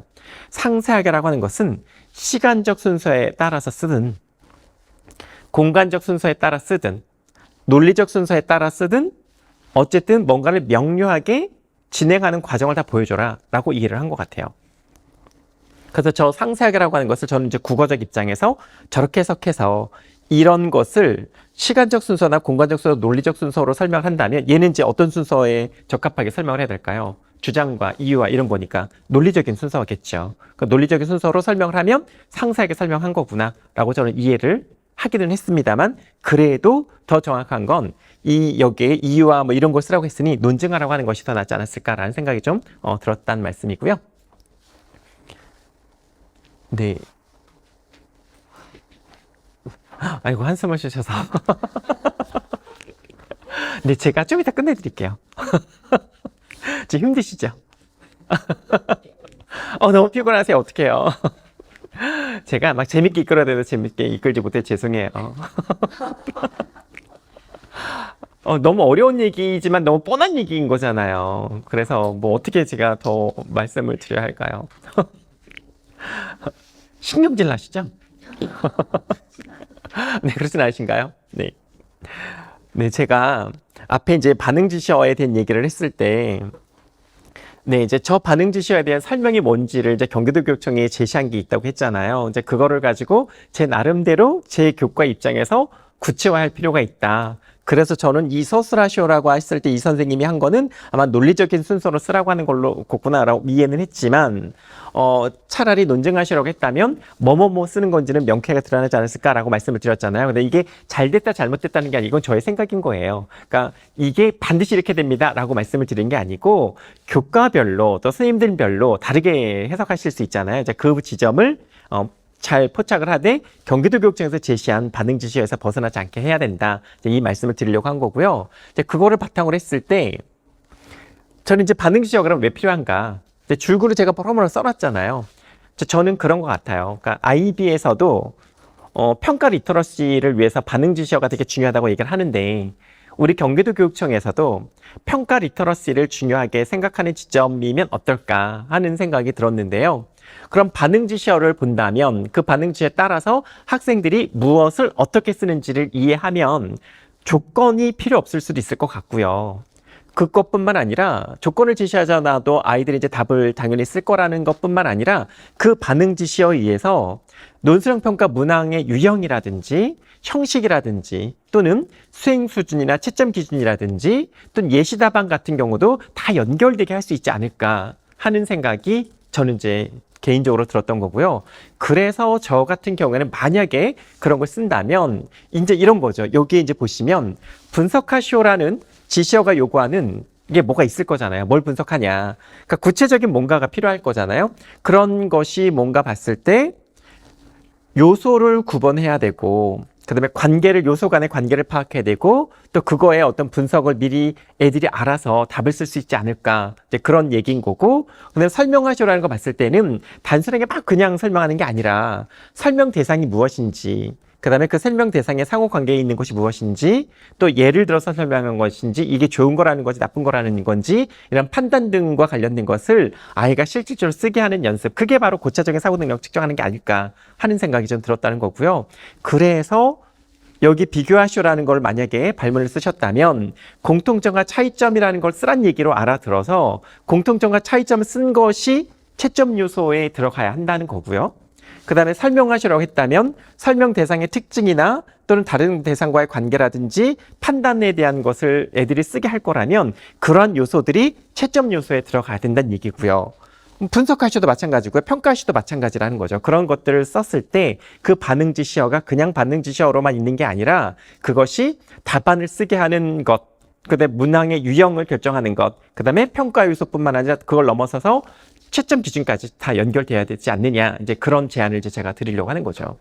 상세하게라고 하는 것은 시간적 순서에 따라서 쓰든 공간적 순서에 따라 쓰든 논리적 순서에 따라 쓰든 어쨌든 뭔가를 명료하게 진행하는 과정을 다 보여줘라 라고 이해를 한 것 같아요. 그래서 저 상세하게라고 하는 것을 저는 이제 국어적 입장에서 저렇게 해석해서 이런 것을 시간적 순서나 공간적 순서, 논리적 순서로 설명한다면 얘는 이제 어떤 순서에 적합하게 설명을 해야 될까요? 주장과 이유와 이런 거니까 논리적인 순서겠죠. 그 논리적인 순서로 설명을 하면 상세하게 설명한 거구나 라고 저는 이해를 하기는 했습니다만, 그래도 더 정확한 건 이 여기에 이유와 뭐 이런 걸 쓰라고 했으니 논증하라고 하는 것이 더 낫지 않았을까라는 생각이 좀 들었다는 말씀이고요. 네. 아이고, 한숨을 쉬셔서. 네, 제가 좀 이따 끝내드릴게요. 지금 힘드시죠? 너무 피곤하세요. 어떡해요. 제가 막 재밌게 이끌어야 되는데 재밌게 이끌지 못해 죄송해요. 너무 어려운 얘기지만 너무 뻔한 얘기인 거잖아요. 그래서 뭐 어떻게 제가 더 말씀을 드려야 할까요? 신경질 나시죠? 네, 그렇진 않으신가요? 네. 네, 제가 앞에 이제 반응 지시어에 대한 얘기를 했을 때, 네, 이제 저 반응 지시어에 대한 설명이 뭔지를 이제 경기도교육청에 제시한 게 있다고 했잖아요. 이제 그거를 가지고 제 나름대로 제 교과 입장에서 구체화할 필요가 있다. 그래서 저는 이 서술하시오라고 했을 때 이 선생님이 한 거는 아마 논리적인 순서로 쓰라고 하는 걸로 겠구나라고 이해는 했지만, 차라리 논증하시라고 했다면 뭐뭐뭐 쓰는 건지는 명쾌하게 드러나지 않았을까라고 말씀을 드렸잖아요. 근데 이게 잘 됐다 잘못됐다는 게 아니고 이건 저의 생각인 거예요. 그러니까 이게 반드시 이렇게 됩니다라고 말씀을 드린 게 아니고 교과별로 또 선생님들별로 다르게 해석하실 수 있잖아요. 이제 그 지점을 잘 포착을 하되 경기도교육청에서 제시한 반응 지시에서 벗어나지 않게 해야 된다. 이 말씀을 드리려고 한 거고요. 이제 그거를 바탕으로 했을 때 저는 이제 반응 지시가 그럼 왜 필요한가? 이제 줄글을 제가 포럼으로 써놨잖아요. 저는 그런 것 같아요. 그러니까 IB에서도 평가 리터러시를 위해서 반응 지시어가 되게 중요하다고 얘기를 하는데, 우리 경기도교육청에서도 평가 리터러시를 중요하게 생각하는 지점이면 어떨까 하는 생각이 들었는데요. 그럼 반응 지시어를 본다면 그 반응 지시에 따라서 학생들이 무엇을 어떻게 쓰는지를 이해하면 조건이 필요 없을 수도 있을 것 같고요. 그것뿐만 아니라 조건을 제시하지 않아도 아이들이 이제 답을 당연히 쓸 거라는 것뿐만 아니라 그 반응 지시어에 의해서 논술형 평가 문항의 유형이라든지 형식이라든지 또는 수행 수준이나 채점 기준이라든지 또는 예시 답안 같은 경우도 다 연결되게 할 수 있지 않을까 하는 생각이 저는 이제 개인적으로 들었던 거고요. 그래서 저 같은 경우에는 만약에 그런 걸 쓴다면 이제 이런 거죠. 여기에 이제 보시면 분석하시오라는 지시어가 요구하는 이게 뭐가 있을 거잖아요. 뭘 분석하냐. 그러니까 구체적인 뭔가가 필요할 거잖아요. 그런 것이 뭔가 봤을 때 요소를 구분해야 되고, 그 다음에 요소 간의 관계를 파악해야 되고, 또 그거에 어떤 분석을 미리 애들이 알아서 답을 쓸 수 있지 않을까. 이제 그런 얘기인 거고, 근데 설명하시오라는 거 봤을 때는 단순하게 막 그냥 설명하는 게 아니라 설명 대상이 무엇인지, 그 다음에 그 설명 대상의 상호 관계에 있는 것이 무엇인지, 또 예를 들어서 설명한 것인지, 이게 좋은 거라는 건지 나쁜 거라는 건지, 이런 판단 등과 관련된 것을 아이가 실질적으로 쓰게 하는 연습, 그게 바로 고차적인 사고 능력 측정하는 게 아닐까 하는 생각이 좀 들었다는 거고요. 그래서 여기 비교하시오라는 걸 만약에 발문을 쓰셨다면 공통점과 차이점이라는 걸 쓰란 얘기로 알아들어서 공통점과 차이점을 쓴 것이 채점 요소에 들어가야 한다는 거고요. 그 다음에 설명하시라고 했다면 설명 대상의 특징이나 또는 다른 대상과의 관계라든지 판단에 대한 것을 애들이 쓰게 할 거라면 그러한 요소들이 채점 요소에 들어가야 된다는 얘기고요. 분석하시도 마찬가지고요. 평가하시도 마찬가지라는 거죠. 그런 것들을 썼을 때 그 반응 지시어가 그냥 반응 지시어로만 있는 게 아니라 그것이 답안을 쓰게 하는 것, 그다음에 문항의 유형을 결정하는 것, 그다음에 평가 요소뿐만 아니라 그걸 넘어서서 채점 기준까지 다 연결돼야 되지 않느냐, 이제 그런 제안을 이제 제가 드리려고 하는 거죠.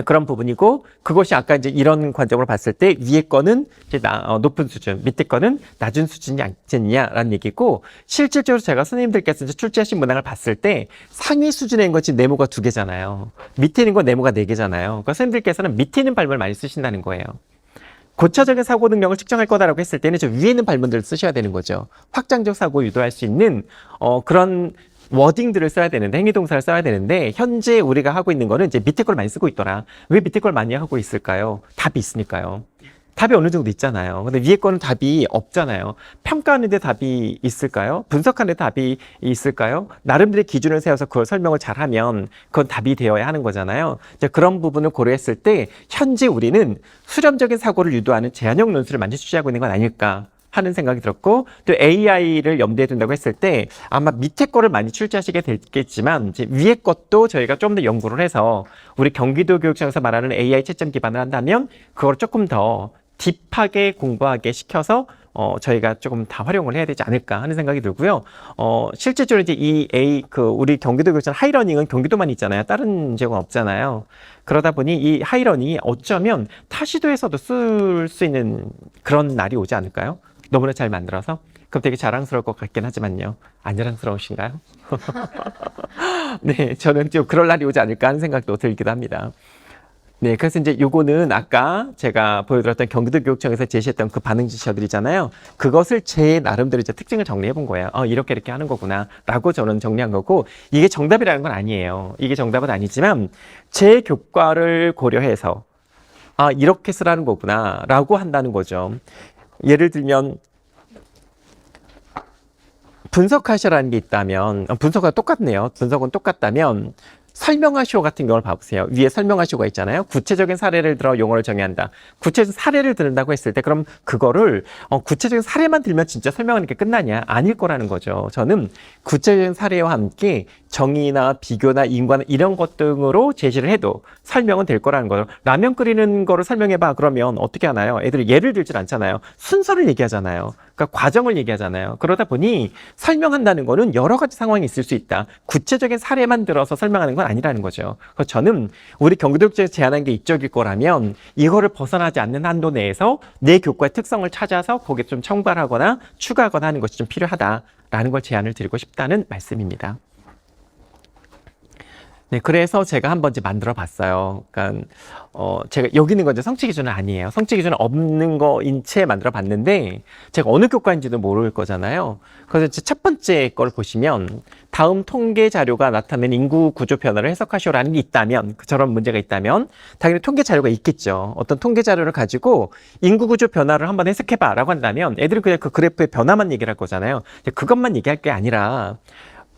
그런 부분이고, 그것이 아까 이제 이런 관점으로 봤을 때 위에 거는 이제 높은 수준, 밑에 거는 낮은 수준이 아니냐라는 얘기고, 실질적으로 제가 선생님들께서 이제 출제하신 문항을 봤을 때 상위 수준에 있는 것이 네모가 2개잖아요. 밑에 있는 건 네모가 4개잖아요. 그러니까 선생님들께서는 밑에 있는 발문을 많이 쓰신다는 거예요. 고차적인 사고 능력을 측정할 거다라고 했을 때는 저 위에 있는 발문들을 쓰셔야 되는 거죠. 확장적 사고 유도할 수 있는 그런 워딩들을 써야 되는데, 행위동사를 써야 되는데, 현재 우리가 하고 있는 거는 이제 밑에 걸 많이 쓰고 있더라. 왜 밑에 걸 많이 하고 있을까요? 답이 있으니까요. 답이 어느 정도 있잖아요. 근데 위에 거는 답이 없잖아요. 평가하는데 답이 있을까요? 분석하는데 답이 있을까요? 나름대로의 기준을 세워서 그걸 설명을 잘하면 그건 답이 되어야 하는 거잖아요. 이제 그런 부분을 고려했을 때 현재 우리는 수렴적인 사고를 유도하는 제한형 논술을 많이 취하고 있는 건 아닐까 하는 생각이 들었고, 또 AI를 염두에 둔다고 했을 때 아마 밑에 거를 많이 출제하시게 되겠지만 이제 위에 것도 저희가 좀 더 연구를 해서 우리 경기도 교육청에서 말하는 AI 채점 기반을 한다면 그걸 조금 더 딥하게 공부하게 시켜서 저희가 조금 다 활용을 해야 되지 않을까 하는 생각이 들고요. 실제적으로 이제 우리 경기도 교육청 하이러닝은 경기도만 있잖아요. 다른 지역은 없잖아요. 그러다 보니 이 하이러닝이 어쩌면 타시도에서도 쓸 수 있는 그런 날이 오지 않을까요? 너무나 잘 만들어서. 그럼 되게 자랑스러울 것 같긴 하지만요. 안 자랑스러우신가요? 네, 저는 좀 그럴 날이 오지 않을까 하는 생각도 들기도 합니다. 네, 그래서 이제 요거는 아까 제가 보여드렸던 경기도 교육청에서 제시했던 그 반응 지시어들이잖아요. 그것을 제 나름대로 이제 특징을 정리해 본 거예요. 이렇게 하는 거구나 라고 저는 정리한 거고, 이게 정답이라는 건 아니에요. 이게 정답은 아니지만 제 교과를 고려해서 이렇게 쓰라는 거구나 라고 한다는 거죠. 예를 들면 분석하시라는 게 있다면, 분석과 똑같네요. 분석은 똑같다면 설명하시오 같은 경우를 봐보세요. 위에 설명하시오가 있잖아요. 구체적인 사례를 들어 용어를 정의한다. 구체적인 사례를 들은다고 했을 때 그럼 그거를 구체적인 사례만 들면 진짜 설명하는 게 끝나냐? 아닐 거라는 거죠. 저는 구체적인 사례와 함께 정의나 비교나 인과나 이런 것 등으로 제시를 해도 설명은 될 거라는 거죠. 라면 끓이는 거를 설명해봐. 그러면 어떻게 하나요? 애들이 예를 들질 않잖아요. 순서를 얘기하잖아요. 그러니까 과정을 얘기하잖아요. 그러다 보니 설명한다는 거는 여러 가지 상황이 있을 수 있다. 구체적인 사례만 들어서 설명하는 건 아니라는 거죠. 그래서 저는 우리 경기도교육청에서 제안한 게 이쪽일 거라면 이거를 벗어나지 않는 한도 내에서 내 교과의 특성을 찾아서 거기에 좀 첨가하거나 추가하거나 하는 것이 좀 필요하다라는 걸 제안을 드리고 싶다는 말씀입니다. 네, 그래서 제가 한번 이제 만들어 봤어요. 그러니까, 제가 여기 있는 건 이제 성취 기준은 아니에요. 성취 기준은 없는 거인 채 만들어 봤는데, 제가 어느 교과인지도 모를 거잖아요. 그래서 이제 첫 번째 걸 보시면, 다음 통계 자료가 나타낸 인구 구조 변화를 해석하시오라는 게 있다면, 저런 문제가 있다면, 당연히 통계 자료가 있겠죠. 어떤 통계 자료를 가지고 인구 구조 변화를 한번 해석해봐 라고 한다면, 애들은 그냥 그 그래프의 변화만 얘기를 할 거잖아요. 그것만 얘기할 게 아니라,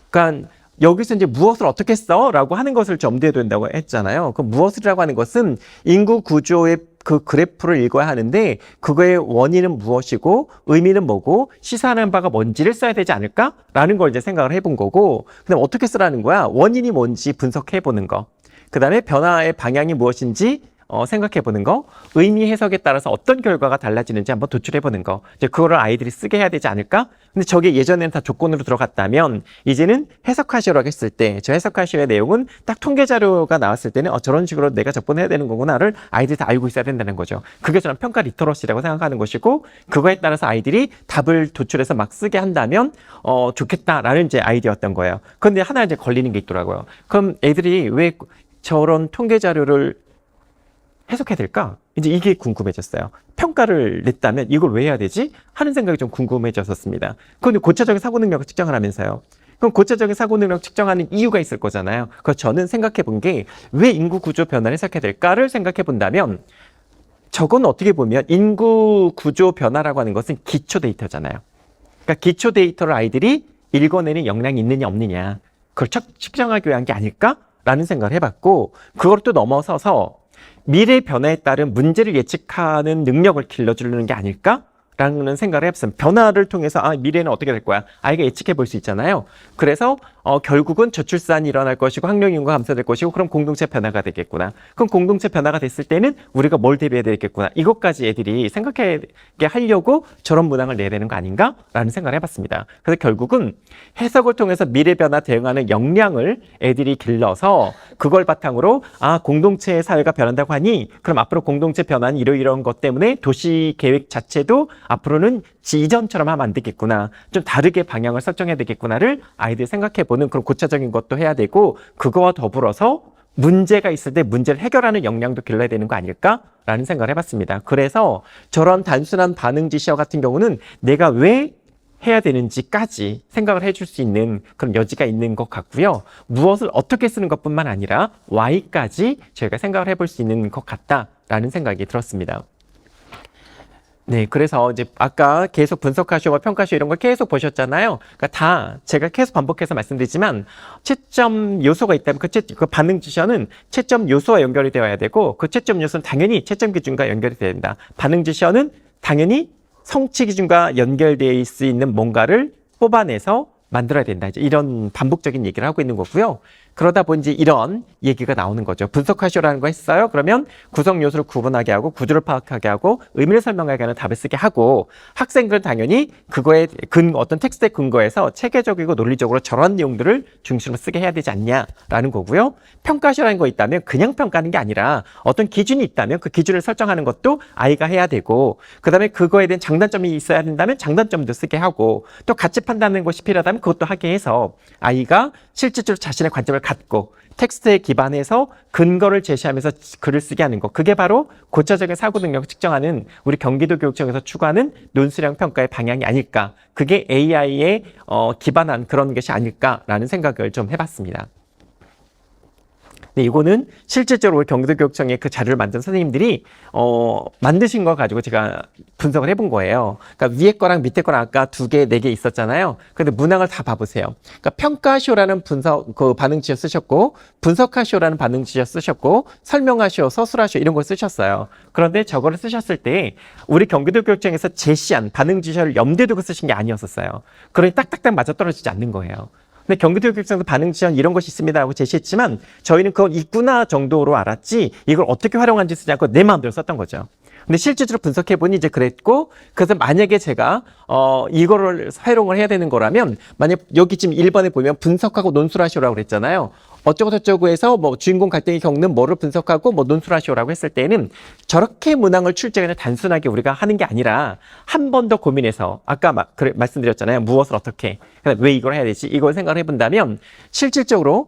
그러니까, 여기서 이제 무엇을 어떻게 써? 라고 하는 것을 염두에 둔다고 했잖아요. 그 무엇이라고 하는 것은 인구 구조의 그 그래프를 읽어야 하는데 그거의 원인은 무엇이고 의미는 뭐고 시사하는 바가 뭔지를 써야 되지 않을까? 라는 걸 이제 생각을 해본 거고, 그다음 어떻게 쓰라는 거야? 원인이 뭔지 분석해 보는 거. 그 다음에 변화의 방향이 무엇인지 생각해 보는 거, 의미 해석에 따라서 어떤 결과가 달라지는지 한번 도출해 보는 거. 이제 그거를 아이들이 쓰게 해야 되지 않을까? 근데 저게 예전에는 다 조건으로 들어갔다면 이제는 해석하시오라고 했을 때 저 해석하시오의 내용은 딱 통계 자료가 나왔을 때는 저런 식으로 내가 접근해야 되는 거구나를 아이들이 다 알고 있어야 된다는 거죠. 그게 저는 평가 리터러시라고 생각하는 것이고, 그거에 따라서 아이들이 답을 도출해서 막 쓰게 한다면 좋겠다라는 이제 아이디어였던 거예요. 그런데 하나 이제 걸리는 게 있더라고요. 그럼 애들이 왜 저런 통계 자료를 해석해야 될까? 이제 이게 궁금해졌어요. 평가를 냈다면 이걸 왜 해야 되지? 하는 생각이 좀 궁금해졌었습니다. 그런데 고차적인 사고 능력을 측정을 하면서요. 그럼 고차적인 사고 능력 측정하는 이유가 있을 거잖아요. 그래서 저는 생각해 본 게 왜 인구 구조 변화를 해석해야 될까를 생각해 본다면, 저건 어떻게 보면 인구 구조 변화라고 하는 것은 기초 데이터잖아요. 그러니까 기초 데이터를 아이들이 읽어내는 역량이 있느냐 없느냐, 그걸 측정하기 위한 게 아닐까라는 생각을 해봤고, 그걸 또 넘어서서 미래 변화에 따른 문제를 예측하는 능력을 길러주는 게 아닐까라는 생각을 해봤습니다. 변화를 통해서 미래는 어떻게 될 거야? 아이가 예측해 볼 수 있잖아요. 그래서 결국은 저출산이 일어날 것이고 학령인구가 감소될 것이고, 그럼 공동체 변화가 되겠구나. 그럼 공동체 변화가 됐을 때는 우리가 뭘 대비해야 되겠구나. 이것까지 애들이 생각하게 하려고 저런 문항을 내야 되는 거 아닌가라는 생각을 해봤습니다. 그래서 결국은 해석을 통해서 미래 변화 대응하는 역량을 애들이 길러서 그걸 바탕으로 공동체의 사회가 변한다고 하니 그럼 앞으로 공동체 변화는 이러이러한 것 때문에 도시 계획 자체도 앞으로는 이전처럼 하면 안 되겠구나, 좀 다르게 방향을 설정해야 되겠구나를 아이들이 생각해 보는 그런 고차적인 것도 해야 되고, 그거와 더불어서 문제가 있을 때 문제를 해결하는 역량도 길러야 되는 거 아닐까라는 생각을 해봤습니다. 그래서 저런 단순한 반응 지시어 같은 경우는 내가 왜 해야 되는지까지 생각을 해줄 수 있는 그런 여지가 있는 것 같고요. 무엇을 어떻게 쓰는 것뿐만 아니라 Y까지 저희가 생각을 해볼 수 있는 것 같다라는 생각이 들었습니다. 네, 그래서 이제 아까 계속 분석하시고 평가시오 이런 걸 계속 보셨잖아요. 그러니까 다 제가 계속 반복해서 말씀드리지만 채점 요소가 있다면 그 반응 지시어는 채점 요소와 연결이 되어야 되고 그 채점 요소는 당연히 채점 기준과 연결이 돼야 된다. 반응 지시어는 당연히 성취 기준과 연결될 수 있는 뭔가를 뽑아내서 만들어야 된다. 이제 이런 반복적인 얘기를 하고 있는 거고요. 그러다 보니 이제 이런 얘기가 나오는 거죠. 분석하시오라는 거 했어요. 그러면 구성 요소를 구분하게 하고 구조를 파악하게 하고 의미를 설명하게 하는 답을 쓰게 하고 학생들은 당연히 그거에 어떤 텍스트의 근거에서 체계적이고 논리적으로 저런 내용들을 중심으로 쓰게 해야 되지 않냐라는 거고요. 평가시오라는 거 있다면 그냥 평가하는 게 아니라 어떤 기준이 있다면 그 기준을 설정하는 것도 아이가 해야 되고 그다음에 그거에 대한 장단점이 있어야 된다면 장단점도 쓰게 하고 또 가치 판단하는 것이 필요하다면 그것도 하게 해서 아이가 실질적으로 자신의 관점을 갖고 텍스트에 기반해서 근거를 제시하면서 글을 쓰게 하는 것. 그게 바로 고차적인 사고 능력을 측정하는 우리 경기도 교육청에서 추구하는 논술형 평가의 방향이 아닐까. 그게 AI에 기반한 그런 것이 아닐까라는 생각을 좀 해봤습니다. 네, 이거는 실질적으로 우리 경기도교육청의 그 자료를 만든 선생님들이 만드신 거 가지고 제가 분석을 해본 거예요. 그러니까 위에 거랑 밑에 거랑 아까 2개, 4개 있었잖아요. 근데 문항을 다 봐보세요. 그러니까 평가시오라는 그 반응 지시어 쓰셨고, 분석하시오라는 반응 지시어 쓰셨고, 설명하시오, 서술하시오 이런 걸 쓰셨어요. 그런데 저거를 쓰셨을 때 우리 경기도교육청에서 제시한 반응 지시어를 염두에 두고 쓰신 게 아니었었어요. 그러니 딱딱딱 맞아떨어지지 않는 거예요. 근데 경기도교육청에서 반응 지원 이런 것이 있습니다 하고 제시했지만 저희는 그건 있구나 정도로 알았지 이걸 어떻게 활용하는지 쓰지 않고 내 마음대로 썼던 거죠. 근데 실질적으로 분석해보니 이제 그랬고 그래서 만약에 제가 이거를 활용을 해야 되는 거라면 만약 여기 지금 1번에 보면 분석하고 논술하시오라고 그랬잖아요. 어쩌고 저쩌고 해서 뭐 주인공 갈등이 겪는 뭐를 분석하고 뭐 논술하시오라고 했을 때는 저렇게 문항을 출제하는 단순하게 우리가 하는 게 아니라 한 번 더 고민해서 아까 말씀드렸잖아요. 무엇을 어떻게 왜 이걸 해야 되지? 이걸 생각을 해본다면 실질적으로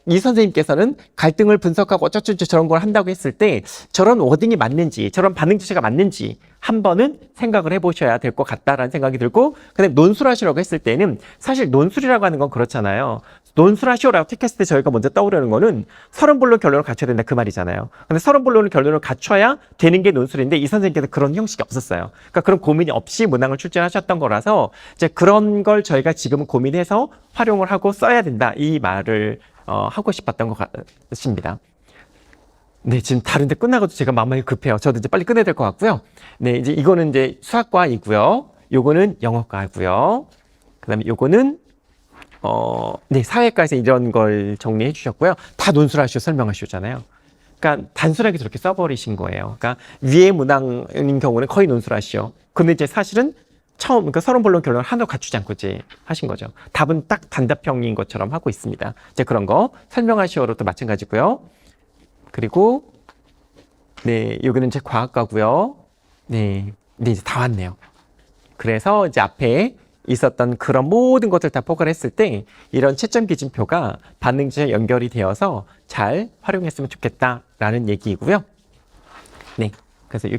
이 선생님께서는 갈등을 분석하고 어쩌고저쩌고 저런 걸 한다고 했을 때 저런 워딩이 맞는지 저런 반응 지시가 맞는지 한 번은 생각을 해보셔야 될 것 같다라는 생각이 들고 그다음에 논술하시라고 했을 때는 사실 논술이라고 하는 건 그렇잖아요. 논술하시오라고 택했을 때 저희가 먼저 떠오르는 거는 서론본론 결론을 갖춰야 된다 그 말이잖아요. 근데 서론본론 결론을 갖춰야 되는 게 논술인데 이 선생님께서 그런 형식이 없었어요. 그러니까 그런 고민이 없이 문항을 출제하셨던 거라서 이제 그런 걸 저희가 지금은 고민해서 활용을 하고 써야 된다 이 말을 하고 싶었던 것 같습니다. 네, 지금 다른데 끝나가도 제가 마음이 급해요. 저도 이제 빨리 끝내야 될 것 같고요. 네, 이제 이거는 이제 수학과이고요. 요거는 영어과이고요. 그다음에 요거는 네, 사회과에서 이런 걸 정리해 주셨고요. 다 논술하시오, 설명하시오잖아요. 그러니까 단순하게 저렇게 써버리신 거예요. 그러니까 위에 문항인 경우는 거의 논술하시오. 근데 이제 사실은 처음, 그러니까 서론본론 결론을 하나도 갖추지 않고 이제 하신 거죠. 답은 딱 단답형인 것처럼 하고 있습니다. 이제 그런 거 설명하시오로도 마찬가지고요. 그리고 네, 여기는 이제 과학과고요. 네, 이제 다 왔네요. 그래서 이제 앞에 있었던 그런 모든 것들 다 포괄 했을 때 이런 채점 기준표가 반응지에 연결이 되어서 잘 활용했으면 좋겠다라는 얘기이고요. 네, 그래서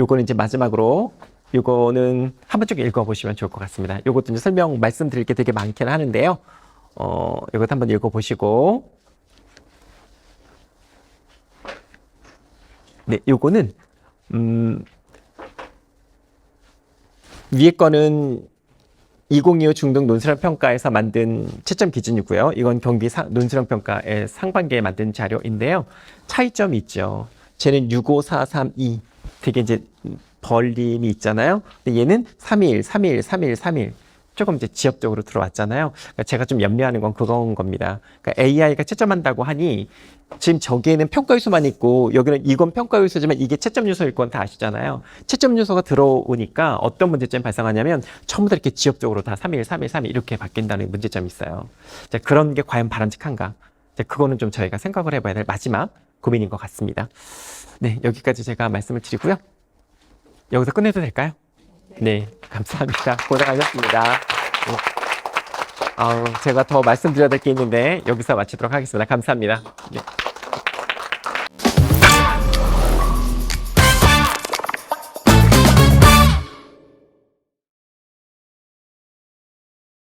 요거는 이제 마지막으로 요거는 한번 쭉 읽어보시면 좋을 것 같습니다. 요것도 이제 설명 말씀드릴 게 되게 많긴 하는데요. 요것도 한번 읽어보시고. 네, 요거는, 위에 거는 2025 중등 논술형 평가에서 만든 채점 기준이고요. 이건 경비 논술형 평가의 상반기에 만든 자료인데요. 차이점이 있죠. 쟤는 65432 되게 이제 벌림이 있잖아요. 근데 얘는 3일, 3일, 3일, 3일. 조금 이제 지역적으로 들어왔잖아요. 그러니까 제가 좀 염려하는 건 그건 겁니다. 그러니까 AI가 채점한다고 하니 지금 저기에는 평가 요소만 있고 여기는 이건 평가 요소지만 이게 채점 요소일 건 다 아시잖아요. 채점 요소가 들어오니까 어떤 문제점이 발생하냐면 전부 다 이렇게 지역적으로 다 3일, 3일, 3일 이렇게 바뀐다는 문제점이 있어요. 이제 그런 게 과연 바람직한가? 이제 그거는 좀 저희가 생각을 해봐야 될 마지막 고민인 것 같습니다. 네, 여기까지 제가 말씀을 드리고요. 여기서 끝내도 될까요? 네, 감사합니다. 고생하셨습니다. 네. 제가 더 말씀드려야 될 게 있는데 여기서 마치도록 하겠습니다. 감사합니다. 네.